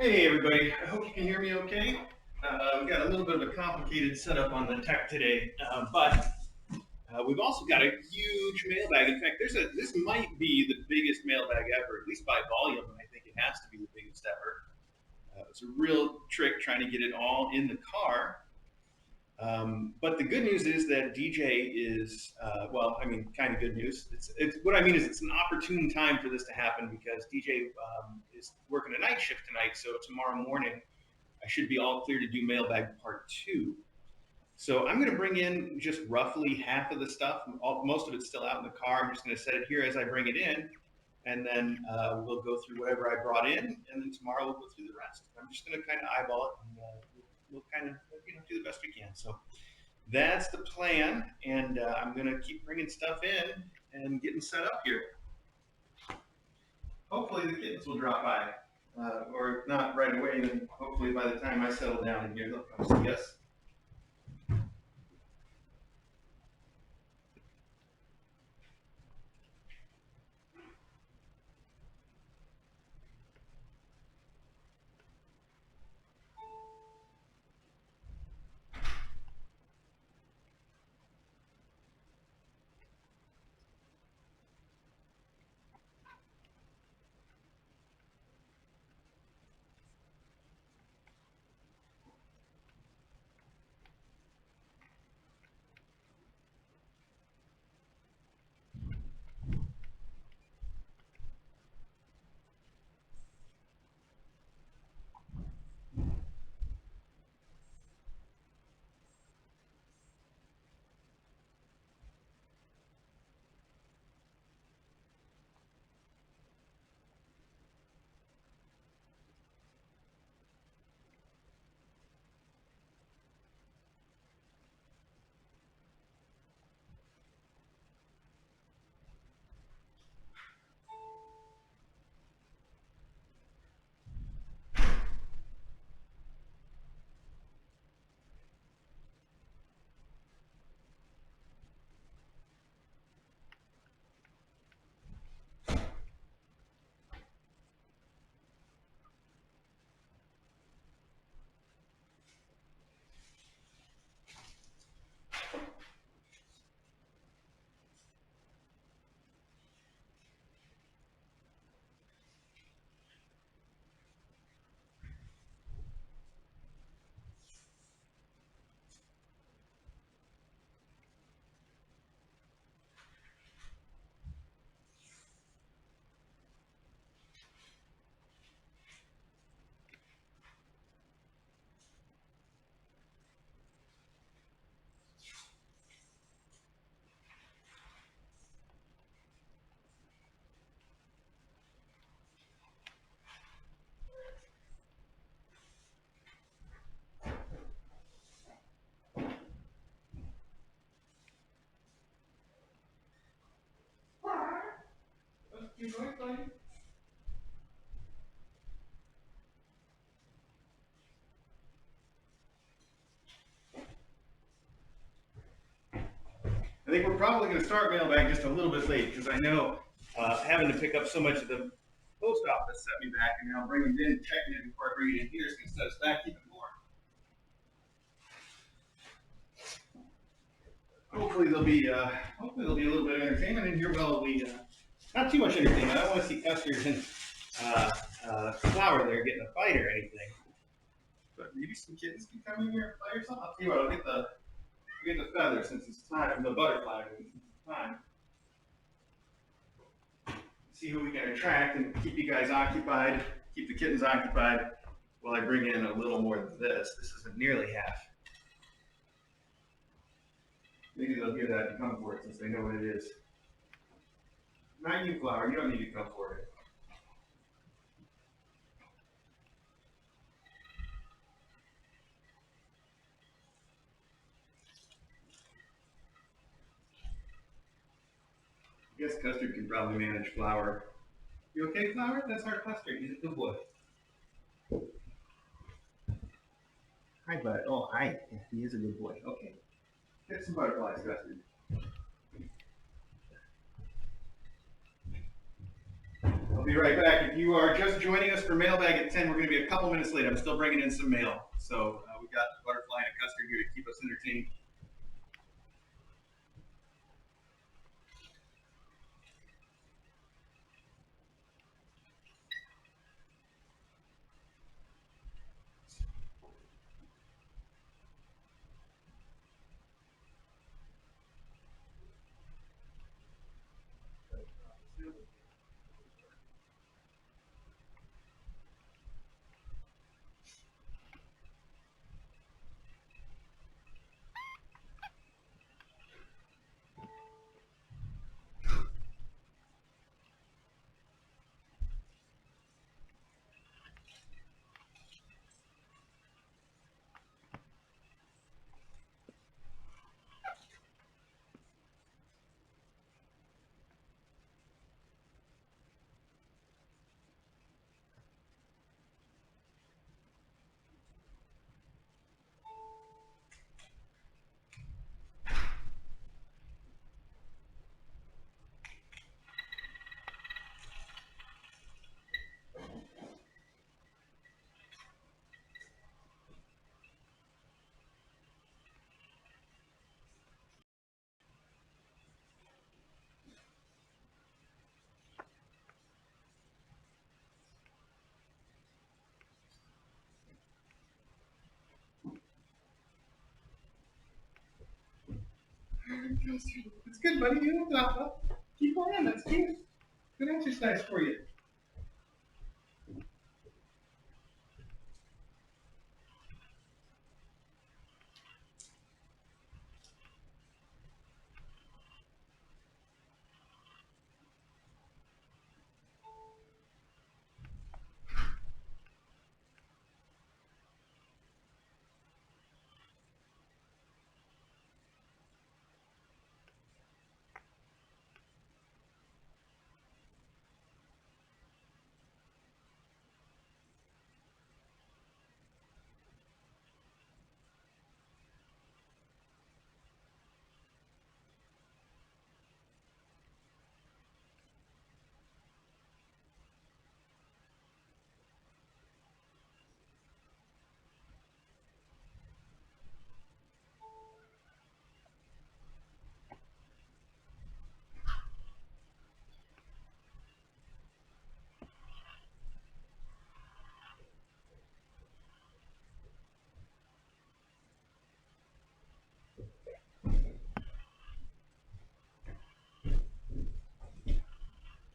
Hey everybody, I hope you can hear me okay. We've got a little bit of a complicated setup on the tech today, but we've also got a huge mailbag. In fact, this might be the biggest mailbag ever, at least by volume. I think it has to be the biggest ever. It's a real trick trying to get it all in the car. But the good news is that DJ is, well, I mean, kind of good news. It's what I mean is it's an opportune time for this to happen because DJ is working a night shift tonight. So tomorrow morning, I should be all clear to do mailbag part two. So I'm going to bring in just roughly half of the stuff. Most of it's still out in the car. I'm just going to set it here as I bring it in, and then we'll go through whatever I brought in, and then tomorrow we'll go through the rest. I'm just going to kind of eyeball it, and we'll kind of do the best we can. So that's the plan, and I'm going to keep bringing stuff in and getting set up here. Hopefully the kittens will drop by. Or if not right away, then hopefully by the time I settle down in here, they'll come see us. I think we're probably going to start mailbag just a little bit late because I know having to pick up so much of the post office set me back, and now bringing it in, checking it before I bring it in here is going to set us back even more. Hopefully there'll be a little bit of entertainment in here. Well, not too much entertainment. I don't want to see custards and flour there getting a fight or anything. But maybe some kittens can come in here and play or something. I'll tell you what. I'll get the feather since it's time. The butterfly since it's time. See who we can attract and keep you guys occupied, keep the kittens occupied while I bring in a little more than this. This isn't nearly half. Maybe they'll hear that and come for it since they know what it is. Not you, Flower. You don't need to come for it. I guess Custard can probably manage Flower. You okay, Flower? That's our Custard. He's a good boy. Hi, bud. Oh, hi. He is a good boy. Okay. Get some butterflies, Custard. I'll be right back. If you are just joining us for Mailbag at 10, we're going to be a couple minutes late. I'm still bringing in some mail. So we got Butterfly and a custard here to keep us entertained. It's good, buddy. You don't drop up. Keep on. That's cute. Good exercise for you.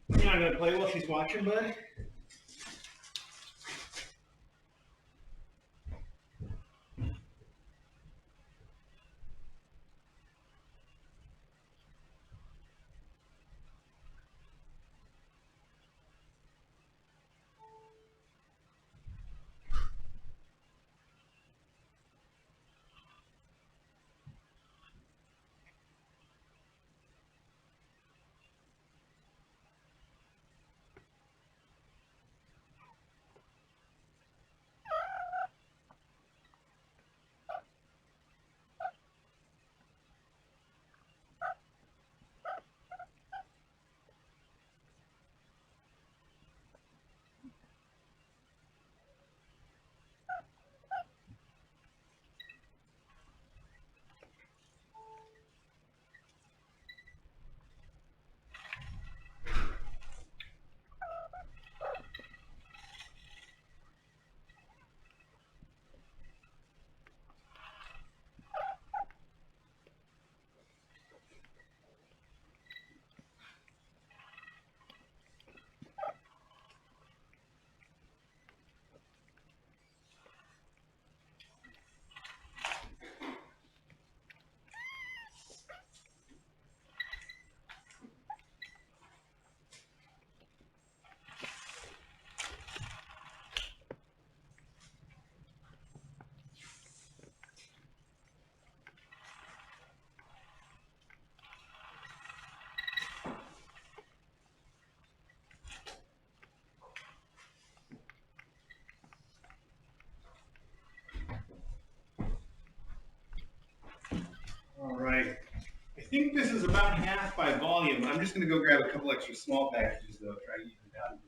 You're not going to play while she's watching, bud? All right. I think this is about half by volume. I'm just going to go grab a couple extra small packages, though. Try to even it out.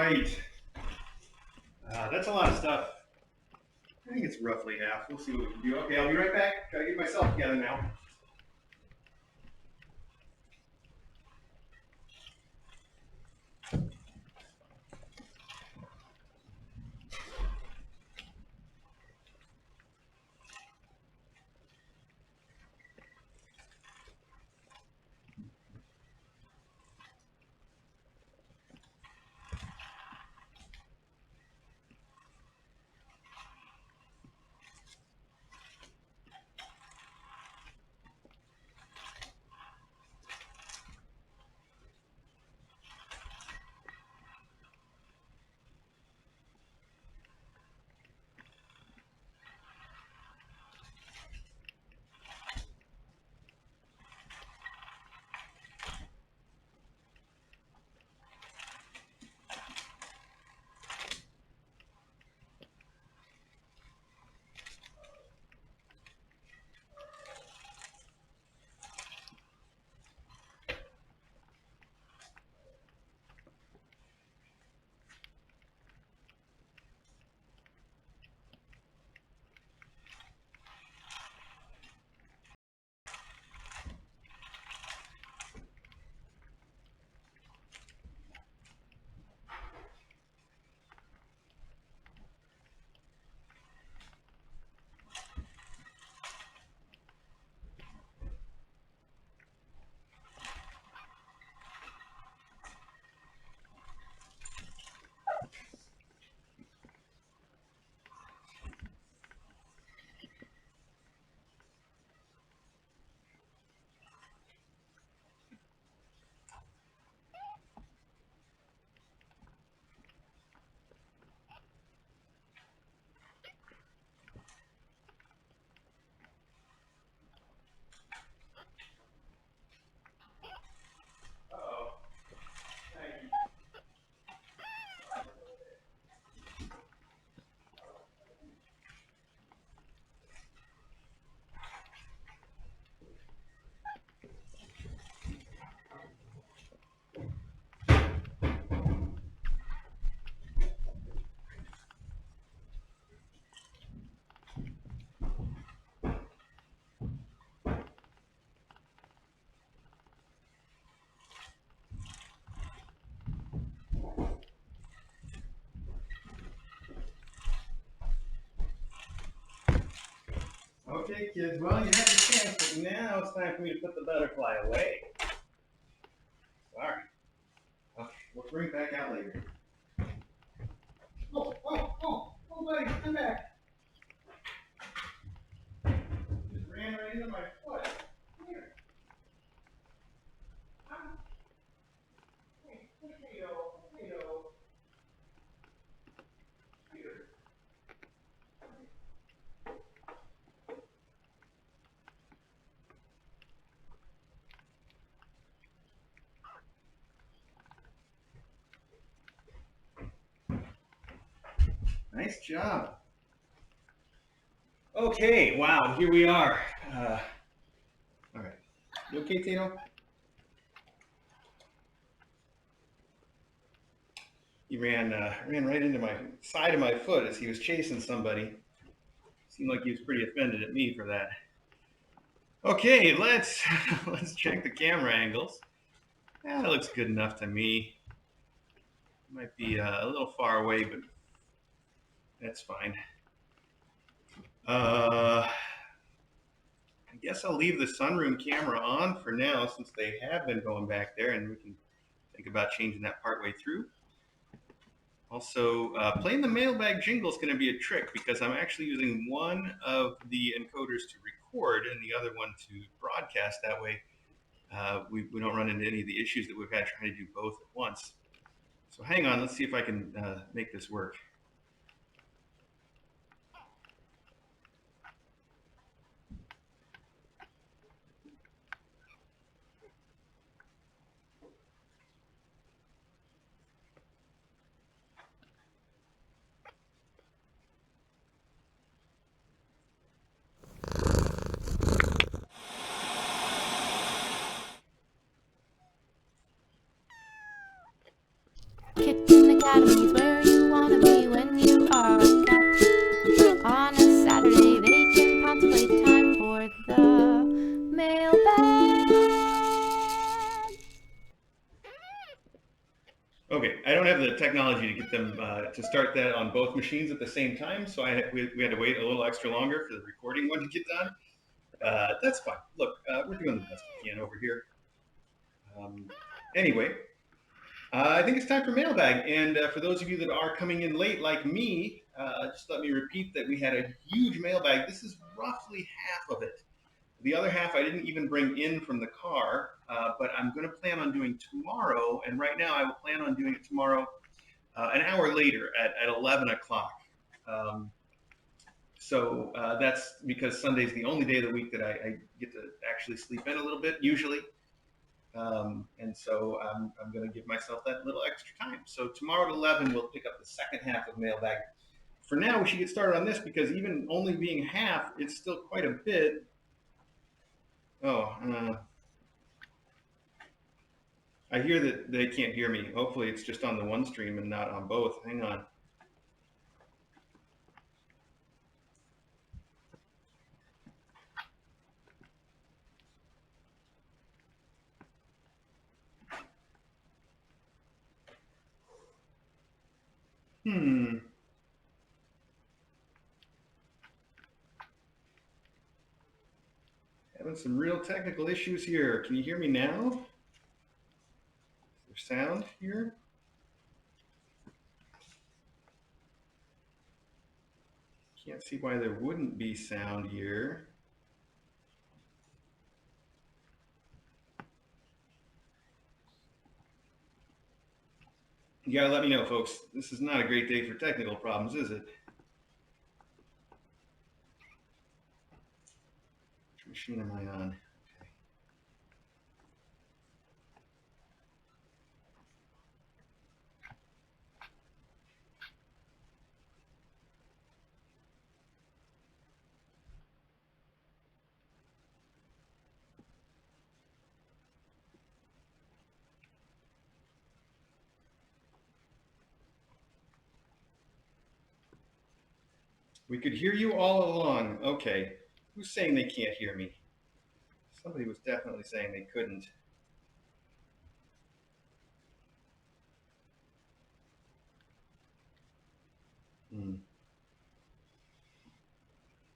right. That's a lot of stuff. I think it's roughly half. We'll see what we can do. Okay, I'll be right back. Gotta get myself together now. Okay, kids, well, you had your chance, but now it's time for me to put the butterfly away. Sorry. Okay, we'll bring it back out later. Oh, buddy, come back. Just ran right into my foot. Come here. Hey, potato. Here. Nice job. Okay, wow, here we are. All right. You okay, Tino? He ran right into my side of my foot as he was chasing somebody. Seemed like he was pretty offended at me for that. Okay, let's check the camera angles. That looks good enough to me. Might be a little far away, but that's fine. I guess I'll leave the sunroom camera on for now since they have been going back there, and we can think about changing that partway through. Also, playing the mailbag jingle is going to be a trick because I'm actually using one of the encoders to record and the other one to broadcast. That way, we don't run into any of the issues that we've had trying to do both at once. So hang on, let's see if I can make this work. Kitten Academy technology to get them to start that on both machines at the same time. So we had to wait a little extra longer for the recording one to get done. That's fine. Look, we're doing the best we can over here. Anyway, I think it's time for mailbag. And for those of you that are coming in late, like me, just let me repeat that we had a huge mailbag. This is roughly half of it. The other half I didn't even bring in from the car, but I'm going to plan on doing tomorrow. And right now I will plan on doing it tomorrow an hour later at 11 o'clock. So that's because Sunday's the only day of the week that I get to actually sleep in a little bit, usually. And so I'm going to give myself that little extra time. So tomorrow at 11, we'll pick up the second half of mailbag. For now, we should get started on this because even only being half, it's still quite a bit. Oh, I hear that they can't hear me. Hopefully it's just on the one stream and not on both. Hang on. Having some real technical issues here. Can you hear me now? Is there sound here? Can't see why there wouldn't be sound here. You gotta let me know, folks. This is not a great day for technical problems, is it? Which machine am I on? Okay. We could hear you all along. Okay. Who's saying they can't hear me? Somebody was definitely saying they couldn't.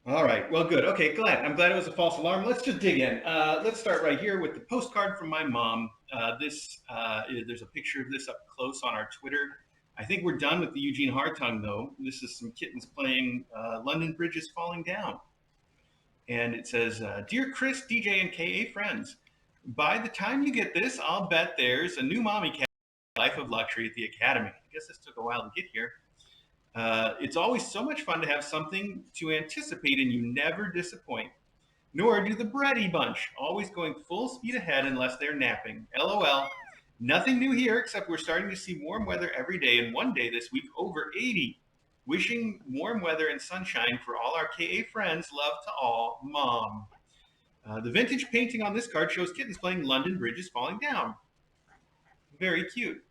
All right. Well, good. Okay, glad. I'm glad it was a false alarm. Let's just dig in. Let's start right here with the postcard from my mom. There's a picture of this up close on our Twitter. I think we're done with the Eugene Hartung, though. This is some kittens playing London Bridge is Falling Down. And it says, Dear Chris, DJ, and KA friends, by the time you get this, I'll bet there's a new mommy cat, Life of Luxury at the Academy. I guess this took a while to get here. It's always so much fun to have something to anticipate and you never disappoint. Nor do the Bready bunch, always going full speed ahead unless they're napping. LOL. Nothing new here except we're starting to see warm weather every day and one day this week over 80. Wishing warm weather and sunshine for all our KA friends. Love to all, Mom. The vintage painting on this card shows kittens playing London Bridge is Falling Down. Very cute.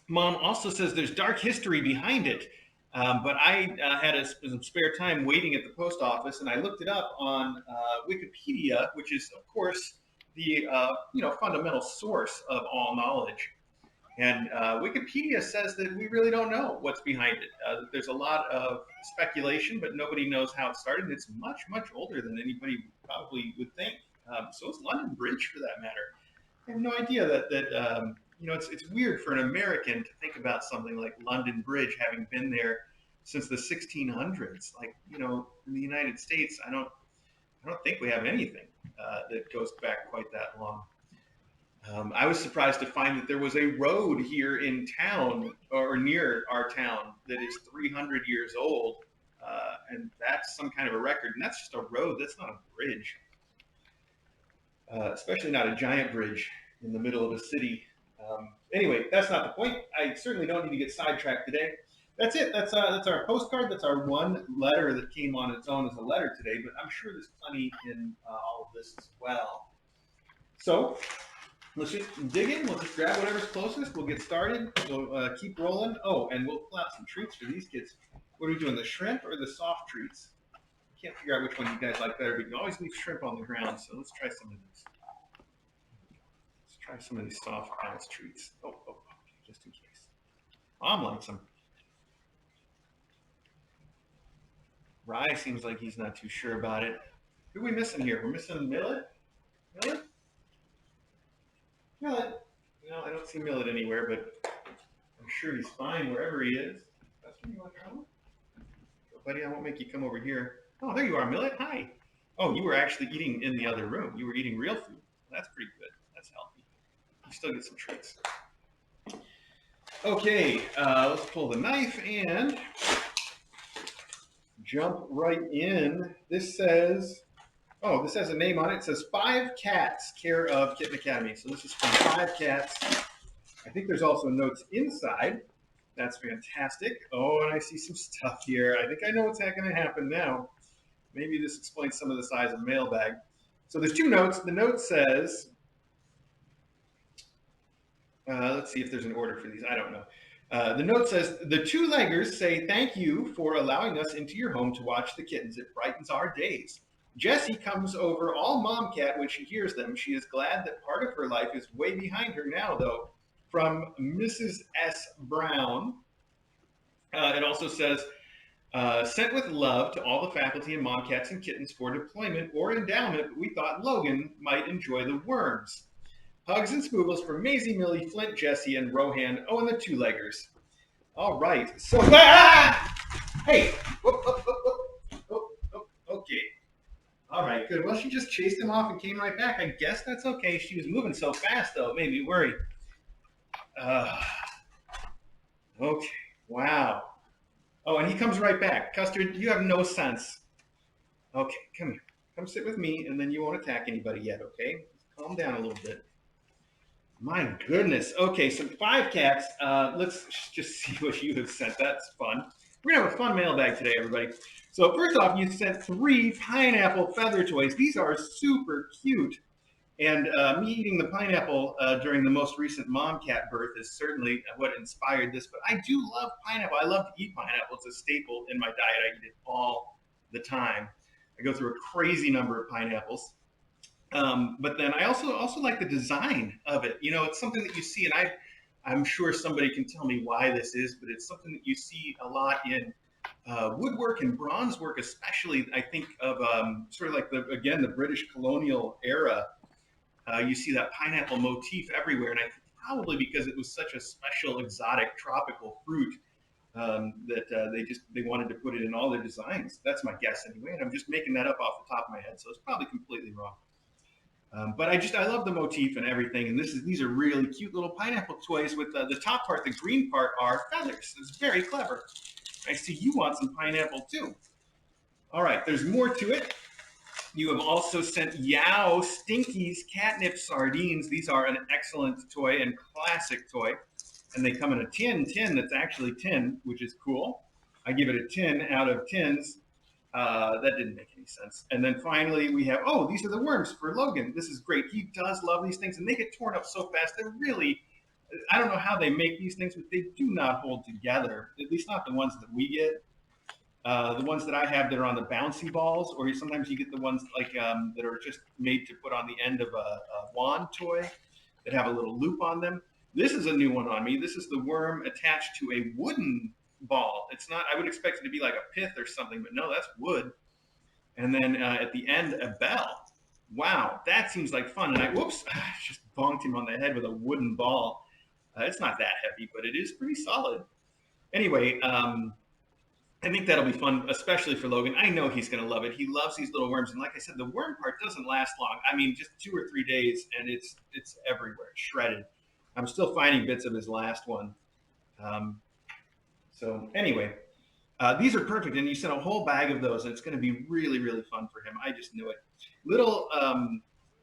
Mom also says there's dark history behind it. But I had some spare time waiting at the post office, and I looked it up on Wikipedia, which is, of course, the fundamental source of all knowledge. And Wikipedia says that we really don't know what's behind it. There's a lot of speculation, but nobody knows how it started. It's much, much older than anybody probably would think. So is London Bridge, for that matter. I have no idea that it's weird for an American to think about something like London Bridge having been there since the 1600s. Like, in the United States, I don't think we have anything that goes back quite that long. I was surprised to find that there was a road here in town or near our town that is 300 years old, and that's some kind of a record. And that's just a road. That's not a bridge, especially not a giant bridge in the middle of a city. Anyway, that's not the point. I certainly don't need to get sidetracked today. That's it. That's our postcard. That's our one letter that came on its own as a letter today, but I'm sure there's plenty in all of this as well. So let's just dig in. We'll just grab whatever's closest. We'll get started. We'll keep rolling. Oh, and we'll pull out some treats for these kids. What are we doing, the shrimp or the soft treats? I can't figure out which one you guys like better, but you always leave shrimp on the ground, so let's try some of these. Try some of these soft bounce treats. Oh, okay, just in case. Mom likes him. Rye seems like he's not too sure about it. Who are we missing here? We're missing Millet? Millet? Millet? No, I don't see Millet anywhere, but I'm sure he's fine wherever he is. Buster, you want trouble? Oh, buddy, I won't make you come over here. Oh, there you are, Millet. Hi. Oh, you were actually eating in the other room. You were eating real food. That's pretty good. That's healthy. You still get some treats. Okay, let's pull the knife and jump right in. This says, oh, this has a name on it. It says 5 Cats, care of Kitten Academy. So this is from 5 Cats. I think there's also notes inside. That's fantastic. Oh, and I see some stuff here. I think I know what's going to happen now. Maybe this explains some of the size of Mailbag. So there's 2 notes. The note says, let's see if there's an order for these. I don't know. The note says, the 2-leggers say thank you for allowing us into your home to watch the kittens. It brightens our days. Jessie comes over all mom cat when she hears them. She is glad that part of her life is way behind her now, though. From Mrs. S. Brown. It also says, sent with love to all the faculty and mom cats and kittens for deployment or endowment, but we thought Logan might enjoy the worms. Hugs and spoogles for Maisie, Millie, Flint, Jessie, and Rohan. Oh, and the 2-leggers. All right. So, hey. Whoop, whoop, whoop, whoop. Oh, oh, okay. All right, good. Well, she just chased him off and came right back. I guess that's okay. She was moving so fast, though. It made me worry. Okay. Wow. Oh, and he comes right back. Custard, you have no sense. Okay, come here. Come sit with me, and then you won't attack anybody yet, okay? Calm down a little bit. My goodness. Okay, so 5 Cats. Let's just see what you have sent. That's fun. We're gonna have a fun mailbag today, everybody. So first off, you sent 3 pineapple feather toys. These are super cute. And me eating the pineapple during the most recent mom cat birth is certainly what inspired this. But I do love pineapple. I love to eat pineapple. It's a staple in my diet. I eat it all the time. I go through a crazy number of pineapples. But then I also like the design of it. You know, it's something that you see, and I'm sure somebody can tell me why this is, but it's something that you see a lot in woodwork and bronze work, especially. I think of sort of like the British colonial era. You see that pineapple motif everywhere, and I think probably because it was such a special, exotic, tropical fruit that they wanted to put it in all their designs. That's my guess anyway, and I'm just making that up off the top of my head, so it's probably completely wrong. But I love the motif and everything, and these are really cute little pineapple toys with the top part, the green part, are feathers. It's very clever. I see you want some pineapple too. All right, there's more to it. You have also sent Yow Stinky's Catnip Sardines. These are an excellent toy and classic toy, and they come in a tin that's actually tin, which is cool. I give it a 10 out of 10s. That didn't make any sense. And then finally, we have, oh, these are the worms for Logan. This is great. He does love these things, and they get torn up so fast. They're really, I don't know how they make these things, but they do not hold together, at least not the ones that we get. The ones that I have that are on the bouncy balls, or sometimes you get the ones like that are just made to put on the end of a wand toy that have a little loop on them. This is a new one on me. This is the worm attached to a wooden ball. It's not, I would expect it to be like a pith or something, but no, that's wood. And then at the end, a bell. Wow, that seems like fun. And whoops, I just bonked him on the head with a wooden ball. It's not that heavy, but it is pretty solid. Anyway, I think that'll be fun, especially for Logan. I know he's going to love it. He loves these little worms, and like I said, the worm part doesn't last long. I mean, just 2 or 3 days, and it's everywhere, it's shredded. I'm still finding bits of his last one. So anyway, these are perfect, and you sent a whole bag of those, and it's going to be really, really fun for him. I just knew it. Little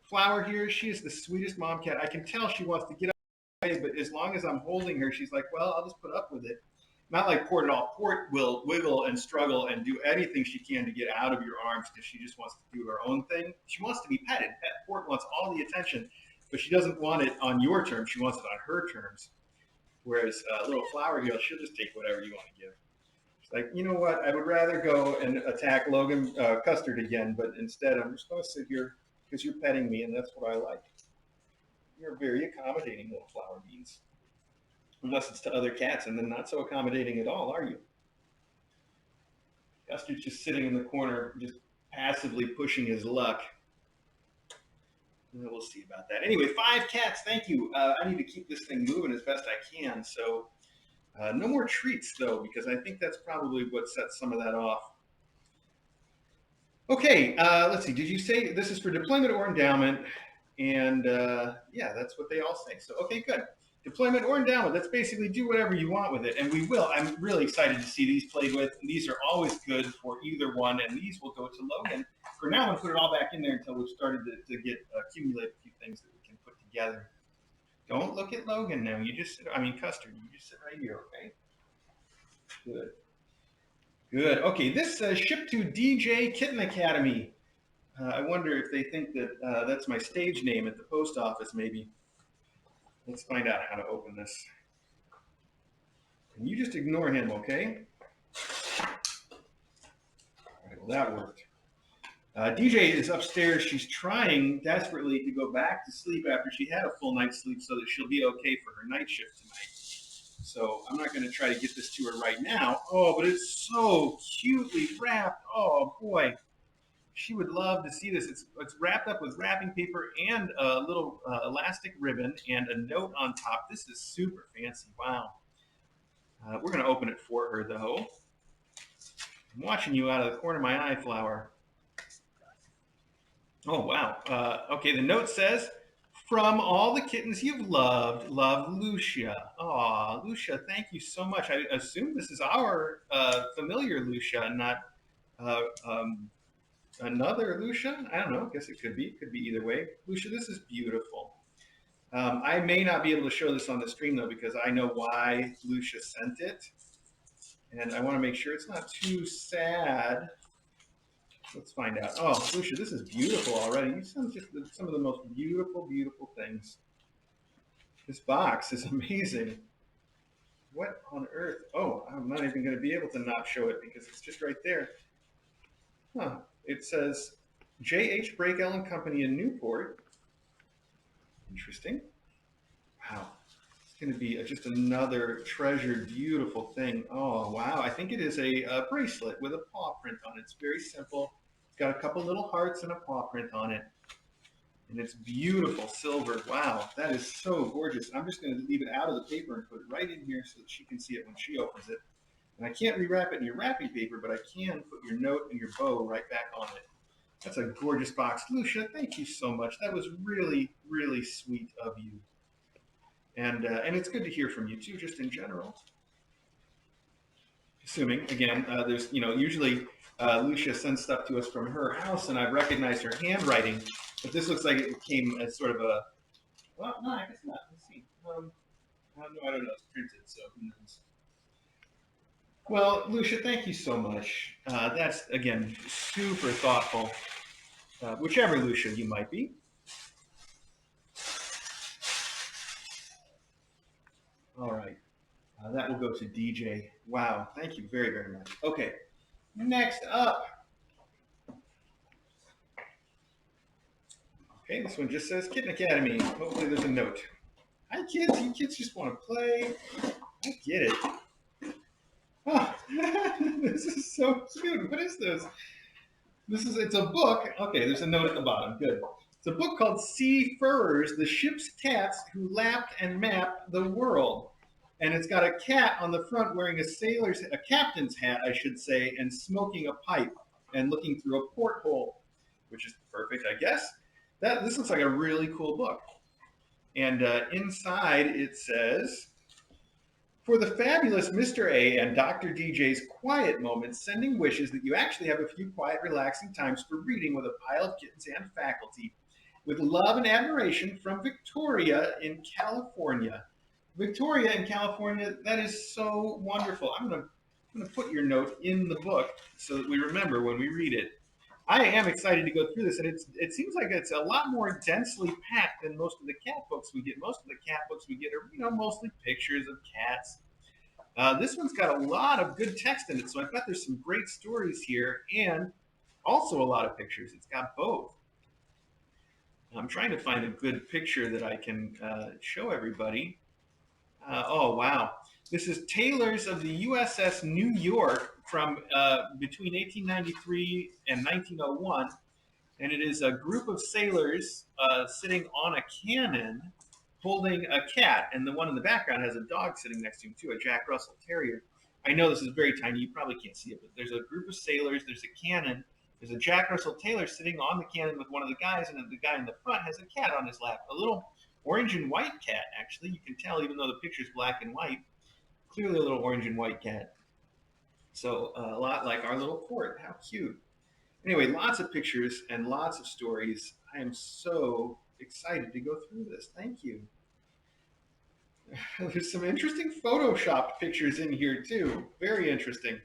Flower here, she is the sweetest mom cat. I can tell she wants to get away, but as long as I'm holding her, she's like, well, I'll just put up with it. Not like Port at all. Port will wiggle and struggle and do anything she can to get out of your arms because she just wants to do her own thing. She wants to be petted. Port wants all the attention, but she doesn't want it on your terms. She wants it on her terms. Whereas little Flower here, she'll just take whatever you want to give. She's like, you know what? I would rather go and attack Logan Custard again, but instead I'm just going to sit here because you're petting me, and that's what I like. You're very accommodating, little Flower Beans. Unless it's to other cats, and then not so accommodating at all, are you? Custard's just sitting in the corner, just passively pushing his luck. We'll see about that. Anyway, 5 cats, thank you. I need to keep this thing moving as best I can, so no more treats, though, because I think that's probably what sets some of that off. Okay, let's see. Did you say this is for deployment or endowment? And yeah, that's what they all say. So, okay, good. Deployment or endowment, that's basically do whatever you want with it. And we will. I'm really excited to see these played with. And these are always good for either one. And these will go to Logan. For now, I'm going to put it all back in there until we've started to get accumulate a few things that we can put together. Don't look at Logan now. You just sit, I mean, Custard, you just sit right here, okay? Good. Good. Okay, this says ship to DJ Kitten Academy. I wonder if they think that that's my stage name at the post office, maybe. Let's find out how to open this. And you just ignore him, okay? All right, well, that worked. DJ is upstairs. She's trying desperately to go back to sleep after she had a full night's sleep so that she'll be okay for her night shift tonight. So I'm not going to try to get this to her right now. Oh, but it's so cutely wrapped. Oh, boy. She would love to see this. It's wrapped up with wrapping paper and a little elastic ribbon and a note on top. This is super fancy. Wow. We're going to open it for her, though. I'm watching you out of the corner of my eye, Flower. Oh, wow. Okay, the note says, from all the kittens you've loved, love Lucia. Aw, Lucia, thank you so much. I assume this is our familiar Lucia, not another Lucia. I don't know. I guess it could be. It could be either way. Lucia, this is beautiful. I may not be able to show this on the stream, though, because I know why Lucia sent it. And I want to make sure it's not too sad. Let's find out. Oh, Lucia, this is beautiful already. You sent just some of the most beautiful, beautiful things. This box is amazing. What on earth? Oh, I'm not even going to be able to not show it because it's just right there. Huh. It says J.H. Brackell and Company in Newport. Interesting. Wow. It's going to be just another treasured, beautiful thing. Oh, wow. I think it is a bracelet with a paw print on it. It's very simple. It's got a couple little hearts and a paw print on it. And it's beautiful silver. Wow, that is so gorgeous. I'm just going to leave it out of the paper and put it right in here so that she can see it when she opens it. And I can't rewrap it in your wrapping paper, but I can put your note and your bow right back on it. That's a gorgeous box. Lucia, thank you so much. That was really, really sweet of you. And it's good to hear from you, too, just in general. Assuming, again, there's, usually Lucia sends stuff to us from her house, and I've recognized her handwriting, but this looks like it came as sort of a, well, no, I guess not. Let's see. I don't know. It's printed, so who knows. Well, Lucia, thank you so much. That's, again, super thoughtful, whichever Lucia you might be. All right. That will go to DJ. Wow, thank you very, very much. Okay, next up. Okay, this one just says Kitten Academy. Hopefully there's a note. Hi kids, you kids just want to play. I get it. Oh, this is so cute. What is this? It's a book. Okay, there's a note at the bottom. Good. It's a book called Sea Furs, the Ship's Cats Who Lapped and Mapped the World. And it's got a cat on the front wearing a captain's hat, I should say, and smoking a pipe and looking through a porthole, which is perfect, I guess. This looks like a really cool book. And inside it says, for the fabulous Mr. A and Dr. DJ's quiet moments, sending wishes that you actually have a few quiet, relaxing times for reading with a pile of kittens and faculty. With love and admiration from Victoria in California. Victoria in California, that is so wonderful. I'm going to put your note in the book so that we remember when we read it. I am excited to go through this, and it seems like it's a lot more densely packed than most of the cat books we get. Most of the cat books we get are, mostly pictures of cats. This one's got a lot of good text in it, so I bet there's some great stories here, and also a lot of pictures. It's got both. I'm trying to find a good picture that I can show everybody. Oh, wow. This is Tailors of the USS New York from between 1893 and 1901. And it is a group of sailors sitting on a cannon holding a cat. And the one in the background has a dog sitting next to him, too, a Jack Russell Terrier. I know this is very tiny. You probably can't see it, but there's a group of sailors. There's a cannon. There's a Jack Russell Taylor sitting on the cannon with one of the guys, and the guy in the front has a cat on his lap. A little orange and white cat, actually. You can tell, even though the picture's black and white, clearly a little orange and white cat. So a lot like our little port. How cute. Anyway, lots of pictures and lots of stories. I am so excited to go through this. Thank you. There's some interesting Photoshopped pictures in here too. Very interesting.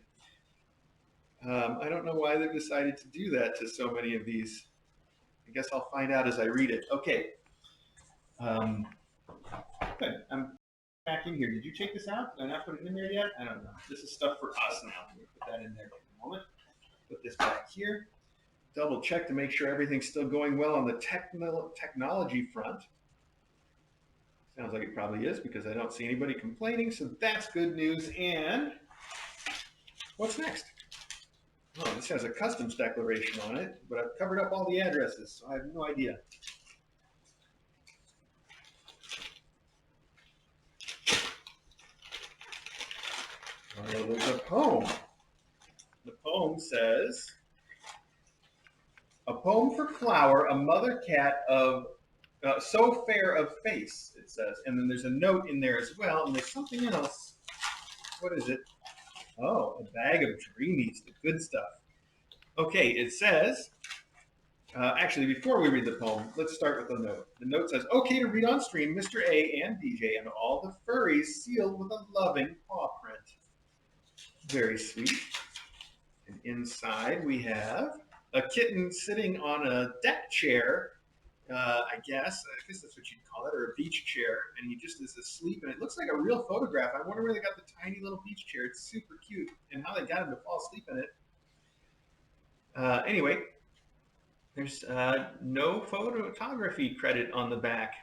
I don't know why they've decided to do that to so many of these. I guess I'll find out as I read it. Okay. Um, good. I'm back in here. Did you take this out? Did I not put it in there yet? I don't know. This is stuff for us now. Let me put that in there for a moment. Put this back here. Double check to make sure everything's still going well on the technology front. Sounds like it probably is because I don't see anybody complaining, so that's good news. And what's next? Oh, this has a customs declaration on it, but I've covered up all the addresses, so I have no idea. Oh, there's a poem. The poem says, "A poem for Flower, a mother cat of so fair of face," it says. And then there's a note in there as well, and there's something else. What is it? Oh, a bag of dreamies, the good stuff. Okay, it says, actually, before we read the poem, let's start with the note. The note says, "Okay to read on stream, Mr. A and DJ and all the furries sealed with a loving paw print." Very sweet. And inside we have a kitten sitting on a deck chair, I guess that's what you'd call it, or a beach chair, and he just is asleep, and it looks like a real photograph. I wonder where they got the tiny little beach chair. It's super cute, and how they got him to fall asleep in it. Anyway, there's no photography credit on the back.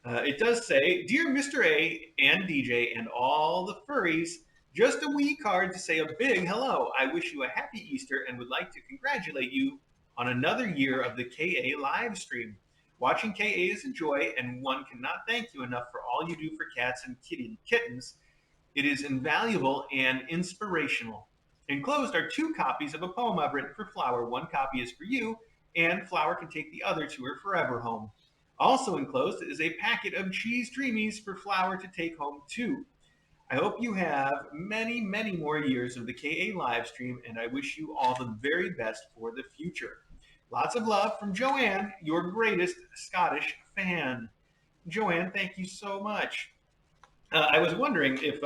It does say, "Dear Mr. A and DJ and all the furries, just a wee card to say a big hello. I wish you a happy Easter and would like to congratulate you on another year of the KA live stream. Watching KA is a joy, and one cannot thank you enough for all you do for cats and kittens. It is invaluable and inspirational." Enclosed are 2 copies of a poem I've written for Flower. 1 copy is for you, and Flower can take the other to her forever home. Also enclosed is a packet of cheese dreamies for Flower to take home too. I hope you have many, many more years of the KA live stream, and I wish you all the very best for the future. Lots of love from Joanne, your greatest Scottish fan. Joanne, thank you so much. I was wondering if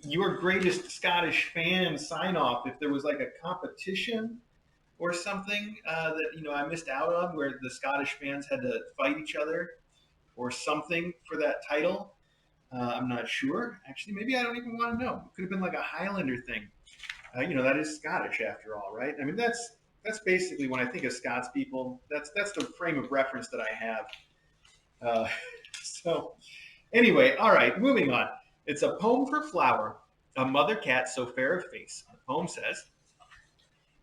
your greatest Scottish fan sign off, if there was like a competition or something that I missed out on, where the Scottish fans had to fight each other or something for that title. I'm not sure. Actually, maybe I don't even want to know. It could have been like a Highlander thing. That is Scottish after all, right? I mean, that's basically when I think of Scots people. That's the frame of reference that I have. So anyway, all right, moving on. It's a poem for Flower, a mother cat so fair of face. The poem says,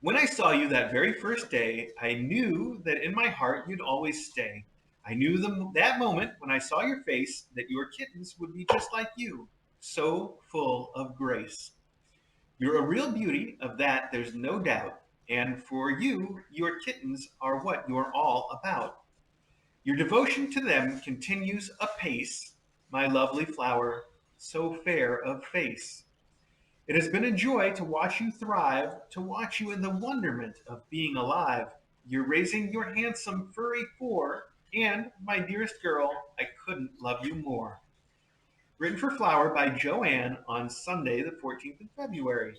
"When I saw you that very first day, I knew that in my heart you'd always stay. I knew that moment when I saw your face that your kittens would be just like you, so full of grace. You're a real beauty, of that there's no doubt, and for you, your kittens are what you're all about. Your devotion to them continues apace, my lovely Flower, so fair of face. It has been a joy to watch you thrive, to watch you in the wonderment of being alive. You're raising your handsome furry 4, and, my dearest girl, I couldn't love you more." Written for Flower by Joanne on Sunday, the 14th of February.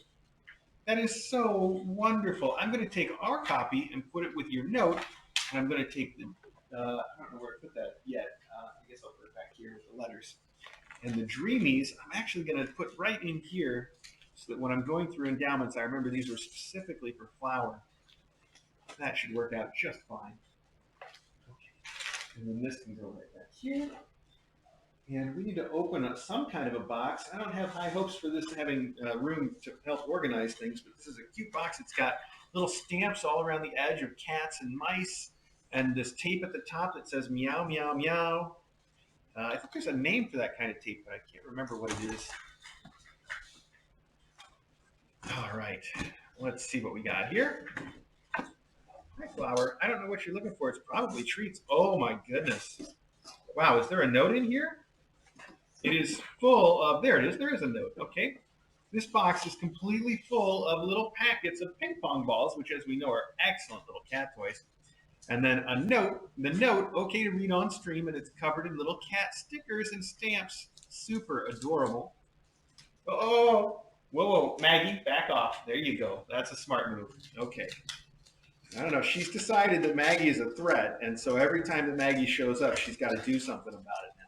That is so wonderful. I'm going to take our copy and put it with your note, and I'm going to take the, I don't know where to put that yet. I guess I'll put it back here with the letters. And the Dreamies, I'm actually going to put right in here so that when I'm going through endowments, I remember these were specifically for Flower. That should work out just fine. Okay. And then this can go right back here. And we need to open up some kind of a box. I don't have high hopes for this having room to help organize things, but this is a cute box. It's got little stamps all around the edge of cats and mice, and this tape at the top that says meow, meow, meow. I think there's a name for that kind of tape, but I can't remember what it is. All right, let's see what we got here. Hi, Flower. I don't know what you're looking for. It's probably treats. Oh my goodness. Wow, is there a note in here? It is full of, there it is, there is a note, okay. This box is completely full of little packets of ping pong balls, which as we know are excellent little cat toys. And then a note, the note, okay to read on stream, and it's covered in little cat stickers and stamps. Super adorable. Oh, whoa, whoa, Maggie, back off. There you go. That's a smart move. Okay. I don't know. She's decided that Maggie is a threat, and so every time that Maggie shows up, she's got to do something about it now.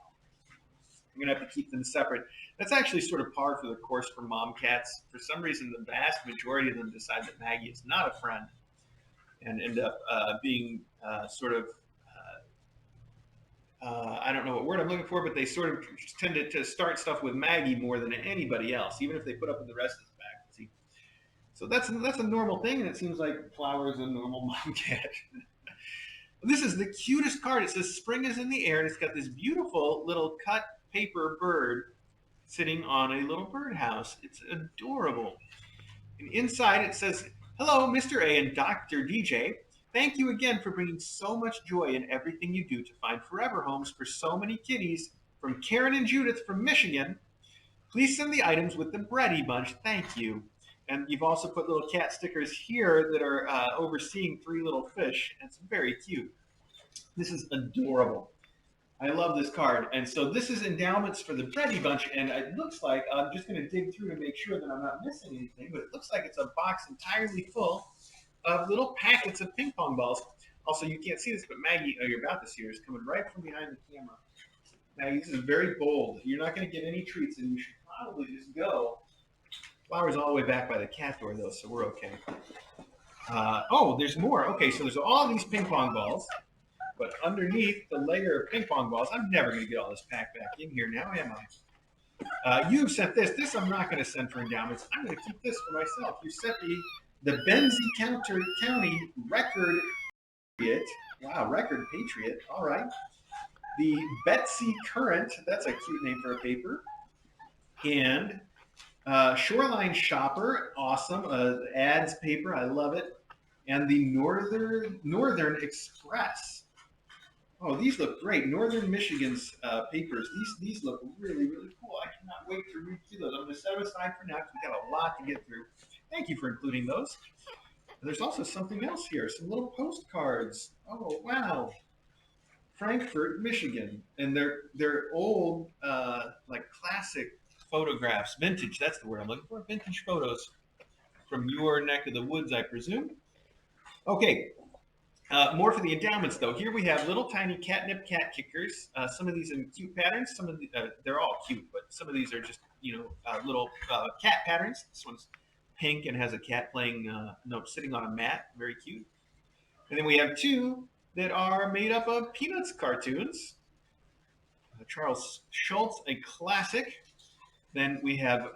I'm gonna have to keep them separate. That's actually sort of par for the course for mom cats. For some reason, the vast majority of them decide that Maggie is not a friend, and end up being sort of I don't know what word I'm looking for, but they sort of tend to start stuff with Maggie more than anybody else, even if they put up with the rest of the faculty. So that's a normal thing, and it seems like Flower is a normal mom cat. This is the cutest card. It says spring is in the air, and it's got this beautiful little cut paper bird sitting on a little birdhouse. It's adorable. And inside it says, hello, Mr. A and Dr. DJ. Thank you again for bringing so much joy in everything you do to find forever homes for so many kitties. From Karen and Judith from Michigan. Please send the items with the Bready bunch. Thank you. And you've also put little cat stickers here that are overseeing three little fish. It's very cute. This is adorable. I love this card. And so this is endowments for the Bready bunch, and it looks like, I'm just going to dig through to make sure that I'm not missing anything, but it looks like it's a box entirely full of little packets of ping pong balls. Also, you can't see this, but Maggie, you're about to see her, is coming right from behind the camera. Maggie, this is very bold. You're not going to get any treats, and you should probably just go. Flower's all the way back by the cat door, though, so we're okay. Oh, there's more. Okay, so there's all these ping pong balls. But underneath the layer of ping pong balls, I'm never going to get all this packed back in here now, am I? You've sent this. This I'm not going to send for endowments. I'm going to keep this for myself. You sent me the Benzie County Record Patriot. Wow, Record Patriot. All right. The Betsy Current. That's a cute name for a paper. And Shoreline Shopper. Awesome. Ads paper. I love it. And the Northern Express. Oh, these look great. Northern Michigan's papers. These look really, really cool. I cannot wait to read through those. I'm going to set them aside for now because we've got a lot to get through. Thank you for including those. And there's also something else here. Some little postcards. Oh, wow. Frankfort, Michigan. And they're old, like classic photographs. Vintage, that's the word I'm looking for. Vintage photos from your neck of the woods, I presume. Okay, more for the endowments, though. Here we have little tiny catnip cat kickers. Some of these in cute patterns. Some of the, they're all cute, but some of these are just little cat patterns. This one's pink and has a cat playing, sitting on a mat. Very cute. And then we have two that are made up of Peanuts cartoons. Charles Schultz, a classic. Then we have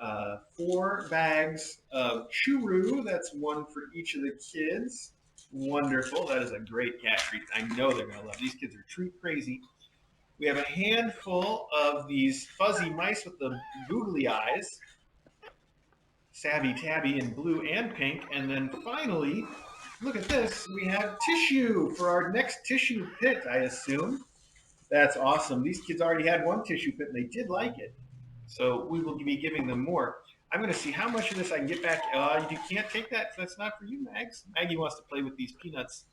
4 bags of churro. That's one for each of the kids. Wonderful. That is a great cat treat. I know they're going to love. These kids are treat crazy. We have a handful of these fuzzy mice with the googly eyes. Savvy Tabby in blue and pink. And then finally, look at this. We have tissue for our next tissue pit, I assume. That's awesome. These kids already had one tissue pit and they did like it. So we will be giving them more. I'm going to see how much of this I can get back. You can't take that. That's not for you, Mags. Maggie wants to play with these Peanuts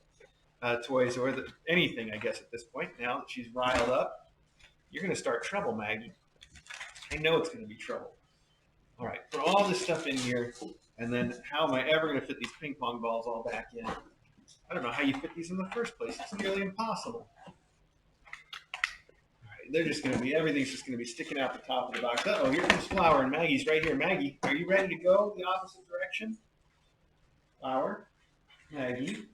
toys or anything, I guess, at this point. Now that she's riled up, you're going to start trouble, Maggie. I know it's going to be trouble. All right, put all this stuff in here, and then how am I ever going to fit these ping pong balls all back in? I don't know how you fit these in the first place. It's nearly impossible. They're just going to be, everything's just going to be sticking out the top of the box. Uh-oh, here comes Flower, and Maggie's right here. Maggie, are you ready to go the opposite direction? Flower, Maggie,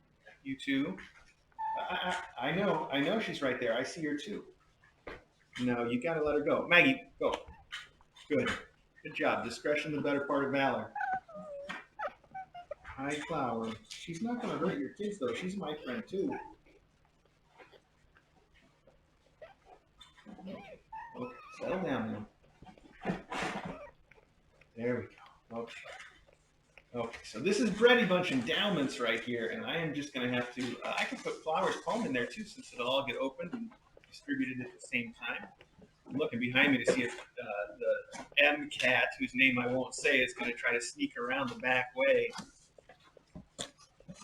you too. I know she's right there. I see her too. No, you gotta let her go. Maggie, go. Good. Good job. Discretion, the better part of valor. Hi, Flower. She's not gonna hurt your kids, though. She's my friend, too. Okay, settle down now. There we go. Okay. Okay, so this is Bready Bunch Endowments right here, and I am just going to have to, I can put Flower's poem in there too, since it'll all get opened and distributed at the same time. I'm looking behind me to see if the M cat, whose name I won't say, is going to try to sneak around the back way.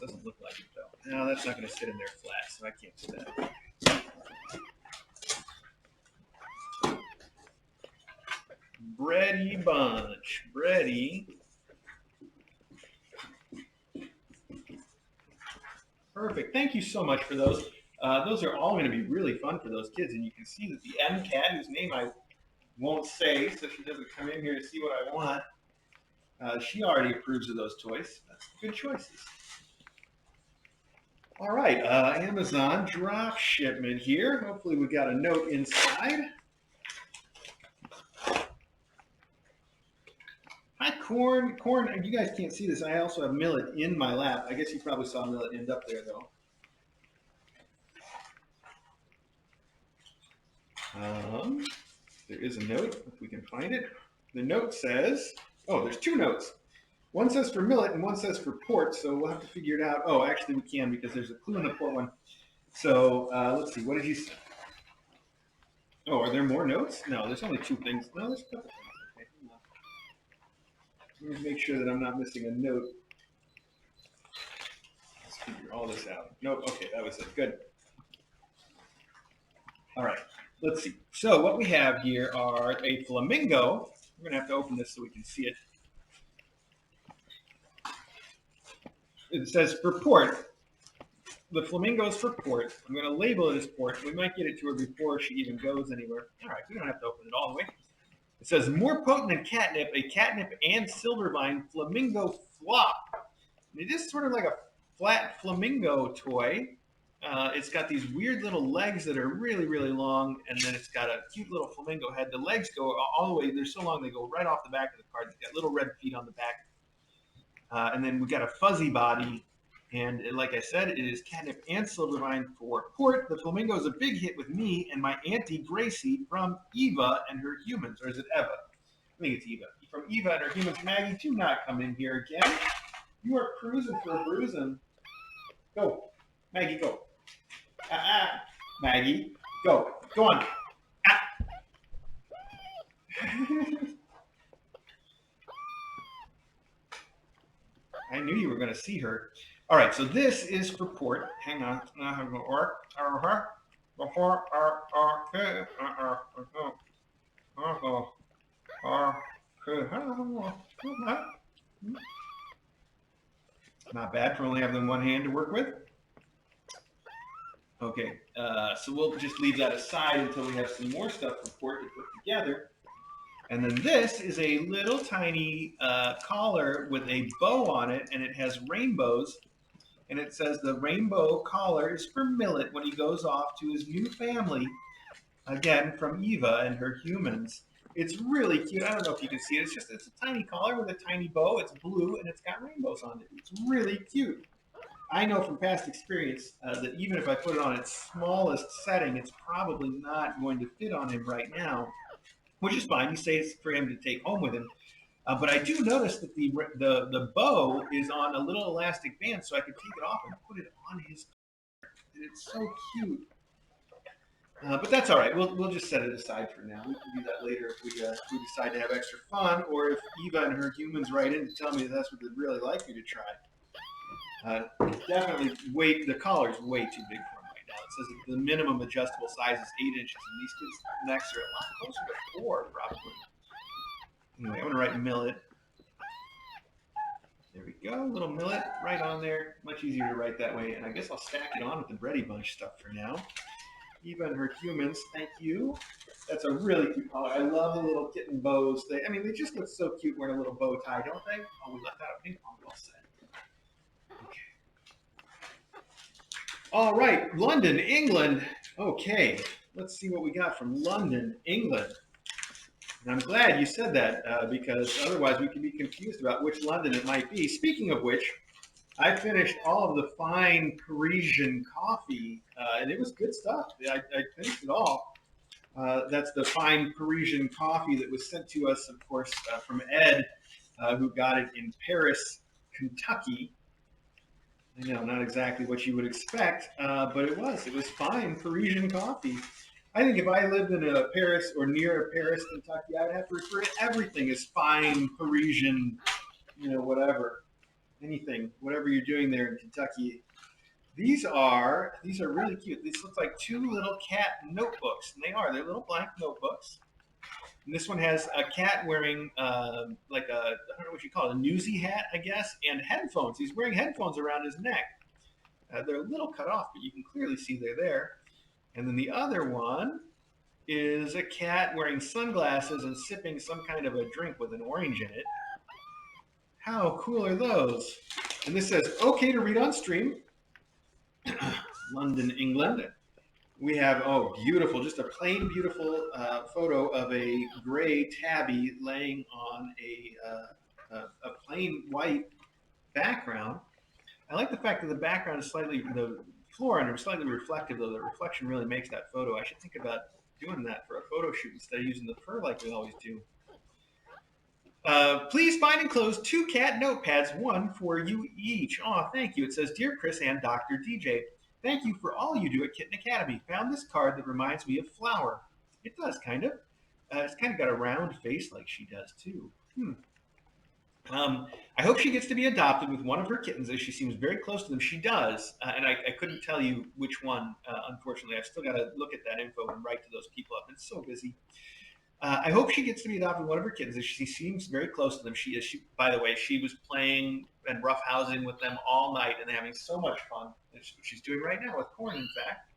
Doesn't look like it, though. No, that's not going to sit in there flat, so I can't do that. Bready Bunch. Bready. Perfect. Thank you so much for those. Those are all going to be really fun for those kids, and you can see that the M cat, whose name I won't say, so she doesn't come in here to see what I want. She already approves of those toys. That's good choices. All right, Amazon drop shipment here. Hopefully we got a note inside. Hi, Corn. Corn, you guys can't see this. I also have Millet in my lap. I guess you probably saw Millet end up there, though. There is a note, if we can find it. The note says, oh, there's two notes. One says for Millet and one says for Port, so we'll have to figure it out. Oh, actually we can because there's a clue in the Port one. So let's see, what did you say? Oh, are there more notes? No, there's only two things. No, there's a couple things. Okay, let me make sure that I'm not missing a note. Let's figure all this out. Nope, okay, that was it. Good. All right, let's see. So what we have here are a flamingo. We're going to have to open this so we can see it. It says for Port. The flamingo is for Port. I'm going to label it as Port. We might get it to her before she even goes anywhere. All right, we don't have to open it all the way. It says more potent than catnip, a catnip and silvervine flamingo flop. It is sort of like a flat flamingo toy. It's got these weird little legs that are really, really long, and then it's got a cute little flamingo head. The legs go all the way. They're so long they go right off the back of the card. It's got little red feet on the back. And then we got a fuzzy body. And like I said, it is catnip and silvervine for Port. The flamingo is a big hit with me and my Auntie Gracie from Eva and her humans. Or is it Eva? I think it's Eva. From Eva and her humans. Maggie, do not come in here again. You are cruising for a bruising. Go. Maggie, go. Maggie, go. Go on. I knew you were going to see her. All right, so this is for Port. Hang on. Not bad for only having one hand to work with. Okay, so we'll just leave that aside until we have some more stuff for Port to put together. And then this is a little tiny collar with a bow on it, and it has rainbows. And it says the rainbow collar is for Millet when he goes off to his new family, again from Eva and her humans. It's really cute. I don't know if you can see it. It's a tiny collar with a tiny bow. It's blue, and it's got rainbows on it. It's really cute. I know from past experience that even if I put it on its smallest setting, it's probably not going to fit on him right now, which is fine. He says for him to take home with him. But I do notice that the bow is on a little elastic band, so I could take it off and put it on his collar. And it's so cute. But that's all right. We'll just set it aside for now. We can do that later if we decide to have extra fun, or if Eva and her humans write in to tell me that's what they'd really like me to try. Definitely the collar's way too big for him right now. It says that the minimum adjustable size is 8 inches, and these kids' necks are a lot closer to 4, probably. Anyway, I'm going to write Millet. There we go, little Millet right on there. Much easier to write that way, and I guess I'll stack it on with the Bready Bunch stuff for now. Eva and her humans, thank you. That's a really cute collar. I love the little kitten bows. They just look so cute wearing a little bow tie, don't they? Oh, we left out a ping pong ball set. Okay. All right, London, England. Okay, let's see what we got from London, England. And I'm glad you said that because otherwise we could be confused about which London it might be. Speaking of which, I finished all of the fine Parisian coffee, and it was good stuff. I finished it all. That's the fine Parisian coffee that was sent to us, of course, from Ed, who got it in Paris, Kentucky. I know, not exactly what you would expect, but it was. It was fine Parisian coffee. I think if I lived in a Paris or near a Paris, Kentucky, I'd have to refer to everything as fine Parisian, whatever, anything, whatever you're doing there in Kentucky. These are really cute. These look like two little cat notebooks, and they're little blank notebooks. And this one has a cat wearing like I don't know what you call it, a newsy hat, I guess, and headphones. He's wearing headphones around his neck. They're a little cut off, but you can clearly see they're there. And then the other one is a cat wearing sunglasses and sipping some kind of a drink with an orange in it. How cool are those? And this says, okay to read on stream. London, England. We have, oh, beautiful, just a plain beautiful photo of a gray tabby laying on a plain white background. I like the fact that the background is the floor under is slightly reflective, though the reflection really makes that photo. I should think about doing that for a photo shoot instead of using the fur like we always do. Please find enclosed 2 cat notepads, one for you each. Aw, thank you. It says, Dear Chris and Dr. DJ, thank you for all you do at Kitten Academy. Found this card that reminds me of Flower. It does, kind of. It's kind of got a round face like she does, too. I hope she gets to be adopted with one of her kittens, as she seems very close to them. She does, and I couldn't tell you which one, unfortunately. I've still got to look at that info and write to those people. I've been so busy. I hope she gets to be adopted with one of her kittens, as she seems very close to them. By the way, she was playing and roughhousing with them all night and having so much fun. That's what she's doing right now with Corn, in fact.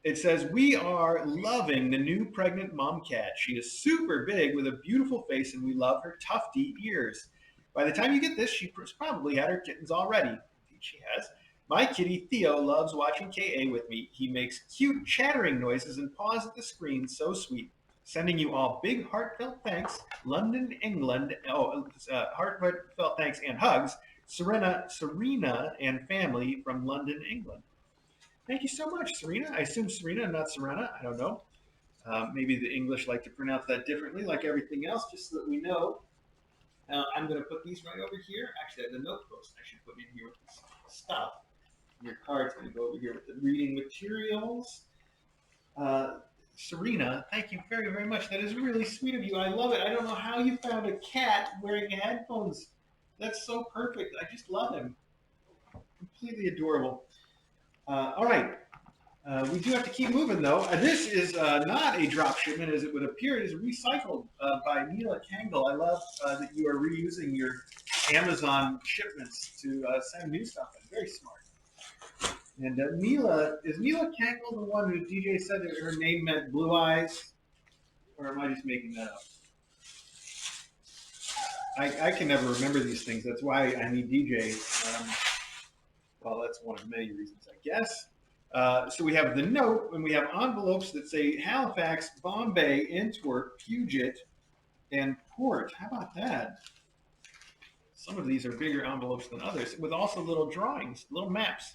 It says, we are loving the new pregnant mom cat. She is super big with a beautiful face, and we love her tufty ears. By the time you get this, she probably had her kittens already. Indeed, she has. My kitty Theo loves watching KA with me. He makes cute chattering noises and paws at the screen. So sweet. Sending you all big heartfelt thanks. London, England. Heartfelt thanks and hugs. Serena and family from London, England. Thank you so much, Serena. I assume Serena and not Serena. I don't know. Maybe the English like to pronounce that differently, like everything else, just so that we know. I'm going to put these right over here. Actually, the notebooks I should put in here with this stuff. Your card's going to go over here with the reading materials. Serena, thank you very, very much. That is really sweet of you. I love it. I don't know how you found a cat wearing headphones. That's so perfect. I just love him. Completely adorable. All right. We do have to keep moving, though. This is not a drop shipment, as it would appear. It is recycled by Mila Kangle. I love that you are reusing your Amazon shipments to send new stuff in. Very smart. And is Mila Kangle the one who DJ said that her name meant blue eyes? Or am I just making that up? I can never remember these things. That's why I need DJ. Well, that's one of many reasons, I guess. So we have the note, and we have envelopes that say Halifax, Bombay, Antwerp, Puget, and Port. How about that? Some of these are bigger envelopes than others, with also little drawings, little maps.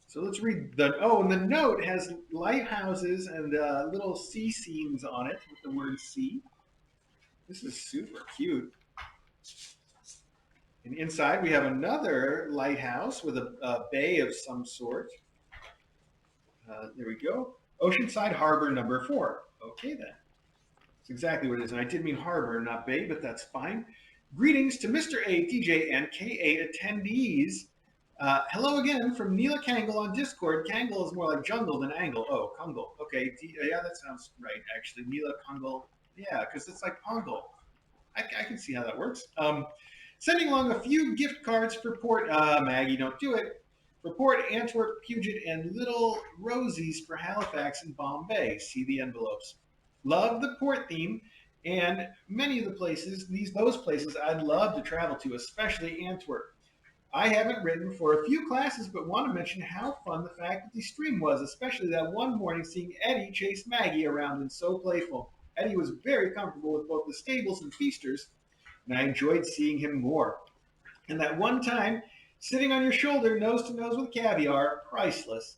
So let's read and the note has lighthouses and little sea scenes on it with the word sea. This is super cute. And inside we have another lighthouse with a bay of some sort. There we go. Oceanside Harbor number 4. Okay then. That's exactly what it is. And I did mean harbor, not bay, but that's fine. Greetings to Mr. A, DJ, and KA attendees. Hello again from Neela Kangle on Discord. Kangle is more like jungle than angle. Oh, Kungle. Okay, yeah, that sounds right, actually. Neela Kangle. Yeah, because it's like Pongle. I can see how that works. Sending along a few gift cards for Port. Maggie, don't do it. For Port, Antwerp, Puget, and Little Rosies for Halifax and Bombay. See the envelopes. Love the port theme, and many of the places, those places I'd love to travel to, especially Antwerp. I haven't written for a few classes, but want to mention how fun the faculty stream was, especially that one morning seeing Eddie chase Maggie around and so playful. Eddie was very comfortable with both the stables and feasters, and I enjoyed seeing him more. And that one time, sitting on your shoulder, nose to nose with caviar, priceless.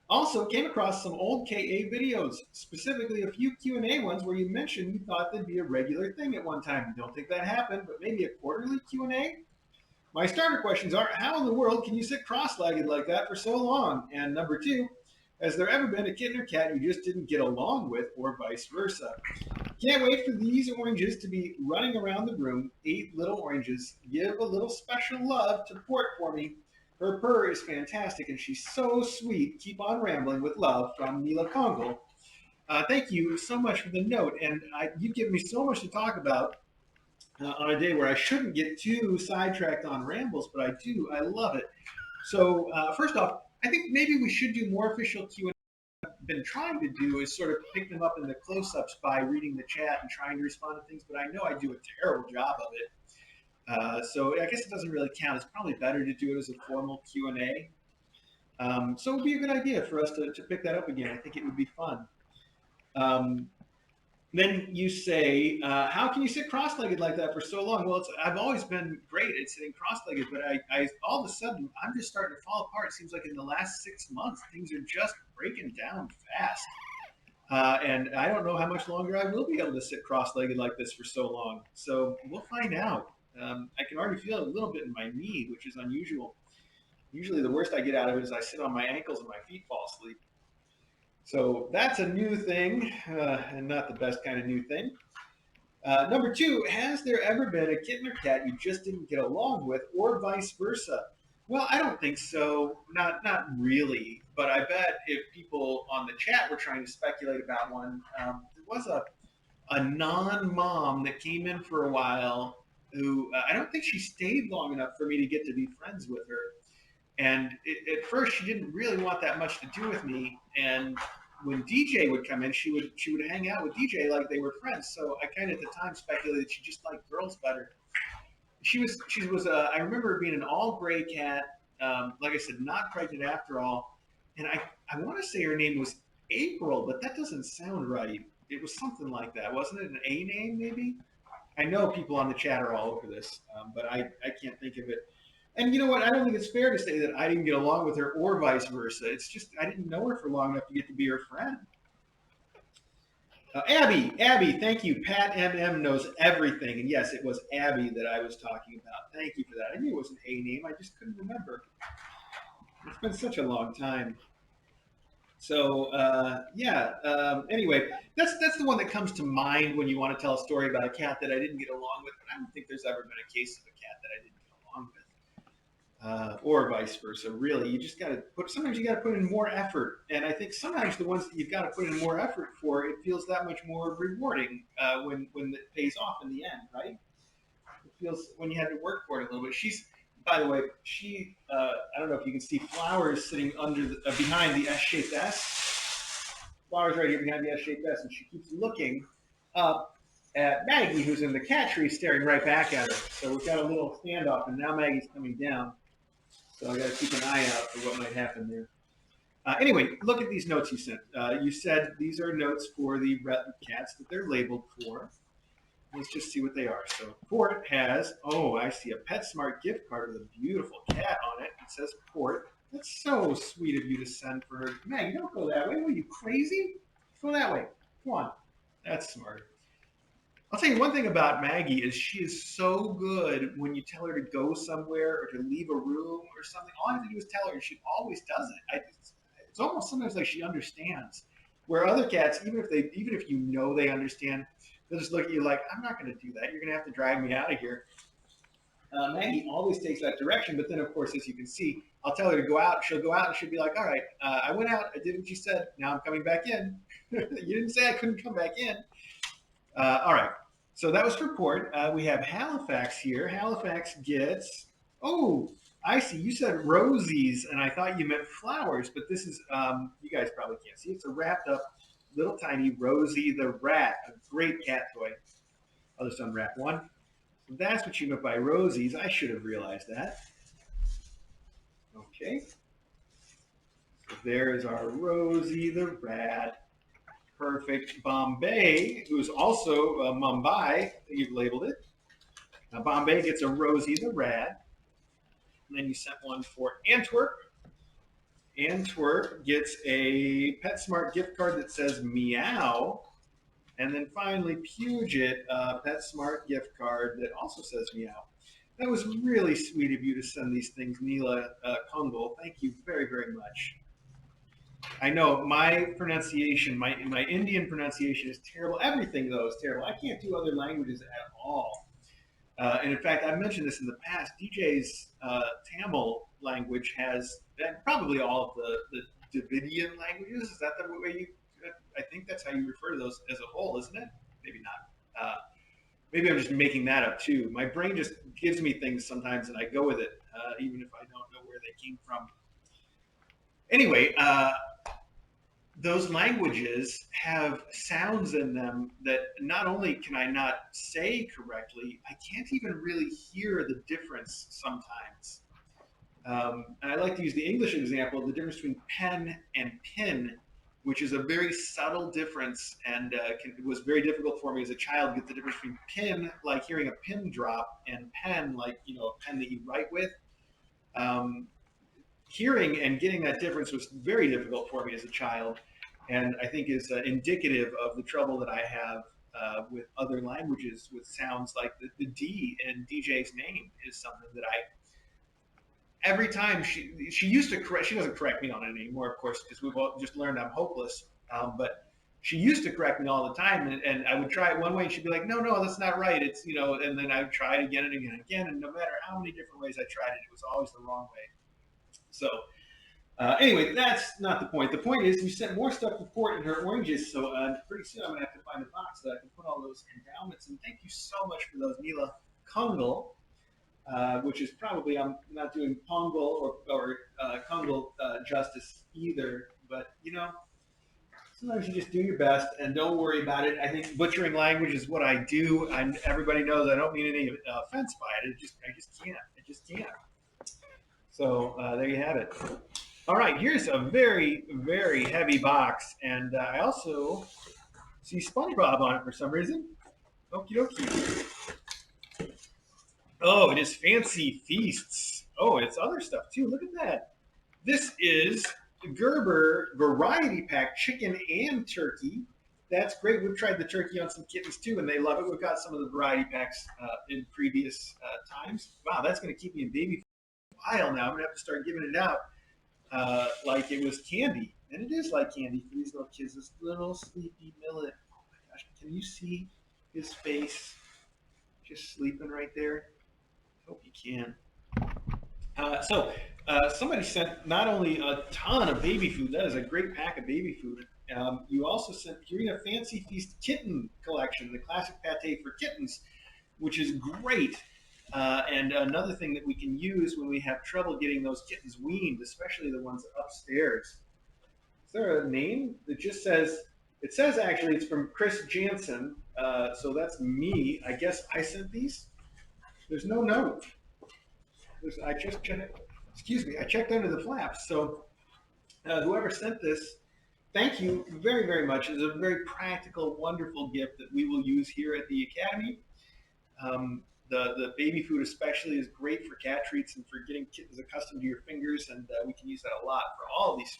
Also, came across some old KA videos, specifically a few Q&A ones where you mentioned you thought they'd be a regular thing at one time. Don't think that happened, but maybe a quarterly Q&A? My starter questions are, how in the world can you sit cross-legged like that for so long? And number two, has there ever been a kitten or cat you just didn't get along with, or vice versa? Can't wait for these oranges to be running around the room. 8 little oranges. Give a little special love to Port for me. Her purr is fantastic and she's so sweet. Keep on rambling with love from Mila Kongo. Thank you so much for the note. And you've given me so much to talk about on a day where I shouldn't get too sidetracked on rambles, but I do. I love it. So, first off, I think maybe we should do more official Q&A. Been trying to do is sort of pick them up in the close-ups by reading the chat and trying to respond to things, but I know I do a terrible job of it. So I guess it doesn't really count. It's probably better to do it as a formal Q&A. So it would be a good idea for us to pick that up again. I think it would be fun. Then you say, how can you sit cross-legged like that for so long? Well, I've always been great at sitting cross-legged, but I all of a sudden, I'm just starting to fall apart. It seems like in the last 6 months, things are just breaking down fast. And I don't know how much longer I will be able to sit cross-legged like this for so long. So we'll find out. I can already feel it a little bit in my knee, which is unusual. Usually the worst I get out of it is I sit on my ankles and my feet fall asleep. So that's a new thing, and not the best kind of new thing. Number two, has there ever been a kitten or cat you just didn't get along with, or vice versa? Well, I don't think so. Not really. But I bet if people on the chat were trying to speculate about one, there was a non-mom that came in for a while who I don't think she stayed long enough for me to get to be friends with her. And at first, she didn't really want that much to do with me. And when DJ would come in, she would hang out with DJ like they were friends. So I kind of at the time speculated she just liked girls better. She was I remember her being an all gray cat. Like I said, not pregnant after all. And I want to say her name was April, but that doesn't sound right. It was something like that, wasn't it? An A name maybe. I know people on the chat are all over this, but I can't think of it. And you know what? I don't think it's fair to say that I didn't get along with her or vice versa. It's just I didn't know her for long enough to get to be her friend. Abby, thank you. Pat MM knows everything. And yes, it was Abby that I was talking about. Thank you for that. I knew it was an A name. I just couldn't remember. It's been such a long time. So yeah. Anyway, that's the one that comes to mind when you want to tell a story about a cat that I didn't get along with. But I don't think there's ever been a case of a cat that I didn't get along with. Or vice versa. Really, you just got to put. Sometimes you got to put in more effort, and I think sometimes the ones that you've got to put in more effort for, it feels that much more rewarding when it pays off in the end, right? It feels when you had to work for it a little bit. By the way, I don't know if you can see flowers sitting behind the S-shaped S. Flowers right here behind the S-shaped S, and she keeps looking up at Maggie, who's in the cat tree, staring right back at her. So we've got a little standoff, and now Maggie's coming down. So I got to keep an eye out for what might happen there. Anyway, look at these notes you sent. You said these are notes for the cats that they're labeled for. Let's just see what they are. So Port has, oh, I see a PetSmart gift card with a beautiful cat on it. It says Port. That's so sweet of you to send for her. Maggie, don't go that way. What are you, crazy? Go that way. Come on. That's smart. I'll tell you one thing about Maggie is she is so good when you tell her to go somewhere or to leave a room or something. All I have to do is tell her, and she always does it. It's almost sometimes like she understands. Where other cats, even if you know they understand, they'll just look at you like, I'm not going to do that. You're going to have to drag me out of here. Maggie always takes that direction, but then of course, as you can see, I'll tell her to go out. She'll go out and she'll be like, all right, I went out. I did what you said. Now I'm coming back in. You didn't say I couldn't come back in. All right. So that was for Port. We have Halifax here. Halifax gets, oh, I see. You said rosies, and I thought you meant flowers, but this is, you guys probably can't see. It's a wrapped up little tiny Rosie the rat, a great cat toy. I'll just unwrap one. So that's what you meant by rosies. I should have realized that. Okay. So there is our Rosie the rat. Perfect. Bombay, who's also Mumbai, you've labeled it. Now Bombay gets a Rosie the rat. And then you sent one for Antwerp. Antwerp gets a PetSmart gift card that says meow. And then finally, Puget, PetSmart gift card that also says meow. That was really sweet of you to send these things, Neela Kungal. Thank you very, very much. I know my pronunciation, my Indian pronunciation is terrible. Everything, though, is terrible. I can't do other languages at all. And in fact, I've mentioned this in the past. DJ's Tamil language has, and probably all of the Dravidian languages. Is that the way you? I think that's how you refer to those as a whole, isn't it? Maybe not. Maybe I'm just making that up too. My brain just gives me things sometimes, and I go with it, even if I don't know where they came from. Anyway, those languages have sounds in them that not only can I not say correctly, I can't even really hear the difference sometimes. And I like to use the English example, the difference between pen and pin, which is a very subtle difference, and it was very difficult for me as a child to get the difference between pin, like hearing a pin drop, and pen, like a pen that you write with. Um, Hearing and getting that difference was very difficult for me as a child, and I think is indicative of the trouble that I have with other languages with sounds like the D in DJ's name is something that I every time she used to correct. She doesn't correct me on it anymore, of course, because we've all just learned I'm hopeless. But she used to correct me all the time, and I would try it one way, and she'd be like, "No, no, that's not right." It's and then I would try it again and again and again, and no matter how many different ways I tried it, it was always the wrong way. So anyway, that's not the point. The point is, you sent more stuff to port in her oranges, so pretty soon I'm gonna have to find a box that I can put all those endowments. And thank you so much for those, Neela Kungal. Which is probably I'm not doing Pongal or Kungal justice either. But sometimes you just do your best and don't worry about it. I think butchering language is what I do, and everybody knows I don't mean any offense by it. I just can't. I just can't. So there you have it. All right, here's a very, very heavy box, and I also see SpongeBob on it for some reason. Okie dokie. Oh, it is Fancy Feasts. Oh, it's other stuff too. Look at that. This is Gerber Variety Pack Chicken and Turkey. That's great. We've tried the turkey on some kittens too, and they love it. We've got some of the variety packs in previous times. Wow, that's going to keep me in baby for a while now. I'm going to have to start giving it out like it was candy. And it is like candy for these little kids. This little sleepy millet. Oh my gosh, can you see his face just sleeping right there? Hope you can. Somebody sent not only a ton of baby food, that is a great pack of baby food. You also sent Purina Fancy Feast Kitten Collection, the classic pate for kittens, which is great. And another thing that we can use when we have trouble getting those kittens weaned, especially the ones upstairs. Is there a name that just says, it says actually it's from Chris Jansen, so that's me. I guess I sent these. There's no note. I just checked, excuse me, I checked under the flaps. So whoever sent this, thank you very, very much. It's a very practical, wonderful gift that we will use here at the Academy. The baby food especially is great for cat treats and for getting kittens accustomed to your fingers, and we can use that a lot for all of these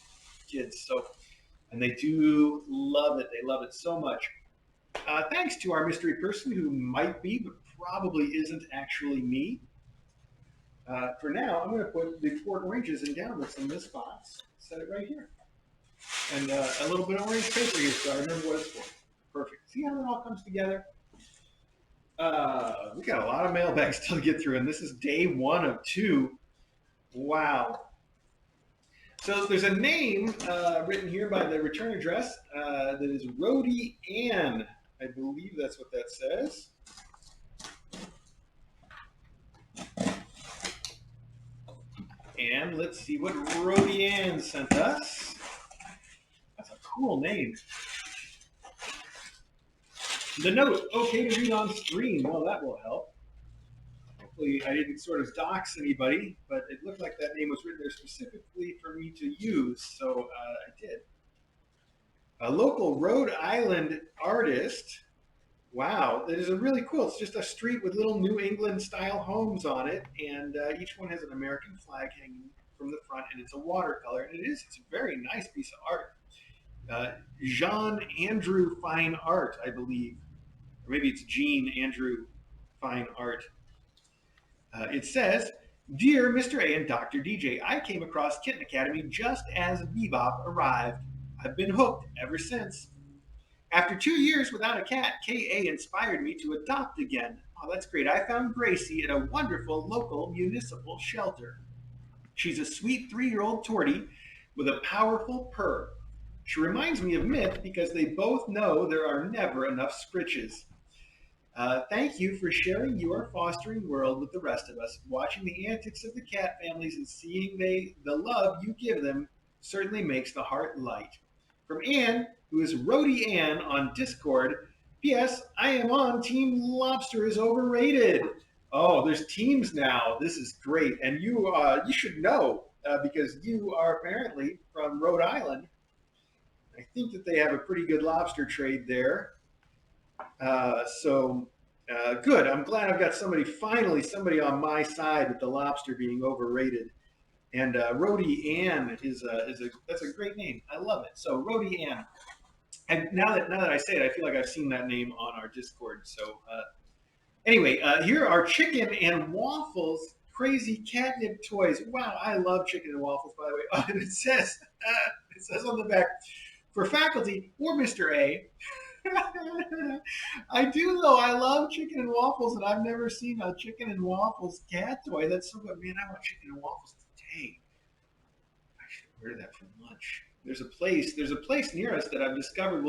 kids. So, and they do love it. They love it so much. Thanks to our mystery person who might be, but probably isn't actually me. For now, I'm going to put the 4 oranges and endowments in this box. Set it right here. And a little bit of orange paper here so I remember what it's for. Perfect. See how it all comes together? We got a lot of mailbags still to get through, and this is day 1 of 2. Wow. So there's a name written here by the return address that is Rhody Ann. I believe that's what that says. And let's see what Rhody Ann sent us. That's a cool name. The note, okay to read on screen. Well, that will help. hopefully I didn't sort of dox anybody, but it looked like that name was written there specifically for me to use, so I did. A local Rhode Island artist. Wow, it is a really cool. It's just a street with little New England style homes on it, and each one has an American flag hanging from the front, and it's a watercolor, and it's a very nice piece of art. Jean Andrew Fine Art, I believe, or maybe it's Jean Andrew Fine Art. It says, "Dear Mr. A and Dr. DJ, I came across Kitten Academy just as Bebop arrived. I've been hooked ever since. After 2 years without a cat, KA inspired me to adopt again. Oh, that's great. I found Gracie at a wonderful local municipal shelter. She's a sweet 3-year-old tortie with a powerful purr. She reminds me of Myth because they both know there are never enough scritches. Thank you for sharing your fostering world with the rest of us. Watching the antics of the cat families and seeing the love you give them certainly makes the heart light. From Anne, who is Rhody Ann on Discord. P.S. I am on Team Lobster is overrated. Oh, there's teams now. This is great, and you should know because you are apparently from Rhode Island. I think that they have a pretty good lobster trade there. So good. I'm glad I've got finally somebody on my side with the lobster being overrated. And Rhody Ann that's a great name. I love it. So Rhody Ann. And now that I say it, I feel like I've seen that name on our Discord. So anyway, here are Chicken and Waffles crazy catnip toys. Wow, I love Chicken and Waffles, by the way. And it says on the back, for faculty or Mr. A. I do though. I love Chicken and Waffles, and I've never seen a Chicken and Waffles cat toy. That's so good, man. I want Chicken and Waffles today. I should order that for lunch. There's a place near us that I've discovered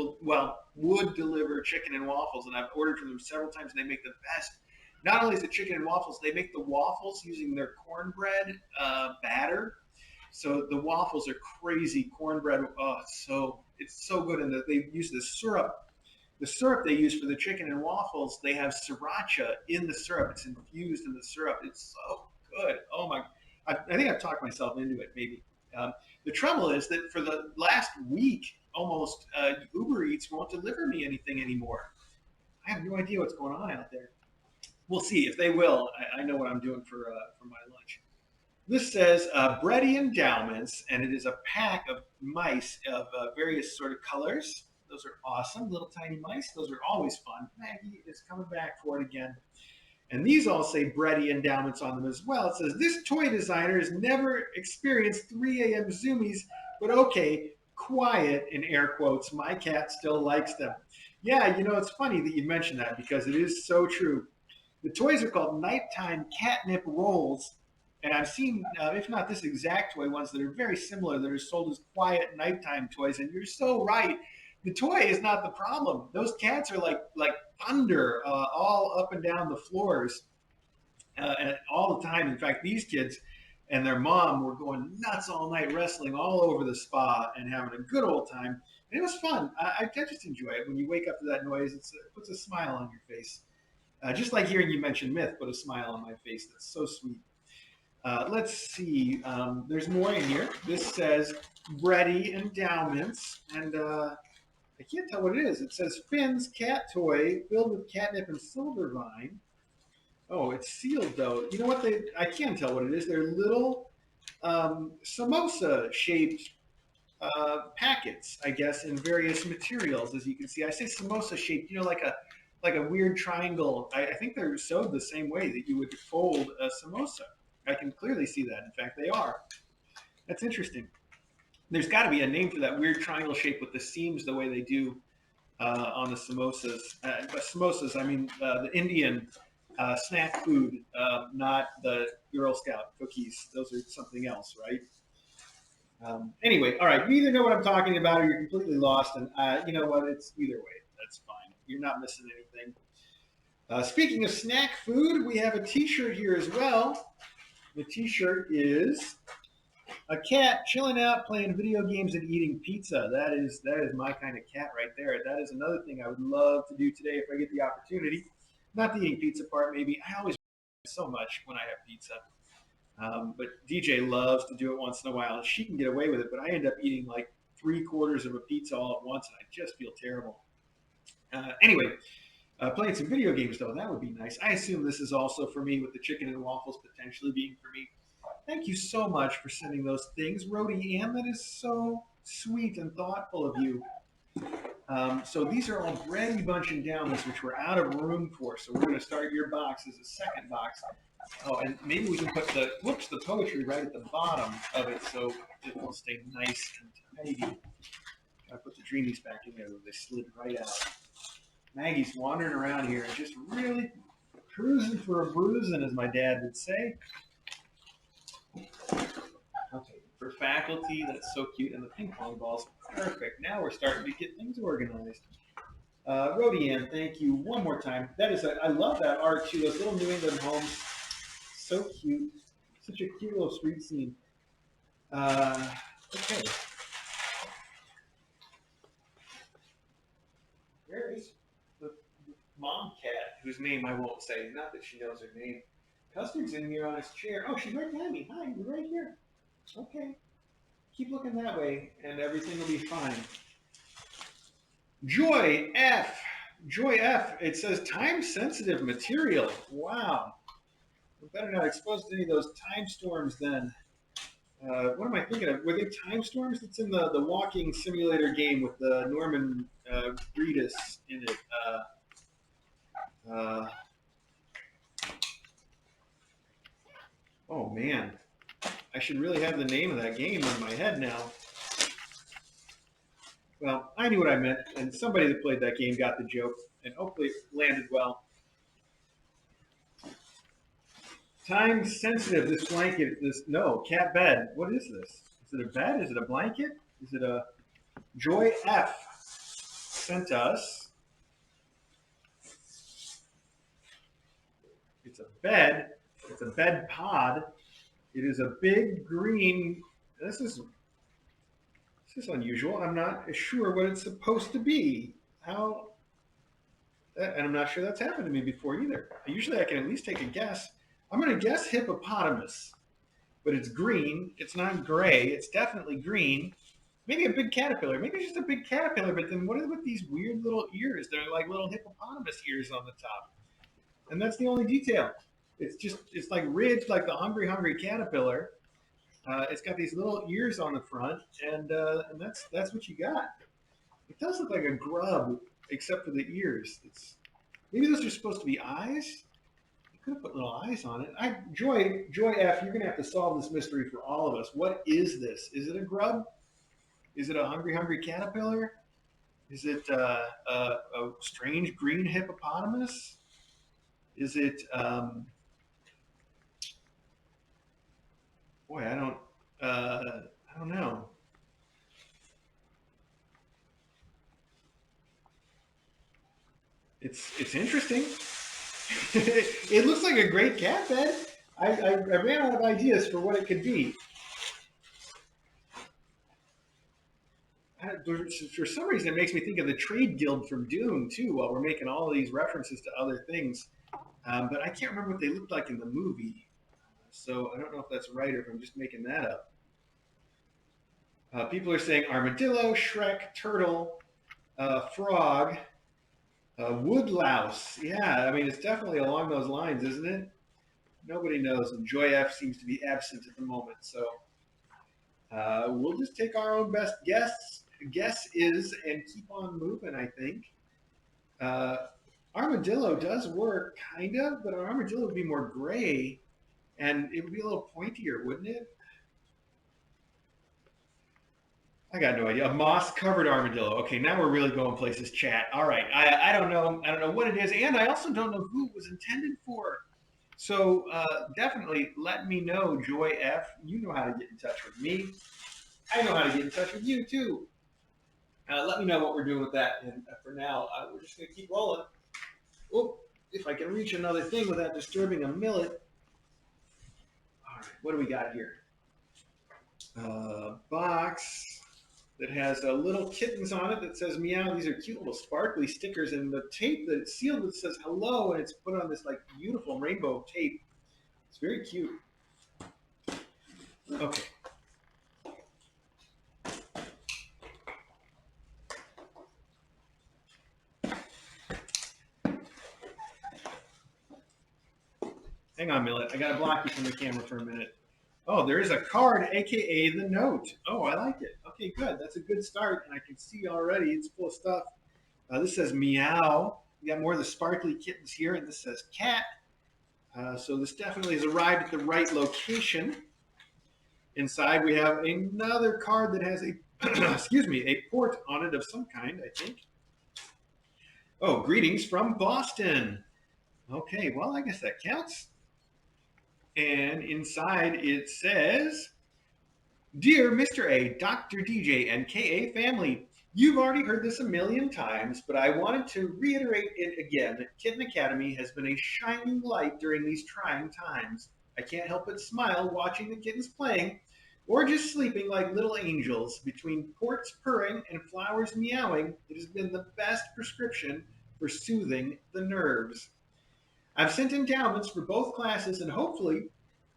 would deliver chicken and waffles, and I've ordered from them several times, and they make the best. Not only is it chicken and waffles, they make the waffles using their cornbread batter. So the waffles are crazy cornbread. Oh, it's so good, and they use the syrup. The syrup they use for the chicken and waffles, they have sriracha in the syrup. It's infused in the syrup. It's so good. Oh my! I think I've talked myself into it. Maybe. The trouble is that for the last week, almost Uber Eats won't deliver me anything anymore. I have no idea what's going on out there. We'll see if they will. I know what I'm doing for my lunch. This says Bready endowments, and it is a pack of mice of various sort of colors. Those are awesome, little tiny mice. Those are always fun. Maggie is coming back for it again. And these all say Bready endowments on them as well. It says, this toy designer has never experienced 3 a.m. zoomies, but okay, quiet in air quotes. My cat still likes them. Yeah, it's funny that you mentioned that because it is so true. The toys are called nighttime catnip rolls. And I've seen, if not this exact toy, ones that are very similar that are sold as quiet nighttime toys. And you're so right. The toy is not the problem. Those cats are like thunder all up and down the floors and all the time. In fact, these kids and their mom were going nuts all night, wrestling all over the spa and having a good old time. And it was fun. I just enjoy it. When you wake up to that noise, it puts a smile on your face. Just like hearing you mention Myth put a smile on my face. That's so sweet. Let's see. There's more in here. This says Bready endowments. And I can't tell what it is. It says Finn's cat toy filled with catnip and silver vine. Oh, it's sealed though. You know what? I can tell what it is. They're little samosa shaped packets, I guess, in various materials. As you can see, I say samosa shaped. Like a weird triangle. I think they're sewed the same way that you would fold a samosa. I can clearly see that. In fact, they are. That's interesting. There's got to be a name for that weird triangle shape with the seams the way they do on the samosas. By samosas, I mean the Indian snack food, not the Girl Scout cookies. Those are something else, right? Anyway, all right. You either know what I'm talking about or you're completely lost. And you know what? It's either way. That's fine. You're not missing anything. Speaking of snack food, we have a T-shirt here as well. The T-shirt is a cat chilling out, playing video games, and eating pizza. That is my kind of cat right there. That is another thing I would love to do today if I get the opportunity. Not the eating pizza part, maybe. I always so much when I have pizza. But DJ loves to do it once in a while, and she can get away with it. But I end up eating like 3/4 of a pizza all at once, and I just feel terrible. Anyway, playing some video games though, that would be nice. I assume this is also for me, with the chicken and waffles potentially being for me. Thank you so much for sending those things, Rhodey Ann. That is so sweet and thoughtful of you. So these are all Bready bunch endowments, which we're out of room for. So we're going to start your box as a second box. Oh, and maybe we can put the poetry right at the bottom of it, so it will stay nice and tidy. I put the dreamies back in there; they slid right out. Maggie's wandering around here and just really cruising for a bruising, as my dad would say. Okay, for faculty, that's so cute, and the ping pong balls, perfect. Now we're starting to get things organized. Rhodey Ann, thank you one more time. That is, I love that art too. Those little New England homes, so cute. Such a cute little street scene. Okay. Where is the mom cat, whose name I won't say? Not that she knows her name. Custard's in here on his chair. Oh, she's right behind me. Hi, you're right here. Okay. Keep looking that way, and everything will be fine. Joy F. Joy F. It says time-sensitive material. Wow. We better not expose to any of those time storms then. What am I thinking of? Were they time storms? That's in the walking simulator game with the Norman Reedus in it. Oh man, I should really have the name of that game in my head now. Well, I knew what I meant, and somebody that played that game got the joke, and hopefully it landed well. Time sensitive. This blanket. No cat bed. What is this? Is it a bed? Is it a blanket? Is it a Joy F sent us? It's a bed. It's a bed pod. It is a big green. This is unusual. I'm not sure what it's supposed to be. How? And I'm not sure that's happened to me before either. Usually I can at least take a guess. I'm going to guess hippopotamus, but it's green. It's not gray. It's definitely green. Maybe a big caterpillar. Maybe it's just a big caterpillar, but then what is with these weird little ears? They're like little hippopotamus ears on the top. And that's the only detail. It's like ridged like the hungry caterpillar. It's got these little ears on the front, and that's what you got. It does look like a grub, except for the ears. Maybe those are supposed to be eyes. You could have put little eyes on it. Joy F, you're gonna have to solve this mystery for all of us. What is this? Is it a grub? Is it a hungry caterpillar? Is it a strange green hippopotamus? Is it? Boy, I don't know. It's interesting. It looks like a great cat bed. I ran out of ideas for what it could be. For some reason, it makes me think of the Trade Guild from Dune too. While we're making all of these references to other things, but I can't remember what they looked like in the movie. So I don't know if that's right or if I'm just making that up. People are saying armadillo, Shrek, turtle, frog, woodlouse. Yeah, I mean, it's definitely along those lines, isn't it? Nobody knows, and Joy F seems to be absent at the moment. So we'll just take our own best guess is and keep on moving, I think. Armadillo does work, kind of, but an armadillo would be more gray, and it would be a little pointier, wouldn't it? I got no idea. A moss-covered armadillo. Okay, now we're really going places, chat. All right, I don't know. I don't know what it is, and I also don't know who it was intended for. So definitely let me know, Joy F. You know how to get in touch with me. I know how to get in touch with you too. Let me know what we're doing with that. And for now, we're just gonna keep rolling. Oh, if I can reach another thing without disturbing a millet. All right, what do we got here? Box that has little kittens on it that says meow. These are cute little sparkly stickers, and the tape that's sealed with says hello, and it's put on this like beautiful rainbow tape. It's very cute. Okay. Hang on, Millet. I gotta block you from the camera for a minute. Oh, there is a card, aka the note. Oh, I like it. Okay, good. That's a good start, and I can see already it's full of stuff. This says meow. We got more of the sparkly kittens here, and this says cat. So this definitely has arrived at the right location. Inside, we have another card that has a, excuse me, a port on it of some kind, I think. Oh, greetings from Boston. Okay, well, I guess that counts. And inside it says, Dear Mr. A, Dr. DJ, and KA family, you've already heard this a million times, but I wanted to reiterate it again that Kitten Academy has been a shining light during these trying times. I can't help but smile watching the kittens playing or just sleeping like little angels. Between ports purring and flowers meowing, it has been the best prescription for soothing the nerves. I've sent endowments for both classes, and hopefully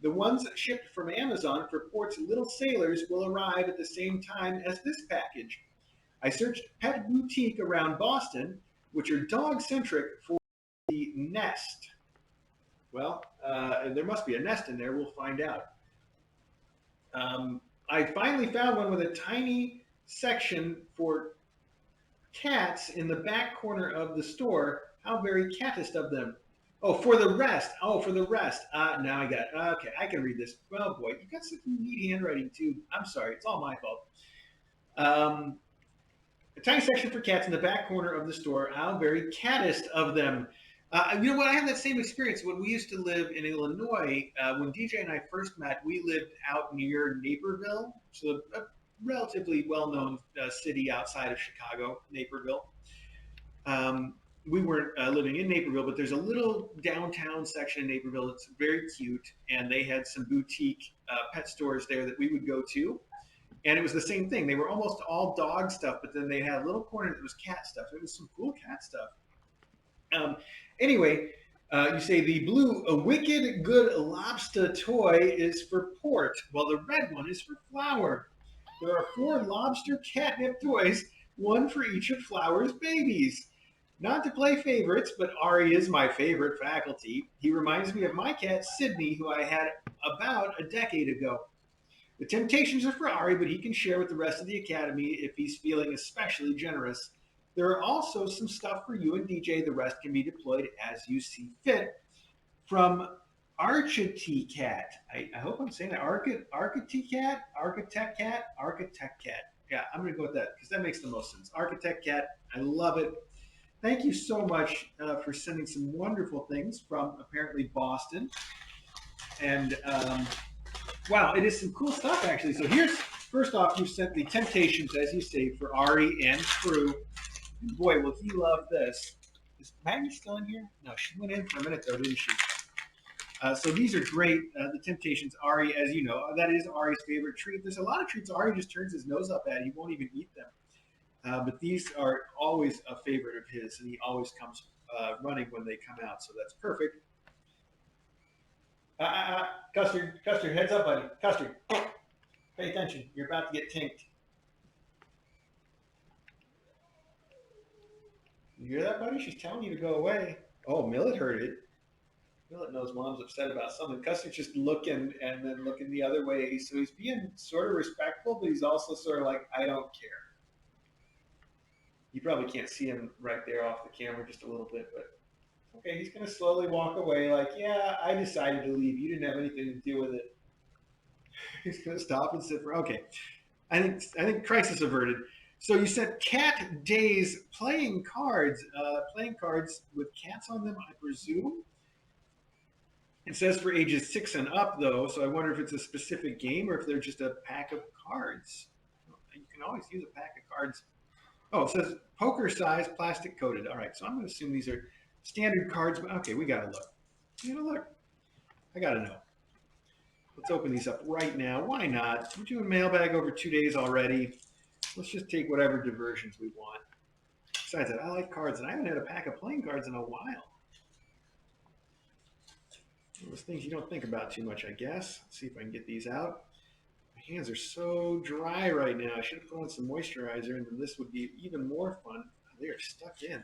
the ones shipped from Amazon for Port's Little Sailors will arrive at the same time as this package. I searched Pet Boutique around Boston, which are dog-centric, for the nest. Well, there must be a nest in there. We'll find out. I finally found one with a tiny section for cats in the back corner of the store. How very catist of them. Oh, for the rest. Oh, for the rest. Now I got it. Okay, I can read this. Well, boy, you got such neat handwriting, too. I'm sorry. It's all my fault. A tiny section for cats in the back corner of the store. How very catist of them. You know what? I have that same experience. When we used to live in Illinois, when DJ and I first met, we lived out near Naperville, so a relatively well-known city outside of Chicago, Naperville. We weren't living in Naperville, but there's a little downtown section in Naperville that's very cute, and they had some boutique pet stores there that we would go to. And it was the same thing. They were almost all dog stuff, but then they had a little corner that was cat stuff. It was some cool cat stuff. Anyway, you say the blue, a wicked good lobster toy is for Port, while the red one is for Flower. There are 4 lobster catnip toys, one for each of Flower's babies. Not to play favorites, but Ari is my favorite faculty. He reminds me of my cat, Sydney, who I had about a decade ago. The temptations are for Ari, but he can share with the rest of the academy if he's feeling especially generous. There are also some stuff for you and DJ. The rest can be deployed as you see fit. From Architect Cat. I hope I'm saying that. Architect Cat? Architect Cat? Architect Cat. Yeah, I'm going to go with that because that makes the most sense. Architect Cat. I love it. Thank you so much for sending some wonderful things from apparently Boston. And wow, it is some cool stuff actually. So here's, first off, you sent the Temptations, as you say, for Ari and crew. And boy, will he love this. Is Maggie still in here? No, she went in for a minute though, didn't she? So these are great. The Temptations, Ari, as you know, that is Ari's favorite treat. There's a lot of treats Ari just turns his nose up at. He won't even eat them. But these are always a favorite of his, and he always comes running when they come out, so that's perfect. Custard, heads up, buddy. Custard, pay attention. You're about to get tinked. You hear that, buddy? She's telling you to go away. Oh, Millet heard it. Millet knows Mom's upset about something. Custard's just looking and then looking the other way. So he's being sort of respectful, but he's also sort of like, I don't care. You probably can't see him right there off the camera just a little bit, but okay, he's going to slowly walk away like, yeah, I decided to leave. You didn't have anything to do with it. He's going to stop and sit for, okay. I think crisis averted. So you said Cat Days playing cards with cats on them, I presume. It says for ages 6 and up, though, so I wonder if it's a specific game or if they're just a pack of cards. You can always use a pack of cards. Oh, it says poker size, plastic coated. All right, so I'm going to assume these are standard cards. Okay, we got to look. You know, look. I got to know. Let's open these up right now. Why not? We're doing Mailbag over 2 days already. Let's just take whatever diversions we want. Besides that, I like cards, and I haven't had a pack of playing cards in a while. Those things you don't think about too much, I guess. Let's see if I can get these out. My hands are so dry right now. I should have put on some moisturizer, and then this would be even more fun. They are stuck in.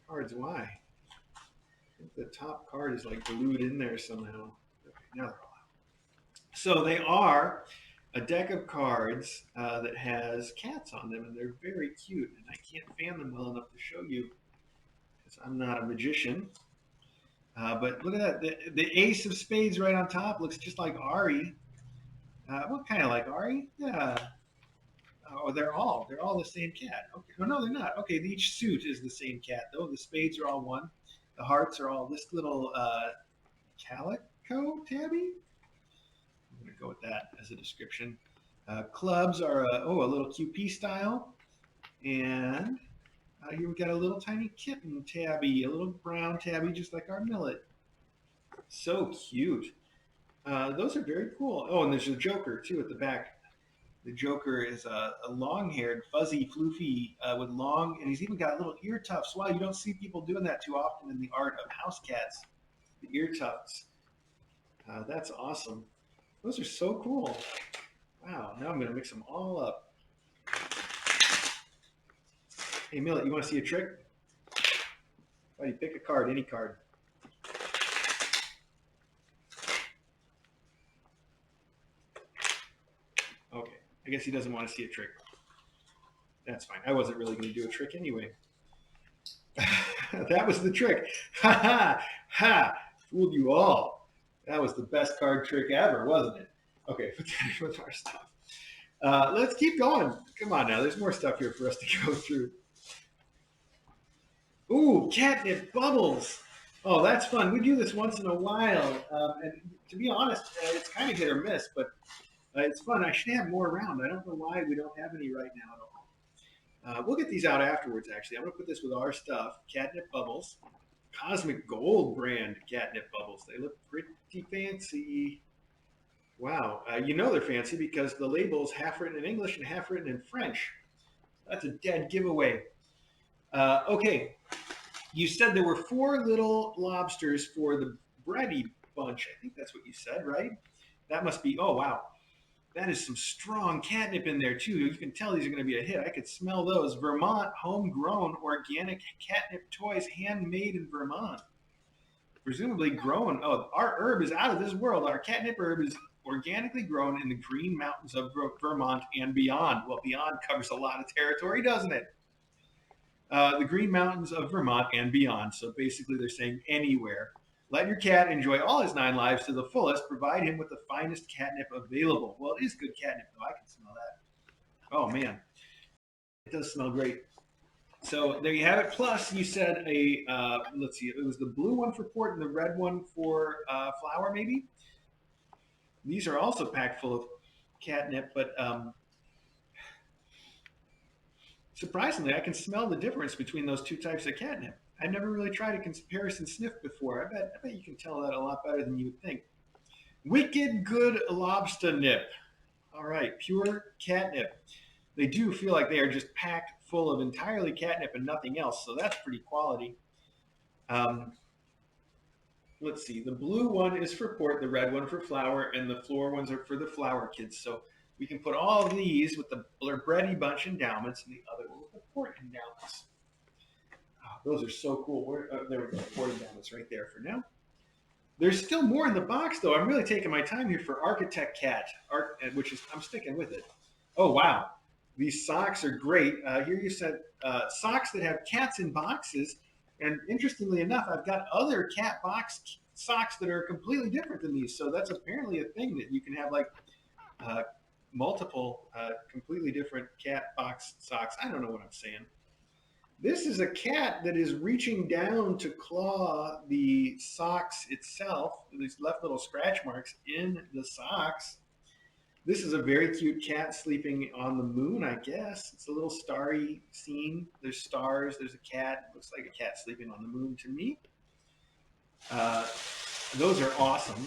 Cards, why? I think the top card is like glued in there somehow. Okay, now they're all out. So they are a deck of cards that has cats on them, and they're very cute. And I can't fan them well enough to show you because I'm not a magician. But look at that. The ace of spades right on top looks just like Ari. What kind of like Ari? Yeah. Oh, they're all the same cat. Okay. No, they're not. Okay, each suit is the same cat though. The spades are all one. The hearts are all this little calico tabby. I'm gonna go with that as a description. Clubs are a little QP style, and here we got a little tiny kitten tabby, a little brown tabby, just like our millet. So cute. Those are very cool. Oh, and there's a Joker too at the back. The Joker is a long-haired, fuzzy, floofy, with long, and he's even got little ear tufts. Wow, you don't see people doing that too often in the art of house cats. The ear tufts. That's awesome. Those are so cool. Wow, now I'm going to mix them all up. Hey, Millet, you want to see a trick? Buddy, pick a card, any card. Okay, I guess he doesn't want to see a trick. That's fine. I wasn't really going to do a trick anyway. That was the trick. Ha ha ha! Fooled you all. That was the best card trick ever, wasn't it? Okay, put that with our stuff. Let's keep going. Come on now, there's more stuff here for us to go through. Ooh, Catnip Bubbles. Oh, that's fun. We do this once in a while. And to be honest, it's kind of hit or miss, but it's fun. I should have more around. I don't know why we don't have any right now at all. We'll get these out afterwards, actually. I'm going to put this with our stuff. Catnip Bubbles. Cosmic Gold brand Catnip Bubbles. They look pretty fancy. Wow. You know they're fancy because the label's half written in English and half written in French. That's a dead giveaway. Okay. You said there were 4 little lobsters for the Bready bunch. I think that's what you said, right? That must be, oh, wow. That is some strong catnip in there, too. You can tell these are going to be a hit. I could smell those. Vermont, homegrown, organic catnip toys, handmade in Vermont. Presumably grown. Oh, our herb is out of this world. Our catnip herb is organically grown in the Green Mountains of Vermont and beyond. Well, beyond covers a lot of territory, doesn't it? The Green Mountains of Vermont and beyond. So basically, they're saying anywhere. Let your cat enjoy all his 9 lives to the fullest. Provide him with the finest catnip available. Well, it is good catnip, though. I can smell that. Oh, man. It does smell great. So there you have it. Plus, you said let's see, it was the blue one for port and the red one for flour, maybe? These are also packed full of catnip, but surprisingly, I can smell the difference between those 2 types of catnip. I never really tried a comparison sniff before. I bet you can tell that a lot better than you would think. Wicked good lobster nip. All right, pure catnip. They do feel like they are just packed full of entirely catnip and nothing else, so that's pretty quality. Let's see, the blue one is for port, the red one for flour, and the floor ones are for the flour kids. So we can put all of these with the Bready bunch endowments and the other one with the port endowments. Those are so cool. There we go, port endowments right there for now. There's still more in the box, though. I'm really taking my time here for Architect Cat, which is, I'm sticking with it. Oh, wow. These socks are great. Here you said socks that have cats in boxes. And interestingly enough, I've got other cat box socks that are completely different than these. So that's apparently a thing that you can have like multiple completely different cat box socks. I don't know what I'm saying. This is a cat that is reaching down to claw the socks itself. These left little scratch marks in the socks. This is a very cute cat sleeping on the moon, I guess. It's a little starry scene. There's stars. There's a cat. It looks like a cat sleeping on the moon to me. Those are awesome.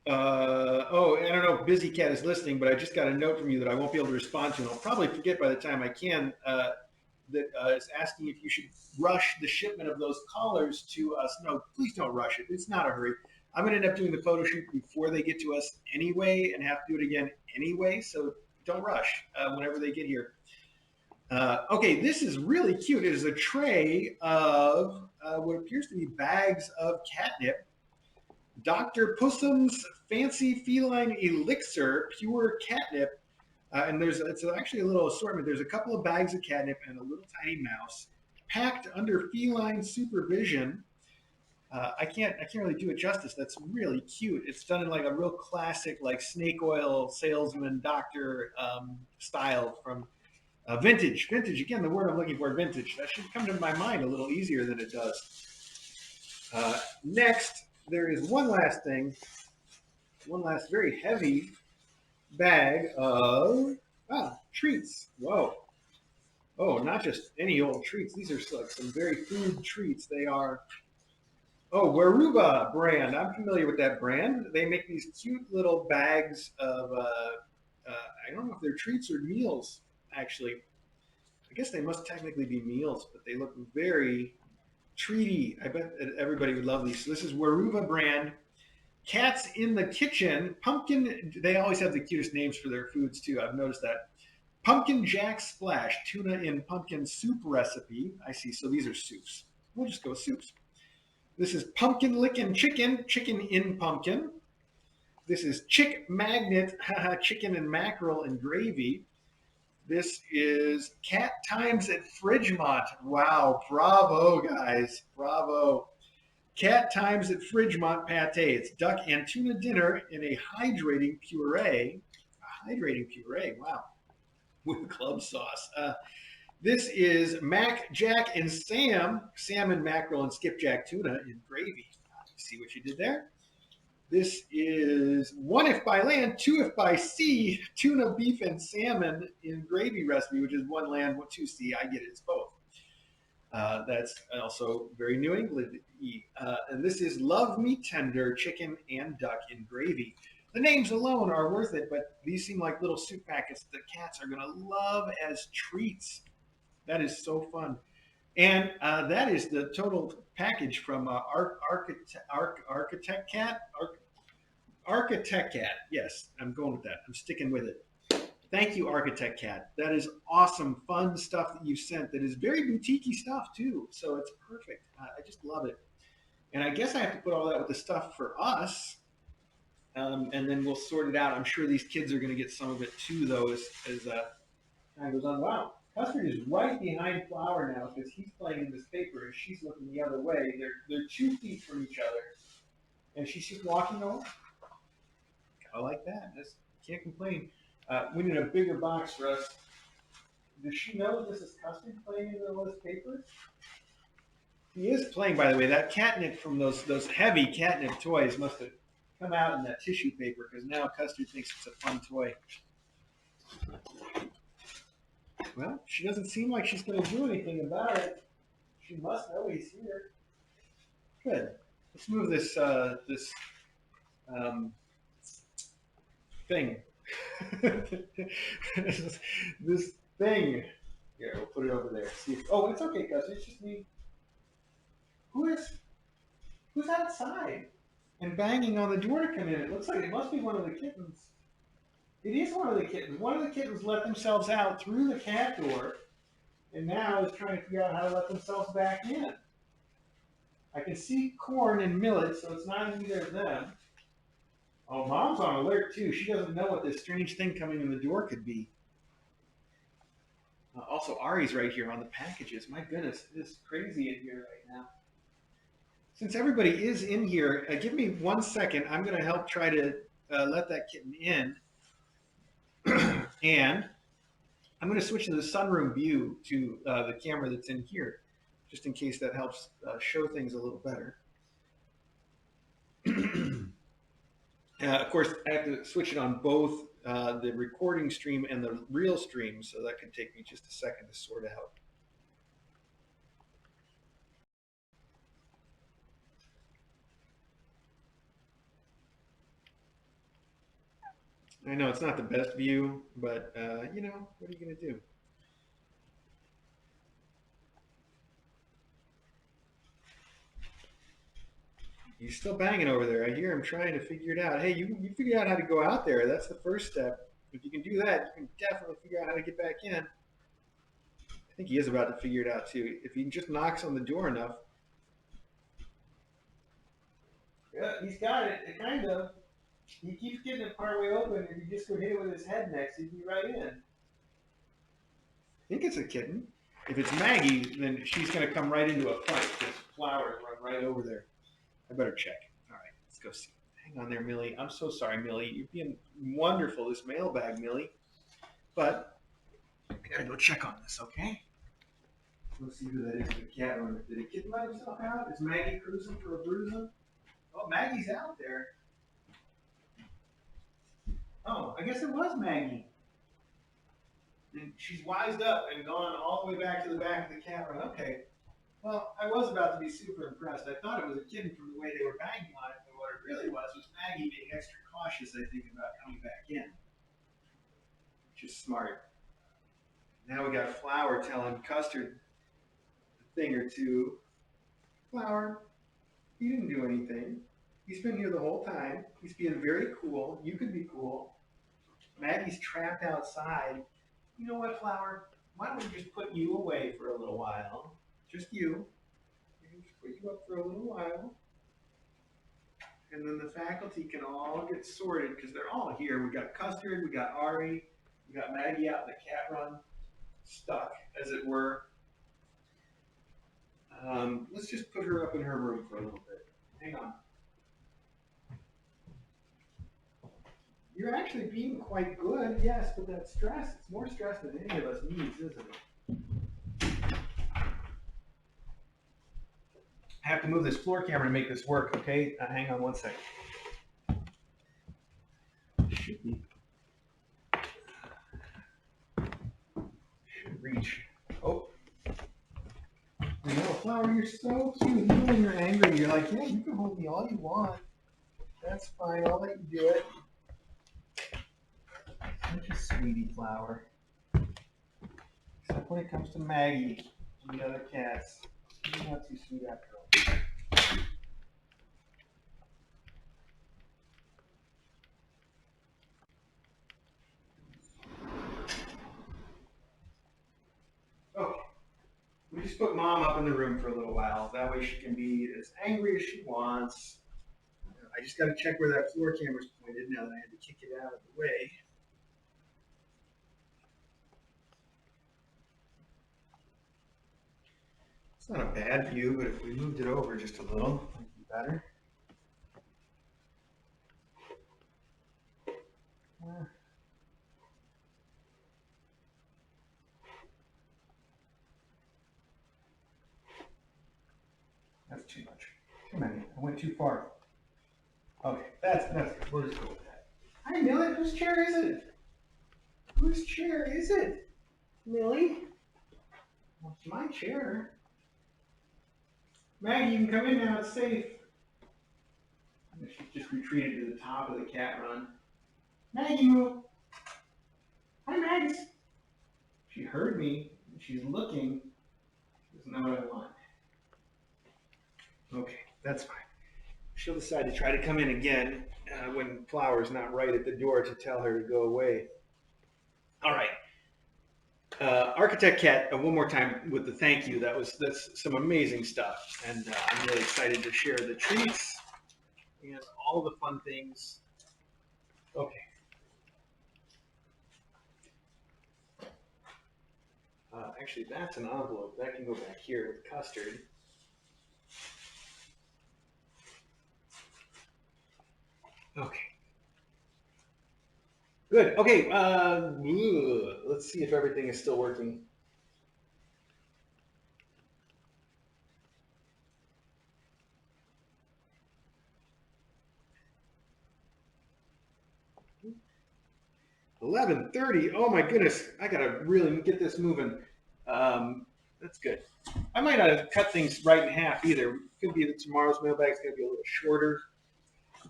I don't know if Busy Cat is listening, but I just got a note from you that I won't be able to respond to, and I'll probably forget by the time I can. that is asking if you should rush the shipment of those collars to us. No, please don't rush it. It's not a hurry. I'm going to end up doing the photo shoot before they get to us anyway and have to do it again anyway. So don't rush whenever they get here. Okay, this is really cute. It is a tray of what appears to be bags of catnip. Dr. Pussum's Fancy Feline Elixir Pure Catnip. And it's actually a little assortment. There's a couple of bags of catnip and a little tiny mouse packed under feline supervision. I can't really do it justice. That's really cute. It's done in like a real classic, like snake oil salesman doctor style from vintage. Vintage again, the word I'm looking for, vintage. That should come to my mind a little easier than it does. Next, there is one last thing. One last very heavy bag of treats. Whoa. Oh, not just any old treats. These are like some very food treats. They are, Weruva brand. I'm familiar with that brand. They make these cute little bags of, I don't know if they're treats or meals, actually. I guess they must technically be meals, but they look very treaty. I bet everybody would love these. So this is Weruva brand. Cats in the Kitchen, pumpkin. They always have the cutest names for their foods too. I've noticed that. Pumpkin Jack Splash, tuna in pumpkin soup recipe. I see. So these are soups. We'll just go soups. This is Pumpkin Lickin' Chicken, chicken in pumpkin. This is Chick Magnet, chicken and mackerel and gravy. This is Cat Times at Fridgemont. Wow, bravo, guys. Bravo. Cat Times at Fridgemont Pate. It's duck and tuna dinner in a hydrating puree. A hydrating puree, wow. With club sauce. This is Mac, Jack, and Sam. Salmon, mackerel, and skipjack tuna in gravy. See what you did there? This is one if by land, two if by sea, tuna, beef, and salmon in gravy recipe, which is one land, two sea. I get it, it's both. That's also very New England. And this is Love Me Tender, chicken and duck in gravy. The names alone are worth it, but these seem like little soup packets that cats are going to love as treats. That is so fun. And that is the total package from Architect Cat. Architect Cat. Yes, I'm going with that. I'm sticking with it. Thank you, Architect Cat. That is awesome, fun stuff that you sent. That is very boutiquey stuff too. So it's perfect. I just love it. And I guess I have to put all that with the stuff for us, and then we'll sort it out. I'm sure these kids are going to get some of it too, though, as time goes on. Wow, Custard is right behind Flower now because he's playing in this paper and she's looking the other way. They're 2 feet from each other, and she's just walking over. I like that. Can't complain. We need a bigger box for us. Does she know this is Custard playing in all this paper? He is playing, by the way. That catnip from those heavy catnip toys must have come out in that tissue paper because now Custard thinks it's a fun toy. Well, she doesn't seem like she's going to do anything about it. She must know he's here. Good. Let's move this thing. this thing. Here, we'll put it over there. See if, oh, it's okay, Gus. It's just me. Who's outside and banging on the door to come in? It looks like it must be one of the kittens. It is one of the kittens. One of the kittens let themselves out through the cat door and now is trying to figure out how to let themselves back in. I can see corn and millet, so it's not either of them. Oh, Mom's on alert too. She doesn't know what this strange thing coming in the door could be. Also, Ari's right here on the packages. My goodness, it is crazy in here right now. Since everybody is in here, give me 1 second. I'm going to help try to let that kitten in. And I'm going to switch to the sunroom view to the camera that's in here, just in case that helps show things a little better. Of course, I have to switch it on both the recording stream and the real stream, so that could take me just a second to sort out. I know it's not the best view, but you know, what are you going to do? He's still banging over there. I hear him trying to figure it out. Hey, you figured out how to go out there. That's the first step. If you can do that, you can definitely figure out how to get back in. I think he is about to figure it out too. If he just knocks on the door enough. Yeah, he's got it. Kind of. He keeps getting it part way open. If you just go hit it with his head next, he'd be right in. I think it's a kitten. If it's Maggie, then she's going to come right into a fight because Flowers run right over there. I better check. All right, let's go see. Hang on there, Millie. I'm so sorry, Millie. You're being wonderful, this mailbag, Millie. But I gotta go check on this, okay? Let's see who that is in the cat room. Did a kitten let himself out? Is Maggie cruising for a bruising? Oh, Maggie's out there. Oh, I guess it was Maggie. And she's wised up and gone all the way back to the back of the cat room. Okay. Well, I was about to be super impressed. I thought it was a kitten from the way they were banging on it, but what it really was Maggie being extra cautious, I think, about coming back in. Which is smart. Now we got Flower telling Custard a thing or two. Flower, he didn't do anything. He's been here the whole time. He's being very cool. You could be cool. Maggie's trapped outside. You know what, Flower? Why don't we just put you away for a little while? Just you. We can just put you up for a little while. And then the faculty can all get sorted because they're all here. We got Custard, we got Ari, we got Maggie out in the cat run, stuck, as it were. Let's just put her up in her room for a little bit. Hang on. You're actually being quite good, yes, but that stress, it's more stress than any of us needs, isn't it? I have to move this floor camera to make this work, okay? Hang on one second. Should be. Should reach. Oh. I know, Flower, you're so cute. Even when you're angry, you're like, yeah, you can hold me all you want. That's fine, I'll let you do it. Such a sweetie, Flower. Except when it comes to Maggie and the other cats. You're not too sweet after all. Okay. We just put Mom up in the room for a little while. That way she can be as angry as she wants. I just got to check where that floor camera's pointed now that I had to kick it out of the way. It's not a bad view, but if we moved it over just a little, it might be better. That's too much. Too many. I went too far. Okay, that's good. We'll just go with that. Hi, Millie. Whose chair is it? Whose chair is it? Millie? Well, it's my chair. Maggie, you can come in now. It's safe. She just retreated to the top of the cat run. Maggie, move. Hi, Mags. She heard me. She's looking. She doesn't know what I want. Okay, that's fine. She'll decide to try to come in again when Flower's not right at the door to tell her to go away. All right. Architect Cat, one more time with the thank you. That's some amazing stuff, and I'm really excited to share the treats and all the fun things. Okay. Actually, that's an envelope. That can go back here with Custard. Okay. Good. Okay. Let's see if everything is still working. $11:30. Oh my goodness! I gotta really get this moving. That's good. I might not cut things right in half either. It could be that tomorrow's mailbag is gonna be a little shorter.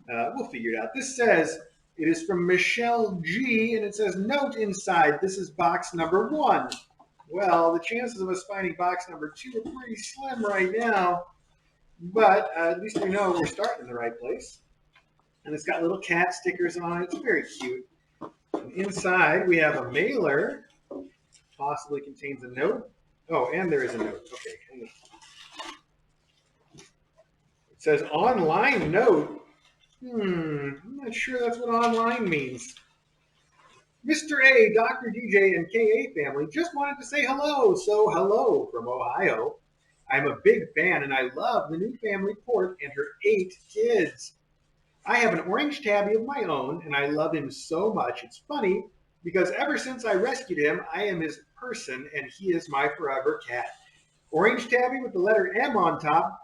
We'll figure it out. This says it is from Michelle G, and it says note inside. This is box number 1. Well, the chances of us finding box number 2 are pretty slim right now. but at least we know we're starting in the right place. And it's got little cat stickers on it. It's very cute. And inside, we have a mailer. Possibly contains a note. Oh, and there is a note. Okay, hang on. It says online note. I'm not sure that's what online means. Mr. A, Dr. DJ, and KA family just wanted to say hello. So, hello from Ohio. I'm a big fan and I love the new family port and her 8 kids. I have an orange tabby of my own and I love him so much. It's funny because ever since I rescued him, I am his person and he is my forever cat. Orange tabby with the letter M on top.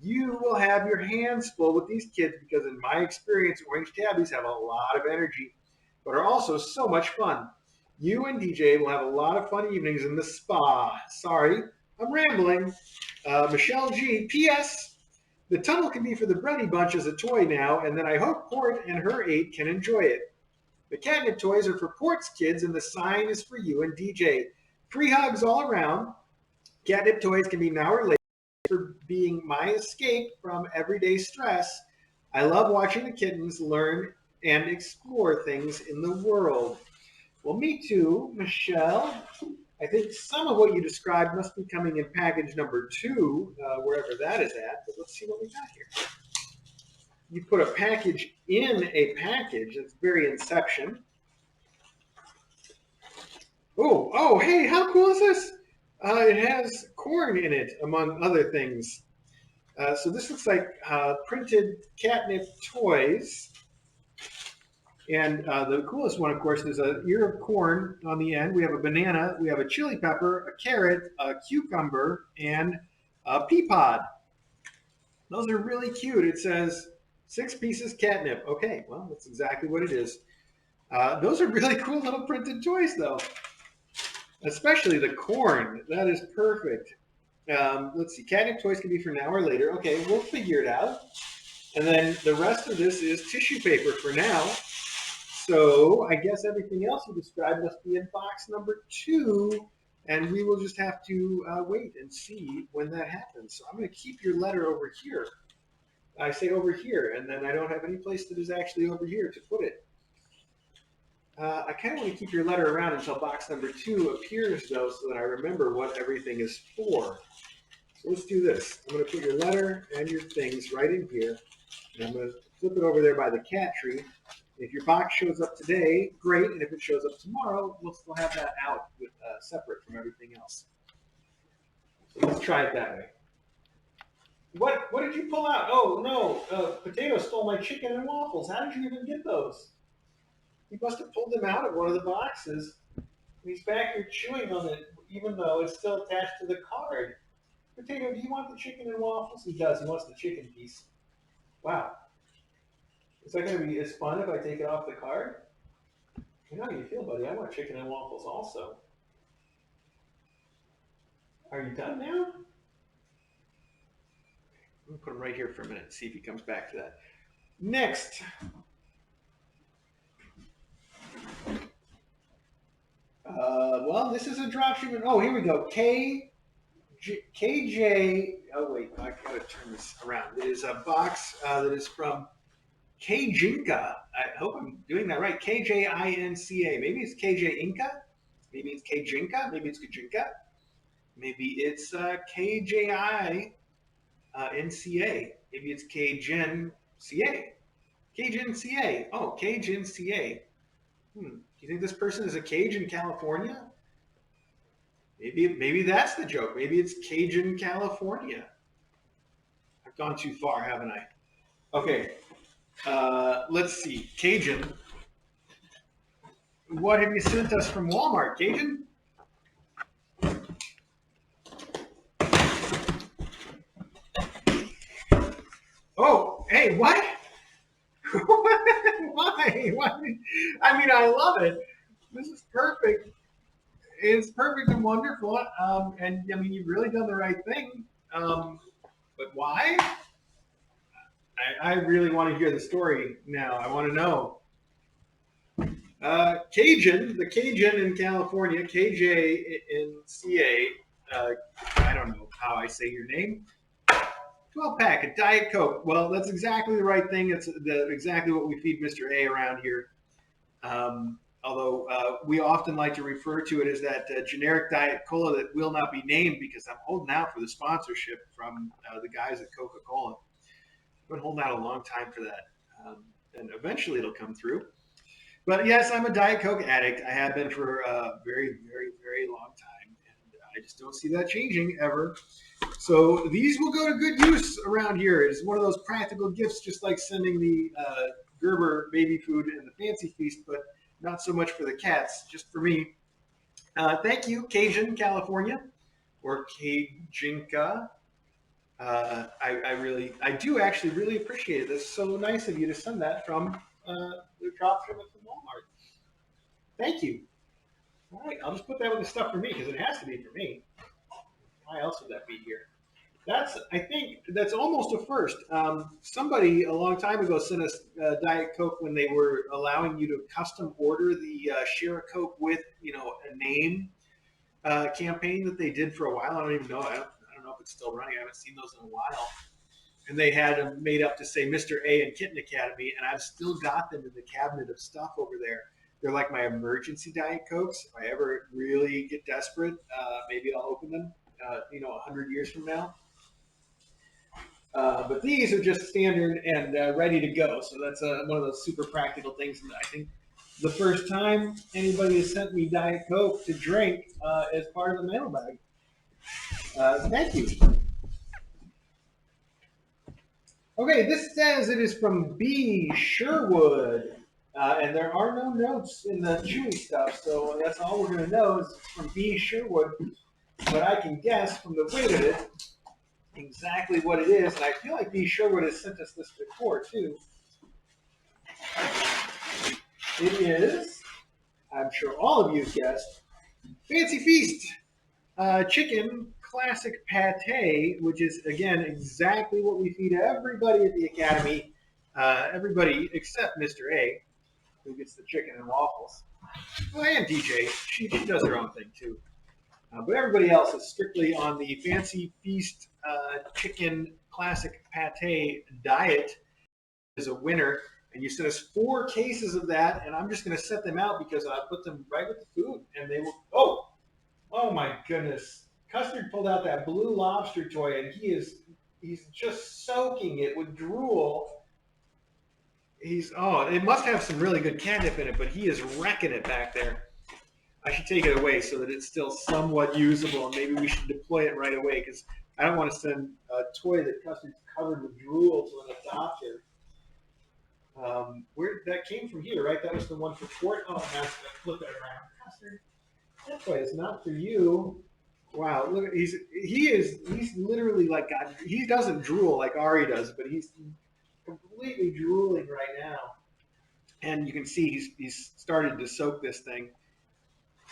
You will have your hands full with these kids because, in my experience, orange tabbies have a lot of energy, but are also so much fun. You and DJ will have a lot of fun evenings in the spa. Sorry, I'm rambling. Michelle G. P.S. The tunnel can be for the Bready Bunch as a toy now, and then I hope Port and her 8 can enjoy it. The catnip toys are for Port's kids, and the sign is for you and DJ. Free hugs all around. Catnip toys can be now or later for being my escape from everyday stress. I love watching the kittens learn and explore things in the world. Well, me too, Michelle. I think some of what you described must be coming in package number 2, wherever that is at. But let's see what we got here. You put a package in a package. That's very Inception. Oh, hey, how cool is this? It has corn in it, among other things. So this looks like printed catnip toys. And the coolest one, of course, is an ear of corn on the end. We have a banana, we have a chili pepper, a carrot, a cucumber, and a pea pod. Those are really cute. It says 6 pieces catnip. Okay, well, that's exactly what it is. Those are really cool little printed toys, though. Especially the corn. That is perfect. Let's see. Catnip toys can be for now or later. Okay, we'll figure it out. And then the rest of this is tissue paper for now. So I guess everything else you described must be in box number 2. And we will just have to wait and see when that happens. So I'm going to keep your letter over here. I say over here, and then I don't have any place that is actually over here to put it. I kind of want to keep your letter around until box number 2 appears, though, so that I remember what everything is for. So let's do this. I'm going to put your letter and your things right in here. And I'm going to flip it over there by the cat tree. If your box shows up today, great. And if it shows up tomorrow, we'll still have that out with, separate from everything else. So let's try it that way. What did you pull out? Oh, no. Potato stole my chicken and waffles. How did you even get those? He must have pulled them out of one of the boxes. He's back here chewing on it, even though it's still attached to the card. Potato, do you want the chicken and waffles? He does. He wants the chicken piece. Wow. Is that going to be as fun if I take it off the card? You know how you feel, buddy. I want chicken and waffles also. Are you done now? I'm going to put him right here for a minute and see if he comes back to that. Next. Well, this is a drop shipment. Oh, here we go. KJ. Oh, wait. I got to turn this around. It is a box that is from Kjinka. I hope I'm doing that right. KJINCA. Maybe it's KJ Inca. Maybe it's Kjinka. Maybe it's Kjinka. Maybe it's KJINCA. Maybe it's Kjin CA. Kjin CA. Oh, Kjin CA. Do you think this person is a Cajun California? Maybe that's the joke. Maybe it's Cajun California. I've gone too far, haven't I? Okay. Let's see. Cajun. What have you sent us from Walmart, Cajun? Oh, hey, what? Why? Why? I mean, I love it. This is perfect. It's perfect and wonderful. And I mean, you've really done the right thing. But why? I really want to hear the story now. I want to know. Cajun, the Cajun in California, KJ in CA. I don't know how I say your name. 12-pack of Diet Coke. Well, that's exactly the right thing. It's exactly what we feed Mr. A around here. Although we often like to refer to it as that generic Diet Cola that will not be named because I'm holding out for the sponsorship from the guys at Coca-Cola. I've been holding out a long time for that. And eventually it'll come through. But yes, I'm a Diet Coke addict. I have been for a very, very, very long time. And I just don't see that changing ever. So these will go to good use around here. It's one of those practical gifts, just like sending the Gerber baby food and the Fancy Feast, but not so much for the cats, just for me. Thank you, Cajun, California, or Cajunka. I do actually really appreciate it. It's so nice of you to send that from the drop shipment from Walmart. Thank you. All right, I'll just put that with the stuff for me because it has to be for me. Why else would that be here? I think that's almost a first. Somebody a long time ago sent us Diet Coke when they were allowing you to custom order the share a Coke with, a name campaign that they did for a while. I don't even know. I don't know if it's still running. I haven't seen those in a while. And they had them made up to say Mr. A and Kitten Academy, and I've still got them in the cabinet of stuff over there. They're like my emergency Diet Cokes. If I ever really get desperate, maybe I'll open them. 100 years from now. But these are just standard and ready to go. So that's one of those super practical things. And I think the first time anybody has sent me Diet Coke to drink as part of the mailbag. Thank you. Okay, this says it is from B. Sherwood. And there are no notes in the chewy stuff, so that's all we're going to know is from B. Sherwood. But I can guess from the weight of it exactly what it is. And I feel like B. Sherwood has sent us this before, too. It is, I'm sure all of you have guessed, Fancy Feast chicken classic pate, which is, again, exactly what we feed everybody at the Academy. Everybody except Mr. A, who gets the chicken and waffles. Well, and DJ. She does her own thing, too. But everybody else is strictly on the Fancy Feast chicken classic pate diet as a winner. And you sent us 4 cases of that, and I'm just going to set them out because I put them right with the food, and they will. Oh my goodness! Custard pulled out that blue lobster toy, and he's just soaking it with drool. It must have some really good catnip in it, but he is wrecking it back there. I should take it away so that it's still somewhat usable, and maybe we should deploy it right away because I don't want to send a toy that Custard's covered with drool to an adopter. Where that came from here, right? That was the one for Fort. Oh, I'm going to flip it around. Custard, that toy is not for you. Wow, look, he's literally like God. He doesn't drool like Ari does, but he's completely drooling right now. And you can see he's started to soak this thing.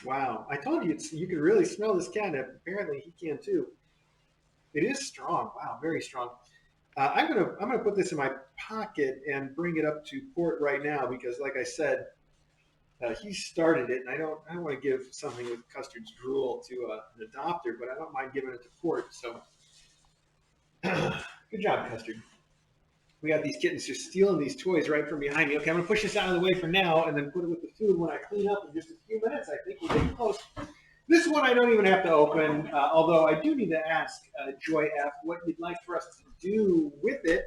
Wow, I told you you can really smell this catnip. Apparently he can too. It is strong. Wow, very strong. I'm gonna put this in my pocket and bring it up to port right now because, like I said, he started it, and I don't want to give something with Custard's drool to an adopter, but I don't mind giving it to port. So, good job, Custard. We got these kittens just stealing these toys right from behind me. Okay, I'm gonna push this out of the way for now, and then put it with the food when I clean up in just a few minutes. I think we're getting close. This one I don't even have to open, although I do need to ask Joy F what you'd like for us to do with it.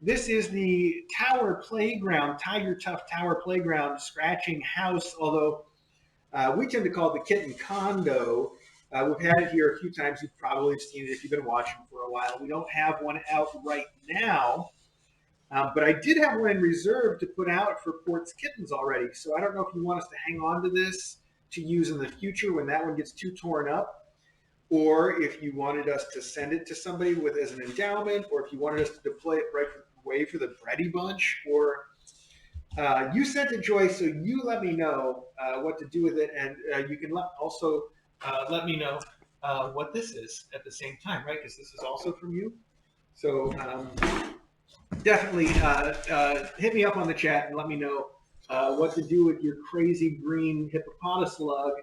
This is the Tower Playground, Tiger Tough Tower Playground Scratching House, although we tend to call it the Kitten Condo. We've had it here a few times. You've probably seen it if you've been watching for a while. We don't have one out right now, but I did have one in reserve to put out for Port's Kittens already. So I don't know if you want us to hang on to this to use in the future when that one gets too torn up, or if you wanted us to send it to somebody as an endowment, or if you wanted us to deploy it right away for the Bready bunch, or you sent it, Joy, so you let me know what to do with it, and you can also let me know what this is at the same time, right? Because this is also from you. So definitely hit me up on the chat and let me know what to do with your crazy green hippopotamus slug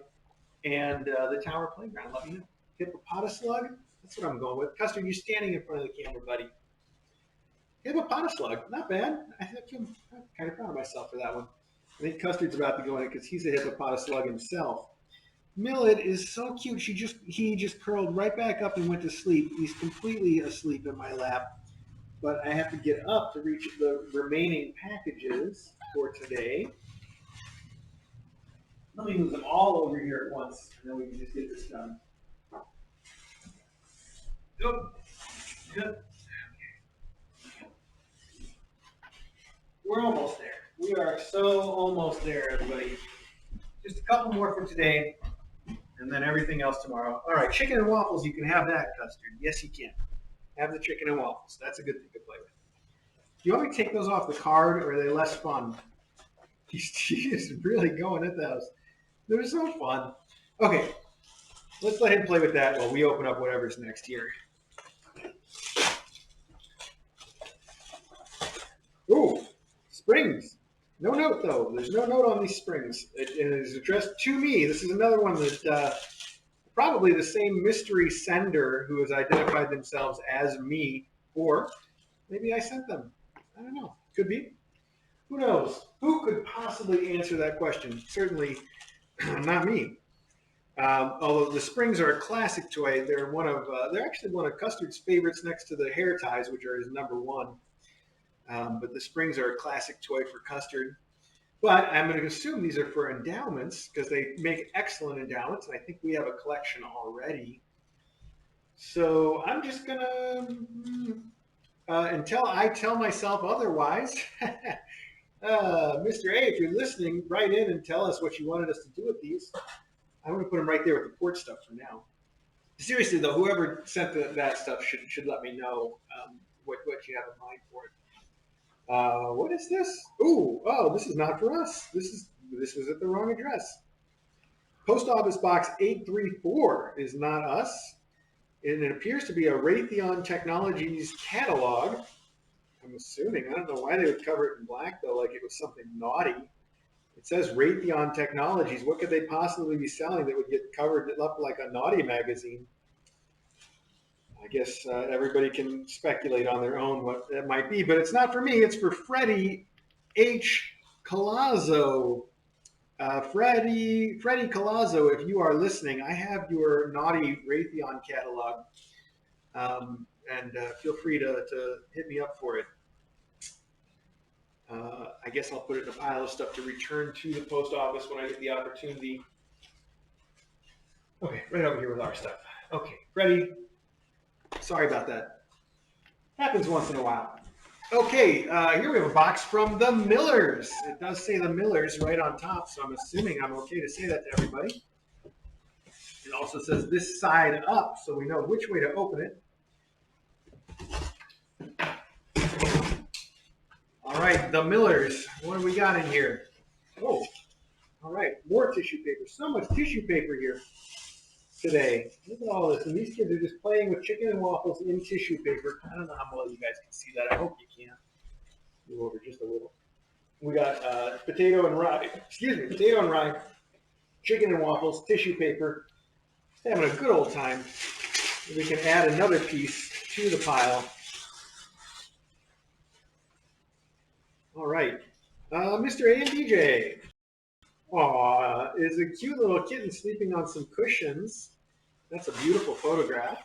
and the Tower Playground. Let me know. Hippopotamus slug? That's what I'm going with. Custard, you're standing in front of the camera, buddy. Hippopotamus slug, not bad. I'm kind of proud of myself for that one. I think Custard's about to go in it because he's a hippopotamus slug himself. Millet is so cute. He just curled right back up and went to sleep. He's completely asleep in my lap. But I have to get up to reach the remaining packages for today. Let me move them all over here at once, and then we can just get this done. Yep. Yep. We're almost there. We are so almost there, everybody. Just a couple more for today, and then everything else tomorrow. All right, chicken and waffles, you can have that, Custard. Yes, you can. Have the chicken and waffles. That's a good thing to play with. Do you want me to take those off the card, or are they less fun? He is really going at those. They're so fun. Okay, let's let him play with that while we open up whatever's next here. Ooh, springs. No note, though. There's no note on these springs. It is addressed to me. This is another one that probably the same mystery sender who has identified themselves as me, or maybe I sent them. I don't know. Could be. Who knows? Who could possibly answer that question? Certainly not me. Although the springs are a classic toy, they're actually one of Custard's favorites next to the hair ties, which are his number one. But the springs are a classic toy for Custard. But I'm going to assume these are for endowments because they make excellent endowments, and I think we have a collection already. So I'm just going to, until I tell myself otherwise, Mr. A, if you're listening, write in and tell us what you wanted us to do with these. I'm going to put them right there with the port stuff for now. Seriously, though, whoever sent that stuff should let me know what you have in mind for it. What is this? Oh, this is not for us. This was at the wrong address. Post Office Box 834 is not us. And it appears to be a Raytheon Technologies catalog. I'm assuming. I don't know why they would cover it in black, though, like it was something naughty. It says Raytheon Technologies. What could they possibly be selling that would get covered up like a naughty magazine? I guess everybody can speculate on their own what that might be, but it's not for me. It's for Freddie H. Colazzo. Freddie Colazzo, if you are listening, I have your naughty Raytheon catalog, and feel free to hit me up for it. I guess I'll put it in a pile of stuff to return to the post office when I get the opportunity. Okay, right over here with our stuff. Okay, Freddie, sorry about that. Happens once in a while. Okay, here we have a box from the Millers. It does say the Millers right on top, so I'm assuming I'm okay to say that to everybody. It also says this side up, so we know which way to open it. All right, the Millers. What do we got in here? Oh, all right, more tissue paper. So much tissue paper here today. Look at all this. And these kids are just playing with chicken and waffles in tissue paper. I don't know how well you guys can see that. I hope you can. Move over just a little. We got potato and rye, chicken and waffles, tissue paper. Just having a good old time. We can add another piece to the pile. All right. Mr. A and DJ. Aw, is a cute little kitten sleeping on some cushions. That's a beautiful photograph.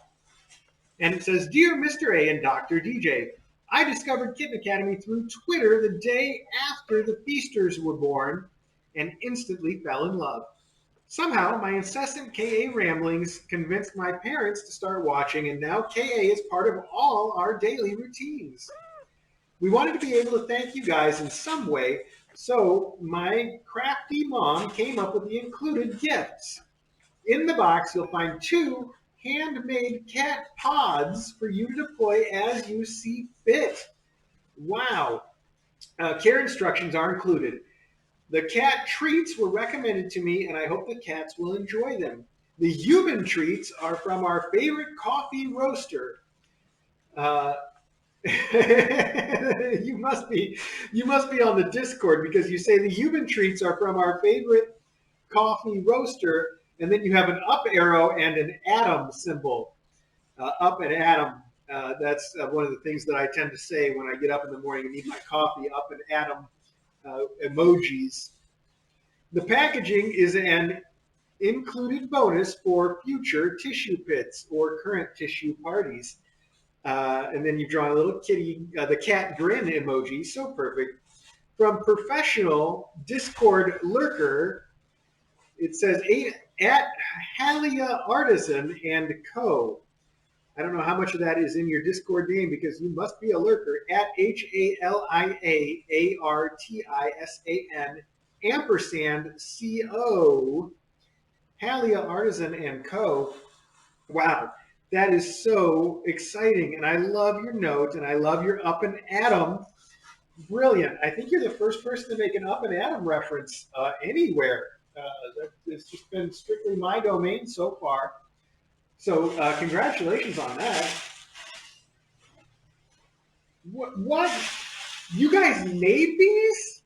And it says, Dear Mr. A and Dr. DJ, I discovered Kitten Academy through Twitter the day after the Feasters were born and instantly fell in love. Somehow, my incessant KA ramblings convinced my parents to start watching, and now KA is part of all our daily routines. We wanted to be able to thank you guys in some way, so my crafty mom came up with the included gifts. In the box, you'll find 2 handmade cat pods for you to deploy as you see fit. Wow. Care instructions are included. The cat treats were recommended to me, and I hope the cats will enjoy them. The human treats are from our favorite coffee roaster. You must be on the Discord because you say the human treats are from our favorite coffee roaster, and then you have an up arrow and an atom symbol. Up and Atom. That's one of the things that I tend to say when I get up in the morning and need my coffee. Up and Atom emojis. The packaging is an included bonus for future tissue pits or current tissue parties. And then you draw a little kitty, the cat grin emoji, so perfect. From professional Discord lurker, it says at Halia Artisan and Co. I don't know how much of that is in your Discord name because you must be a lurker at HALIAARTISAN ampersand CO Halia Artisan and Co. Wow, that is so exciting. And I love your note and I love your Up and Atom. Brilliant. I think you're the first person to make an Up and Atom reference anywhere. It's just been strictly my domain so far. So congratulations on that. What? You guys made these?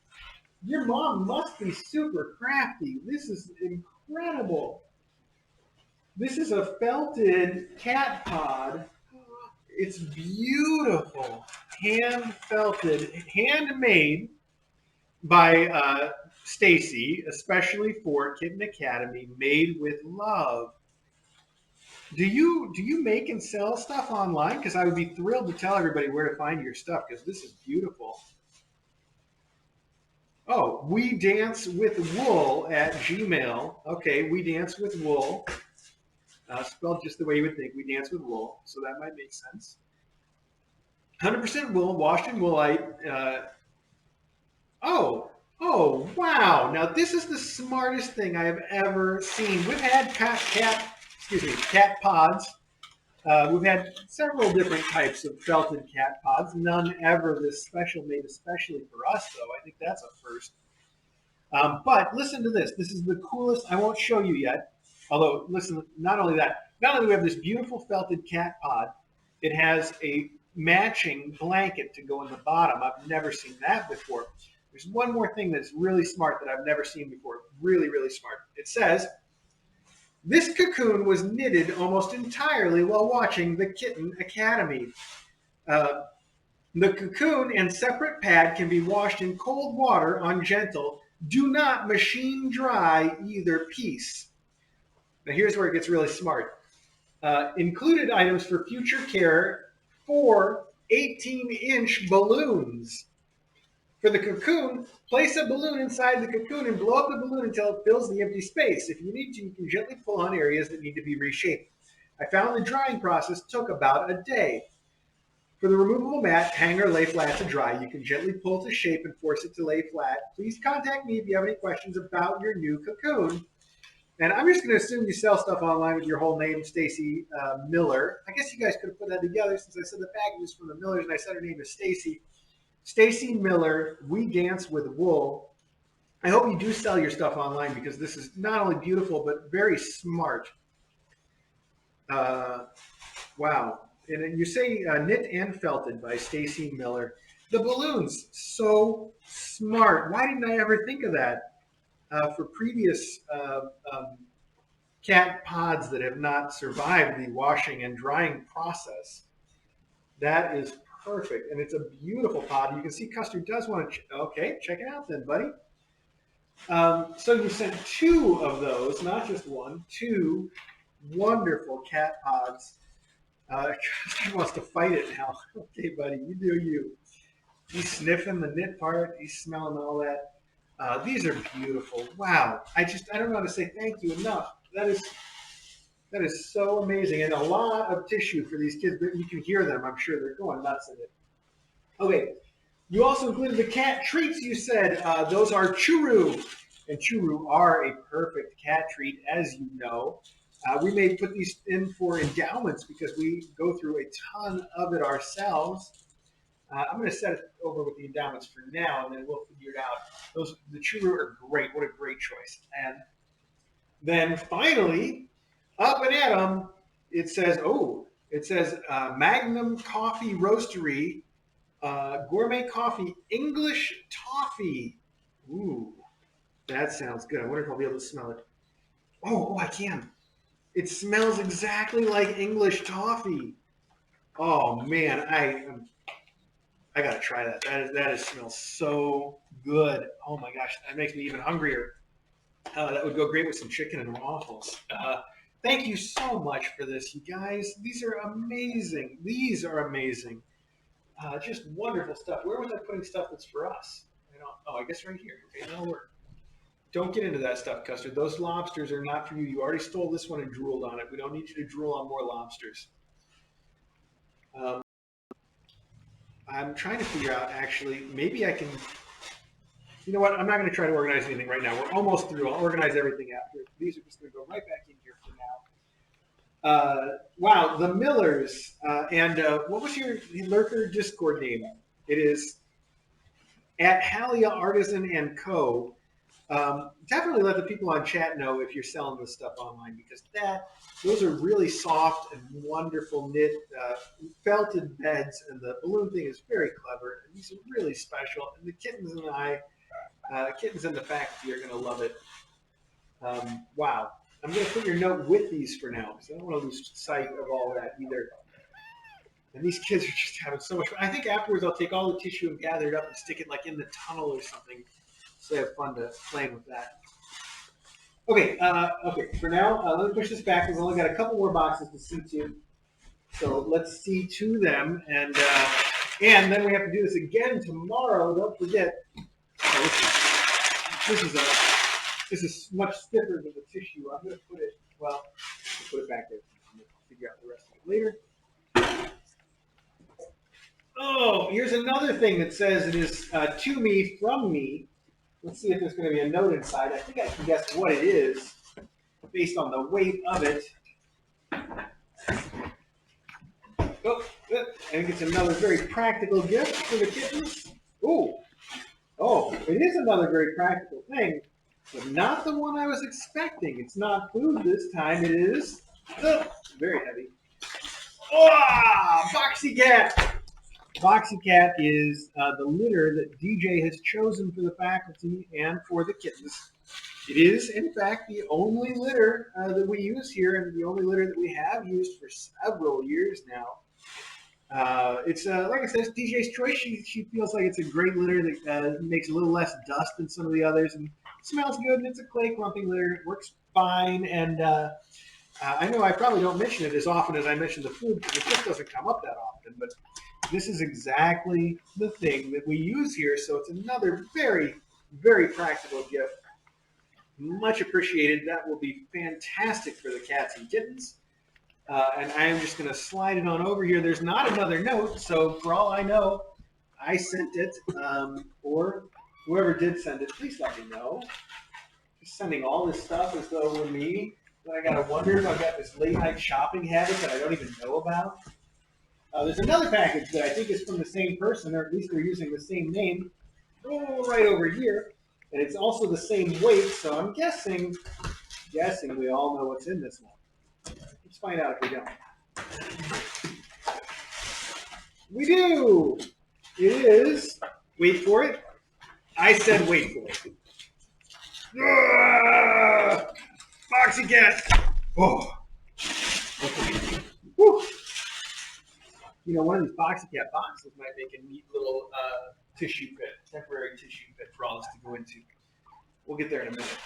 Your mom must be super crafty. This is incredible. This is a felted cat pod. It's beautiful. Hand felted, handmade by Stacy, especially for Kitten Academy, made with love. Do you make and sell stuff online? Because I would be thrilled to tell everybody where to find your stuff because this is beautiful. Oh, we dance with wool at Gmail. Okay, we dance with wool. Spelled just the way you would think. We dance with wool, so that might make sense. 100% wool, washed in woolite. Oh, oh, wow! Now this is the smartest thing I have ever seen. We've had cat pods. We've had several different types of felted cat pods. None ever this special, made especially for us, though. I think that's a first. But listen to this. This is the coolest. I won't show you yet. Although, listen, not only that, not only do we have this beautiful felted cat pod, it has a matching blanket to go in the bottom. I've never seen that before. There's one more thing that's really smart that I've never seen before. Really, really smart. It says, this cocoon was knitted almost entirely while watching the Kitten Academy. Uh, the cocoon and separate pad can be washed in cold water on gentle. Do not machine dry either piece. Now here's where it gets really smart. Included items for future care, 4 18-inch balloons. For the cocoon, place a balloon inside the cocoon and blow up the balloon until it fills the empty space. If you need to, you can gently pull on areas that need to be reshaped. I found the drying process took about a day. For the removable mat, hang or lay flat to dry. You can gently pull to shape and force it to lay flat. Please contact me if you have any questions about your new cocoon. And I'm just going to assume you sell stuff online with your whole name, Stacy Miller. I guess you guys could have put that together since I said the package is from the Millers and I said her name is Stacy. Stacy Miller, We Dance with Wool. I hope you do sell your stuff online because this is not only beautiful but very smart. Wow. And you say Knit and Felted by Stacy Miller. The balloons, so smart. Why didn't I ever think of that for previous cat pods that have not survived the washing and drying process? That is perfect. And it's a beautiful pod. You can see Custard does want to, okay, check it out then, buddy. So you sent 2 of those, not just 1, 2 wonderful cat pods. Custard wants to fight it now. Okay, buddy, you do you. He's sniffing the knit part. He's smelling all that. These are beautiful. Wow. I don't know how to say thank you enough. That is so amazing. And a lot of tissue for these kids. You can hear them. I'm sure they're going nuts in it. Okay. You also included the cat treats, you said. Those are churu. And churu are a perfect cat treat, as you know. We may put these in for endowments because we go through a ton of it ourselves. I'm going to set it over with the endowments for now, and then we'll figure it out. The churu are great. What a great choice. And then finally, Up and Atom, it says Magnum Coffee Roastery, Gourmet Coffee, English Toffee. Ooh, that sounds good. I wonder if I'll be able to smell it. Oh, I can. It smells exactly like English toffee. Oh man, I gotta try that. That smells so good. Oh my gosh, that makes me even hungrier. That would go great with some chicken and waffles. Thank you so much for this, you guys. These are amazing. These are amazing. Just wonderful stuff. Where was I putting stuff that's for us? Oh, I guess right here. Okay, that'll work. Don't get into that stuff, Custard. Those lobsters are not for you. You already stole this one and drooled on it. We don't need you to drool on more lobsters. Um, I'm trying to figure out, actually, maybe I can. You know what? I'm not going to try to organize anything right now. We're almost through. I'll organize everything after. These are just going to go right back in here for now. Wow, the Millers. And what was your lurker Discord name? It is at Halia Artisan and Co. Definitely let the people on chat know if you're selling this stuff online, because those are really soft and wonderful knit felted beds, and the balloon thing is very clever. And these are really special, and the kittens and kittens in the faculty are going to love it. Wow. I'm going to put your note with these for now, because I don't want to lose sight of all that either. And these kids are just having so much fun. I think afterwards I'll take all the tissue and gather it up and stick it like in the tunnel or something, so they have fun playing with that. Okay, okay. For now, let me push this back. We've only got a couple more boxes to see to, so let's see to them, and then we have to do this again tomorrow. Don't forget. This is much stiffer than the tissue. I'm going to put it. Well, I'll put it back there. I'm going to figure out the rest of it later. Oh, here's another thing that says it is to me, from me. Let's see if there's going to be a note inside. I think I can guess what it is based on the weight of it. Oh, I think it's another very practical gift for the kittens. Oh, it is another very practical thing, but not the one I was expecting. It's not food this time. It is very heavy. Oh, Boxy Cat. Boxy Cat is the litter that DJ has chosen for the faculty and for the kittens. It is, in fact, the only litter that we use here, and the only litter that we have used for several years now. It's like I said, it's DJ's choice. She feels like it's a great litter that makes a little less dust than some of the others, and smells good. And it's a clay clumping litter. It works fine, and I know I probably don't mention it as often as I mention the food, because it just doesn't come up that often. But this is exactly the thing that we use here, so it's another very, very practical gift. Much appreciated. That will be fantastic for the cats and kittens. And I am just going to slide it on over here. There's not another note, so for all I know, I sent it, or whoever did send it, please let me know. Just sending all this stuff as though we're me. Then I got to wonder if I've got this late night shopping habit that I don't even know about. There's another package that I think is from the same person, or at least they're using the same name, right over here. And it's also the same weight, so I'm guessing we all know what's in this one. Let's find out if we don't. We do! It is, wait for it. I said wait for it. Boxy Cat! Oh. Okay. Woo. You know, one of these Boxy Cat boxes might make a neat little tissue pit, temporary tissue pit for all this to go into. We'll get there in a minute.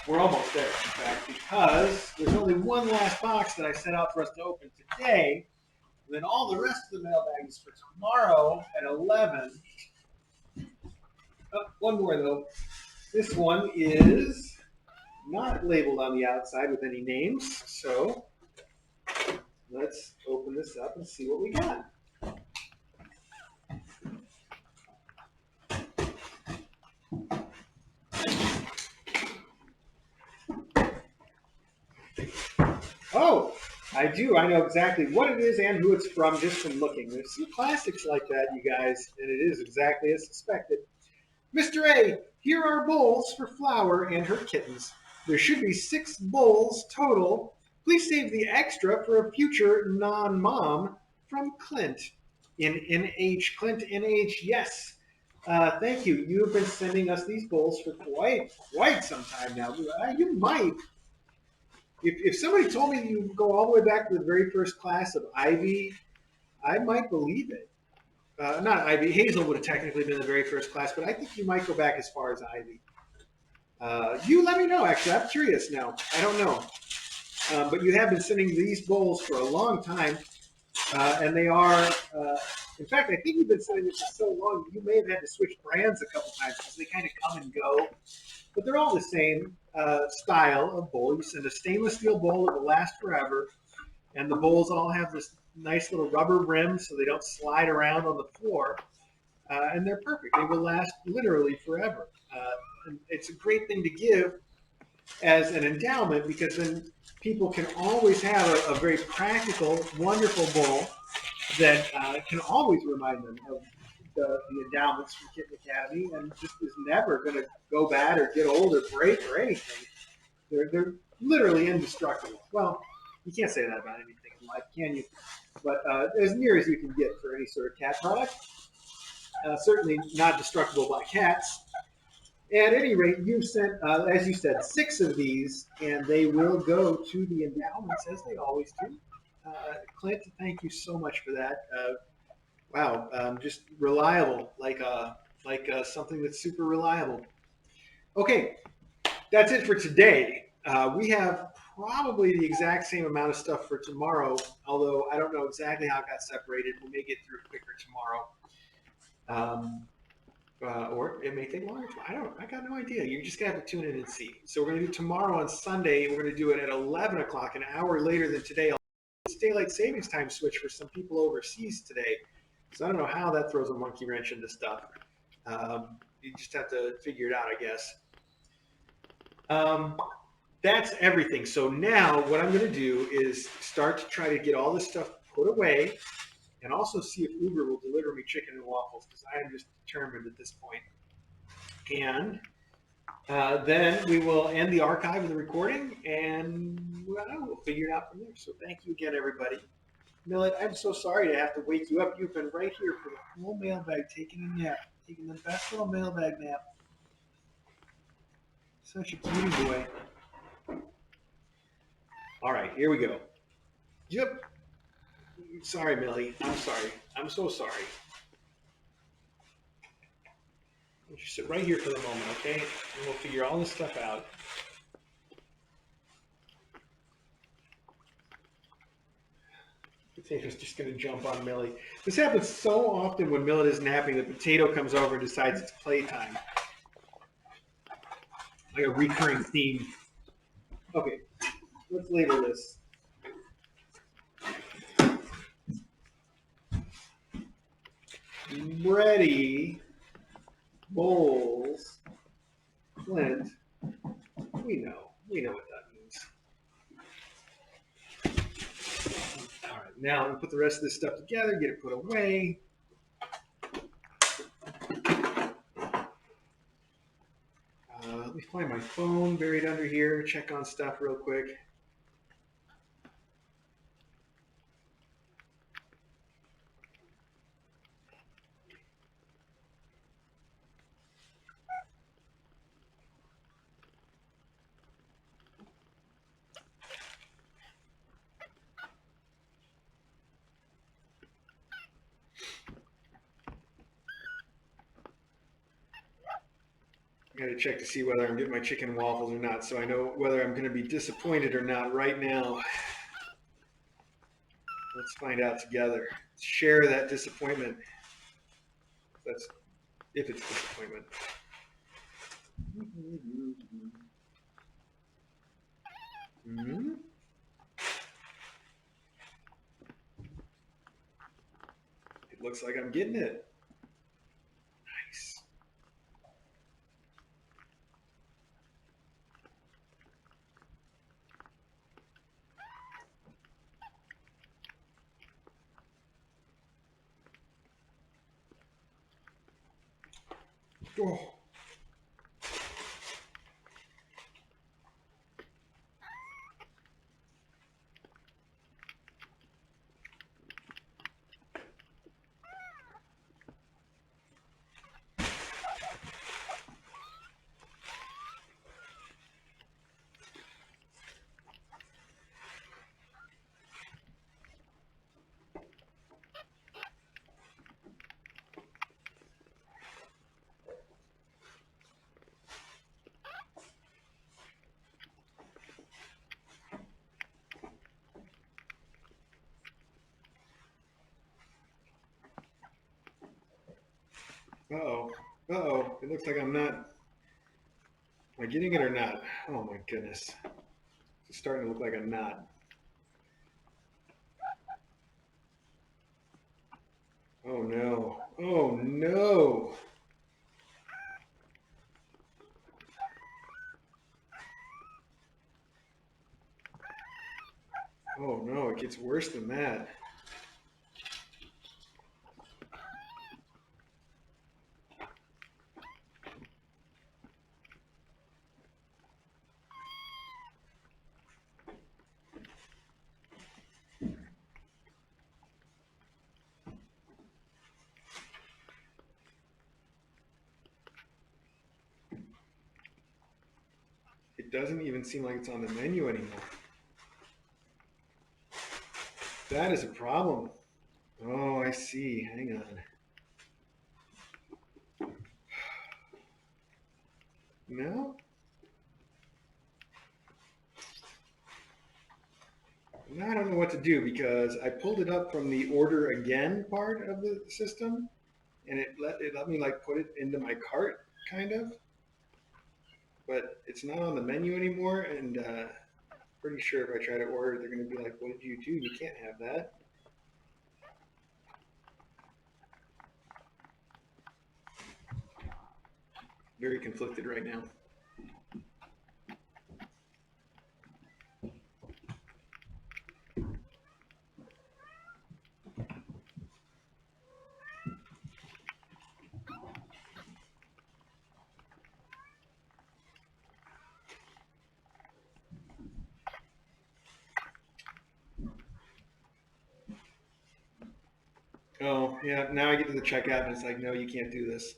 We're almost there, in fact, because there's only one last box that I set out for us to open today. And then all the rest of the mailbag is for tomorrow at 11. Oh, one more, though. This one is not labeled on the outside with any names, so let's open this up and see what we got. Oh, I do. I know exactly what it is and who it's from just from looking. There's some classics like that, you guys, and it is exactly as suspected. Mr. A, here are bowls for Flower and her kittens. There should be 6 bowls total. Please save the extra for a future non-mom from Clint. In NH. Clint NH, yes. Thank you. You have been sending us these bowls for quite some time now. You might If somebody told me you go all the way back to the very first class of Ivy, I might believe it. Not Ivy. Hazel would have technically been the very first class, but I think you might go back as far as Ivy. You let me know. Actually, I'm curious now. I don't know, but you have been sending these bowls for a long time, and they are. In fact, I think you've been sending this for so long you may have had to switch brands a couple times because they kind of come and go. But they're all the same style of bowl. You send a stainless steel bowl that will last forever, and the bowls all have this nice little rubber rim so they don't slide around on the floor, and they're perfect. They will last literally forever. And it's a great thing to give as an endowment because then people can always have a very practical, wonderful bowl that can always remind them of the endowments from Kitten Academy and just is never going to go bad or get old or break or anything. They're literally indestructible. Well, you can't say that about anything in life, can you? But as near as you can get for any sort of cat product. Certainly not destructible by cats. At any rate, you sent, as you said, 6 of these, and they will go to the endowments as they always do. Clint, thank you so much for that. Wow, just reliable, like something that's super reliable. Okay, that's it for today. We have probably the exact same amount of stuff for tomorrow, although I don't know exactly how it got separated. We may get through it quicker tomorrow. Or it may take longer. I got no idea. You just got to tune in and see. So we're going to do tomorrow on Sunday. We're going to do it at 11 o'clock, an hour later than today. It's daylight savings time switch for some people overseas today. So I don't know how that throws a monkey wrench into stuff. You just have to figure it out, I guess. That's everything. So now what I'm going to do is start to try to get all this stuff put away and also see if Uber will deliver me chicken and waffles because I am just determined at this point. And then we will end the archive of the recording and we'll figure it out from there. So thank you again, everybody. Millet, I'm so sorry to have to wake you up. You've been right here for the whole mailbag, taking a nap, taking the best little mailbag nap. Such a cutie boy. All right, here we go. Yep. Sorry, Millie. I'm sorry. I'm so sorry. You sit right here for the moment, okay? And we'll figure all this stuff out. Potato's just going to jump on Millie. This happens so often when Millie is napping. The potato comes over and decides it's playtime. Like a recurring theme. Okay, let's label this. Bready, Bowls, Clint. We know what that means. All right, now we put the rest of this stuff together, get it put away. Let me find my phone buried under here, check on stuff real quick. I gotta check to see whether I'm getting my chicken and waffles or not, so I know whether I'm gonna be disappointed or not right now. Let's find out together. Share that disappointment. That's if it's disappointment. Mm-hmm. It looks like I'm getting it. Nice. Oh. Uh-oh. Uh-oh. It looks like I'm not. Am I getting it or not? Oh my goodness. It's starting to look like I'm not. Oh no. Oh no. Oh no, it gets worse than that. It doesn't even seem like it's on the menu anymore. That is a problem. Oh, I see. Hang on. No? Now I don't know what to do because I pulled it up from the order again part of the system, and it let me like put it into my cart, kind of, but it's not on the menu anymore. And pretty sure if I try to order, they're going to be like, "What did you do? You can't have that." Very conflicted right now. Oh, yeah. Now I get to the checkout, and it's like, "No, you can't do this."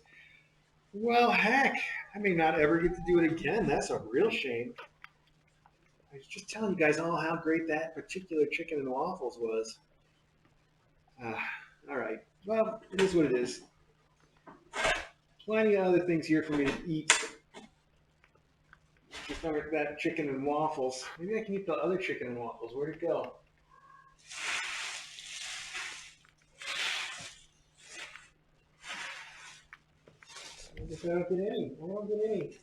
Well, heck, I may not ever get to do it again. That's a real shame. I was just telling you guys all how great that particular chicken and waffles was. All right. Well, it is what it is. Plenty of other things here for me to eat. Just not that chicken and waffles. Maybe I can eat the other chicken and waffles. Where'd it go? I guess I don't get any. I don't get any.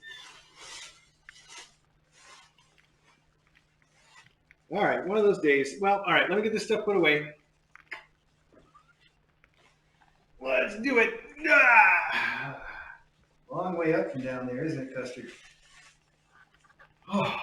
All right, one of those days. Well, all right, let me get this stuff put away. Let's do it. Ah! Long way up from down there, isn't it, Custard? Oh.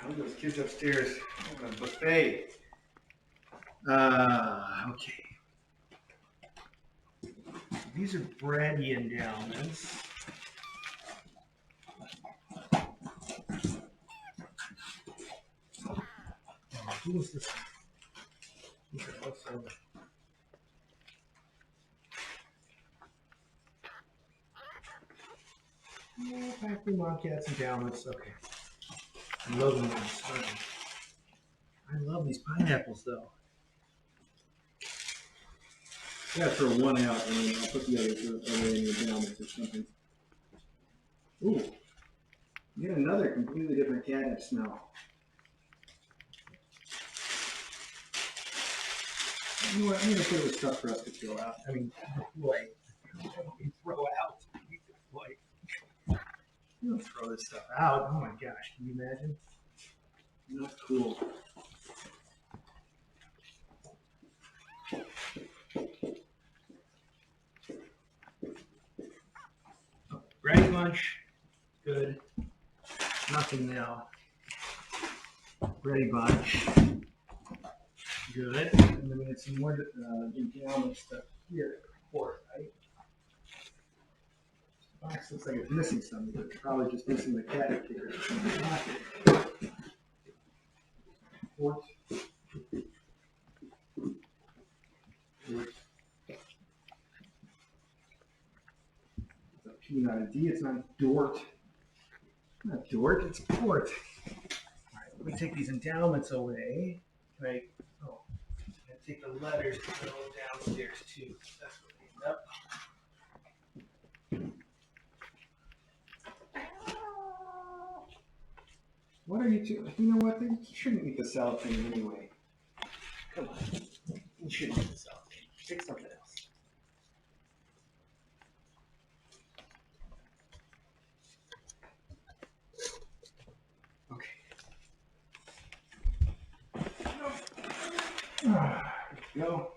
Look at those kids upstairs having a buffet. Okay. These are Bready endowments. Who was this? These are also. Factory Wildcats endowments. Okay. I'm loving these. I love these pineapples, though. I gotta throw one out, and then I'll put the others away in the endowments or something. Ooh. Yet another completely different catnip smell. You know what? I'm gonna put it with stuff for us to throw out. I mean, deploy. Throw out. Deploy. You don't throw this stuff out. Oh my gosh, can you imagine? Not cool. Bunch. Good. Nothing now. Bready Bunch. Good. And then we had some more endowment stuff here. Port, right? The box looks like it's missing something, but it's probably just missing the cat kicker from the pocket. Port. Port. It's a P, not a D. It's not Dort. It's not Dort. It's Port. All right, let me take these endowments away. Can I? Oh, I take the letters to go downstairs too. That's what they end up. What are you two? You know what? You shouldn't eat the cellophane anyway. Come on. You shouldn't eat the cellophane. Take something else. Okay. There we go.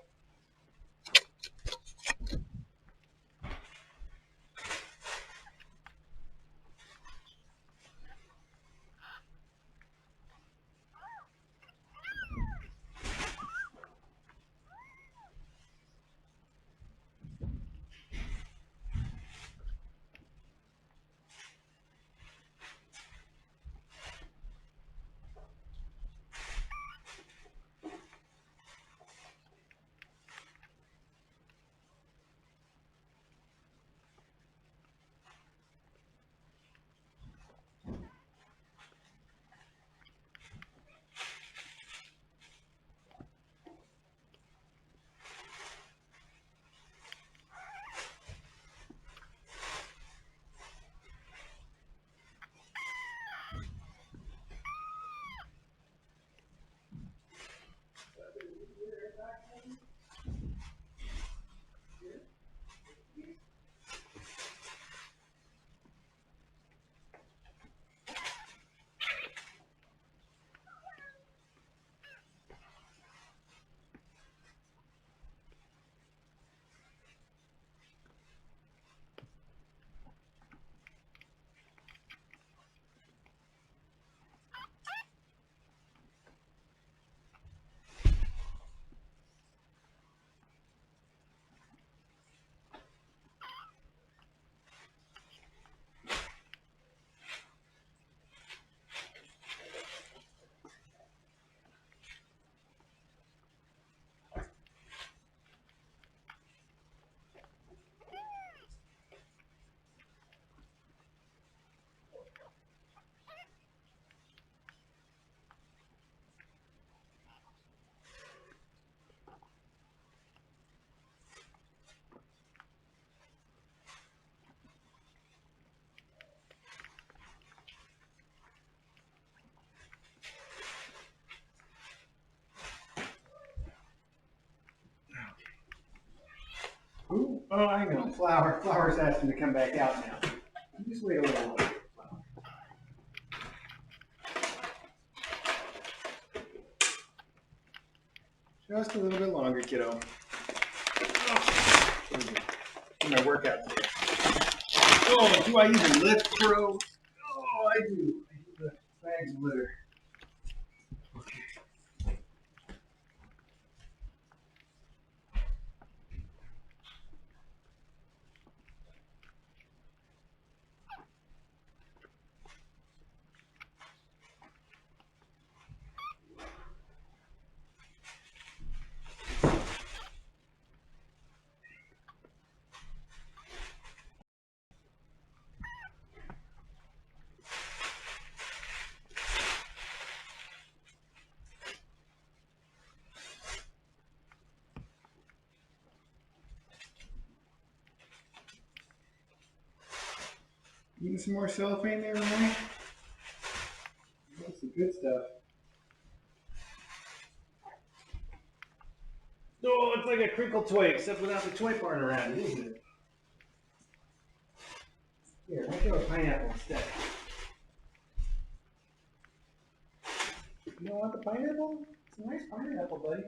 Ooh, oh, I know. Flower's asking to come back out now. Just wait a little longer. Just a little bit longer, kiddo. Do my workout today. Oh, do I even lift, bro? Oh, I do. I do the bags of litter. Okay. Eating some more cellophane there, Renee? That's the good stuff. Oh, it's like a crinkle toy, except without the toy part around it, isn't it? Here, I'll throw a pineapple instead. You don't want the pineapple? It's a nice pineapple, buddy.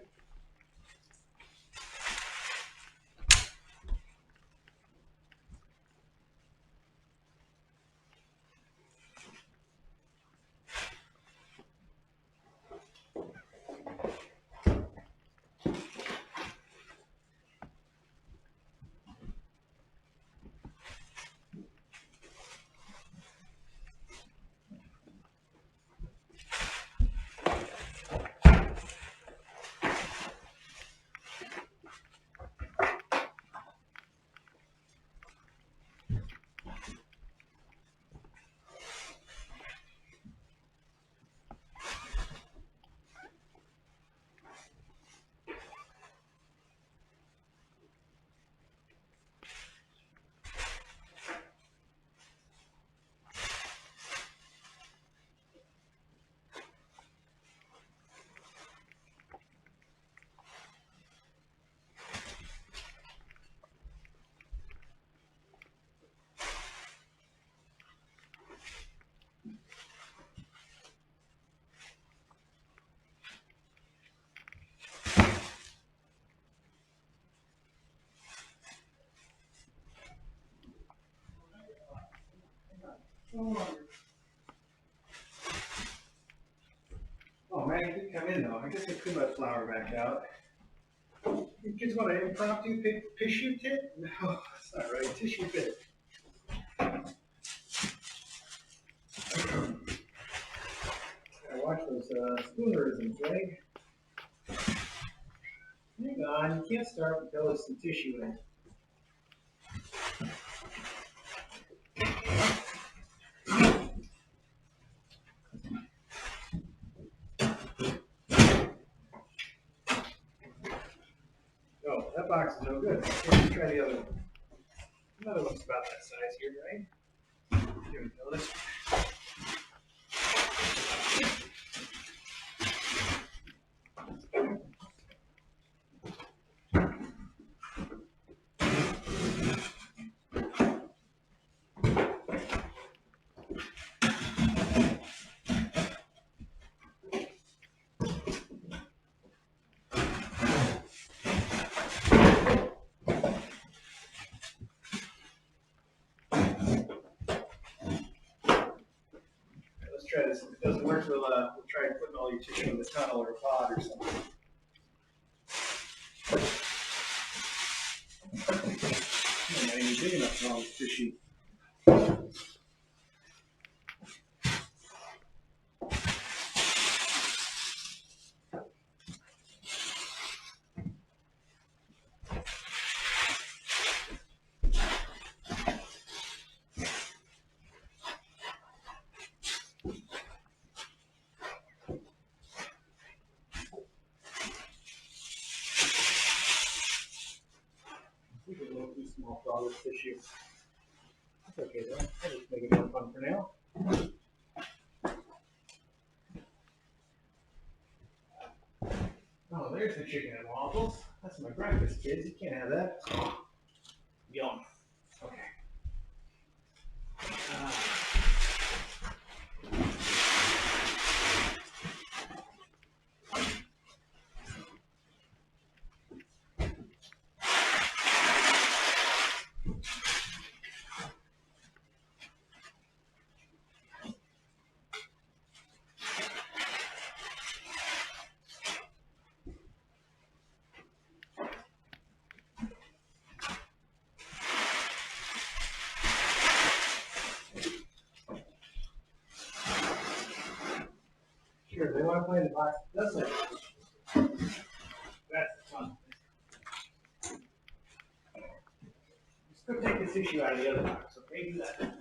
no longer. Oh, Maggie did come in though. I guess I could let Flower back out. You kids want an impromptu tissue pit? No, that's not right. Tissue pit. Gotta watch those spoonerisms, right? Hang on, you can't start until there's some tissue in. Oh, that box is no good. Let's try the other one. Another one's about that size here, right? Here we go. This let's try this. If it doesn't work, we'll try putting all your tissue in the tunnel or a pod or something. I'm not even big enough for all this tissue. I think it's a little too small for all this tissue. That's okay though. I'll just make it more fun for now. Oh, there's the chicken and waffles. That's my breakfast, kids. You can't have that. Yum. Okay. Sure, they want to play in the box. That's it. That's fun. Let's go take this issue out of the other box, okay? Do that.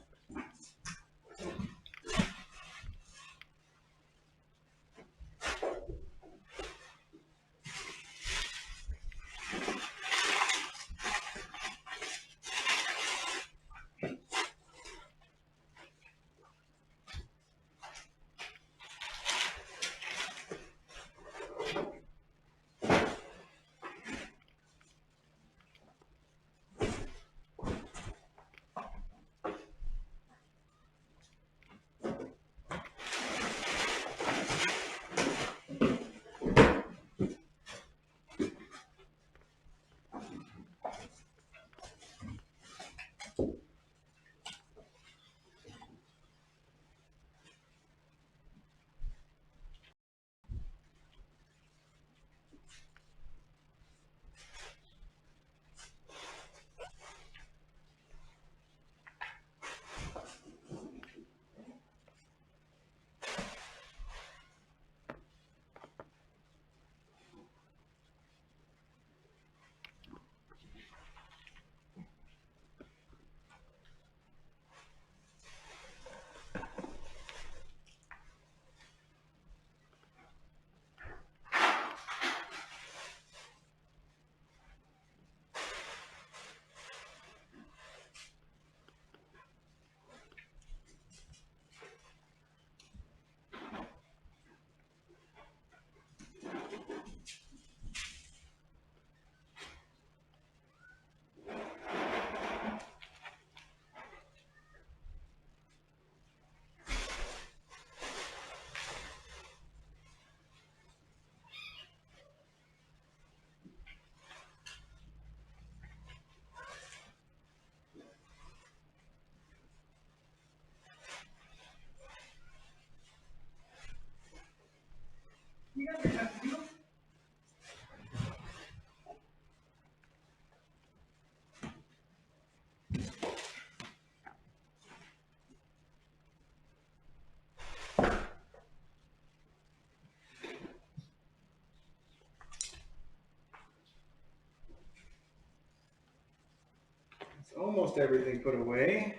almost everything put away.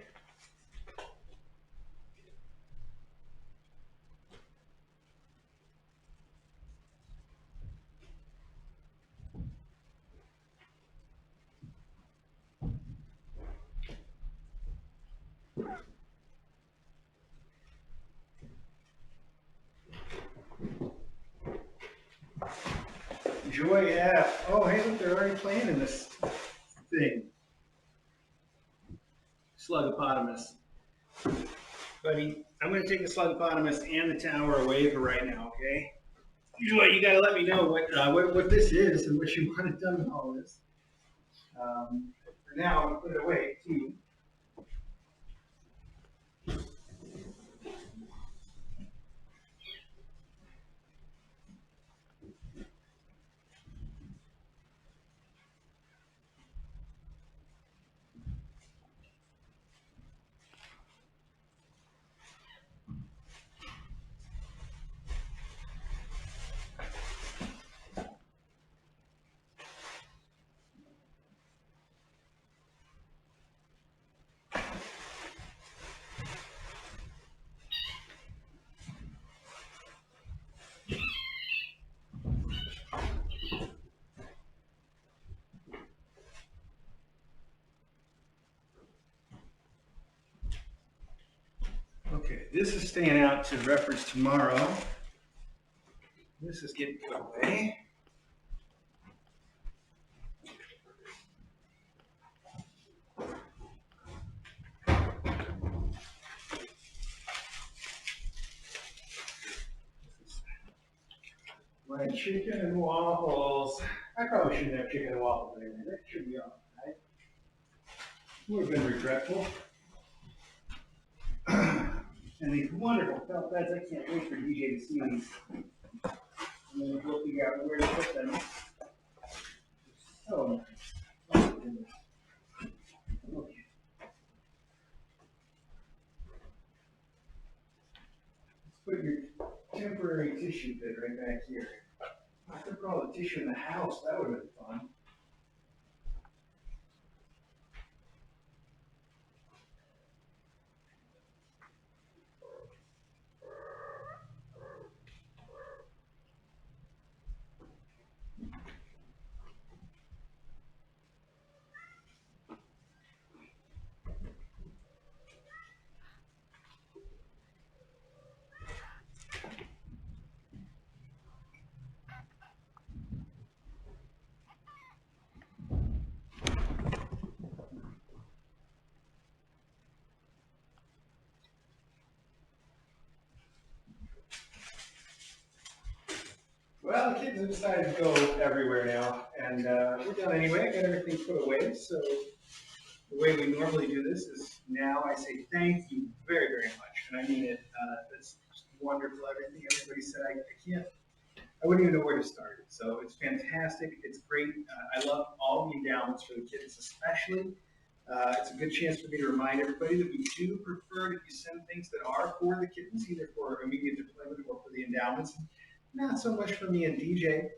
Joy F. Oh, hey, look, they're already playing in this thing. Slugopotamus. Buddy, I'm going to take the Slugopotamus and the tower away for right now, okay? Joy, you got to let me know what this is and what you want it done with all this. For now, I'm going to put it away, too. Okay, this is staying out to reference tomorrow. This is getting put away. My chicken and waffles. I probably shouldn't have chicken and waffles anyway. That should be all right. Would have been regretful. And these wonderful felt beds, I can't wait for DJ to see these. And then we'll figure out where to put them. So nice. Okay. Let's put your temporary tissue bit right back here. I could put all the tissue in the house. That would have been fun. Well, the kids have decided to go everywhere now, and we're done anyway. I got everything put away, so the way we normally do this is now I say thank you very, very much, and I mean it. It's wonderful, everything everybody said. I wouldn't even know where to start. So it's fantastic. It's great. I love all the endowments for the kids, especially. It's a good chance for me to remind everybody that we do prefer that you send things that are for the kittens, either for immediate deployment or for the endowments. Not so much for me and DJ,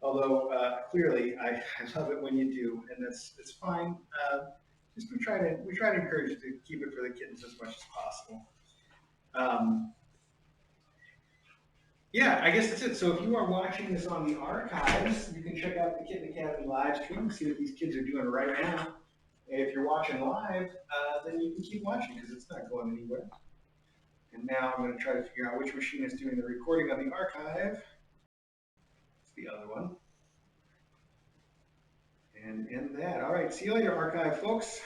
although clearly I love it when you do, and it's fine. Just we try to encourage you to keep it for the kittens as much as possible. Yeah, I guess that's it. So if you are watching this on the archives, you can check out the Kitten Academy live stream, see what these kids are doing right now. And if you're watching live, then you can keep watching because it's not going anywhere. And now I'm going to try to figure out which machine is doing the recording on the archive. It's the other one. And end that. All right, see you later, archive folks.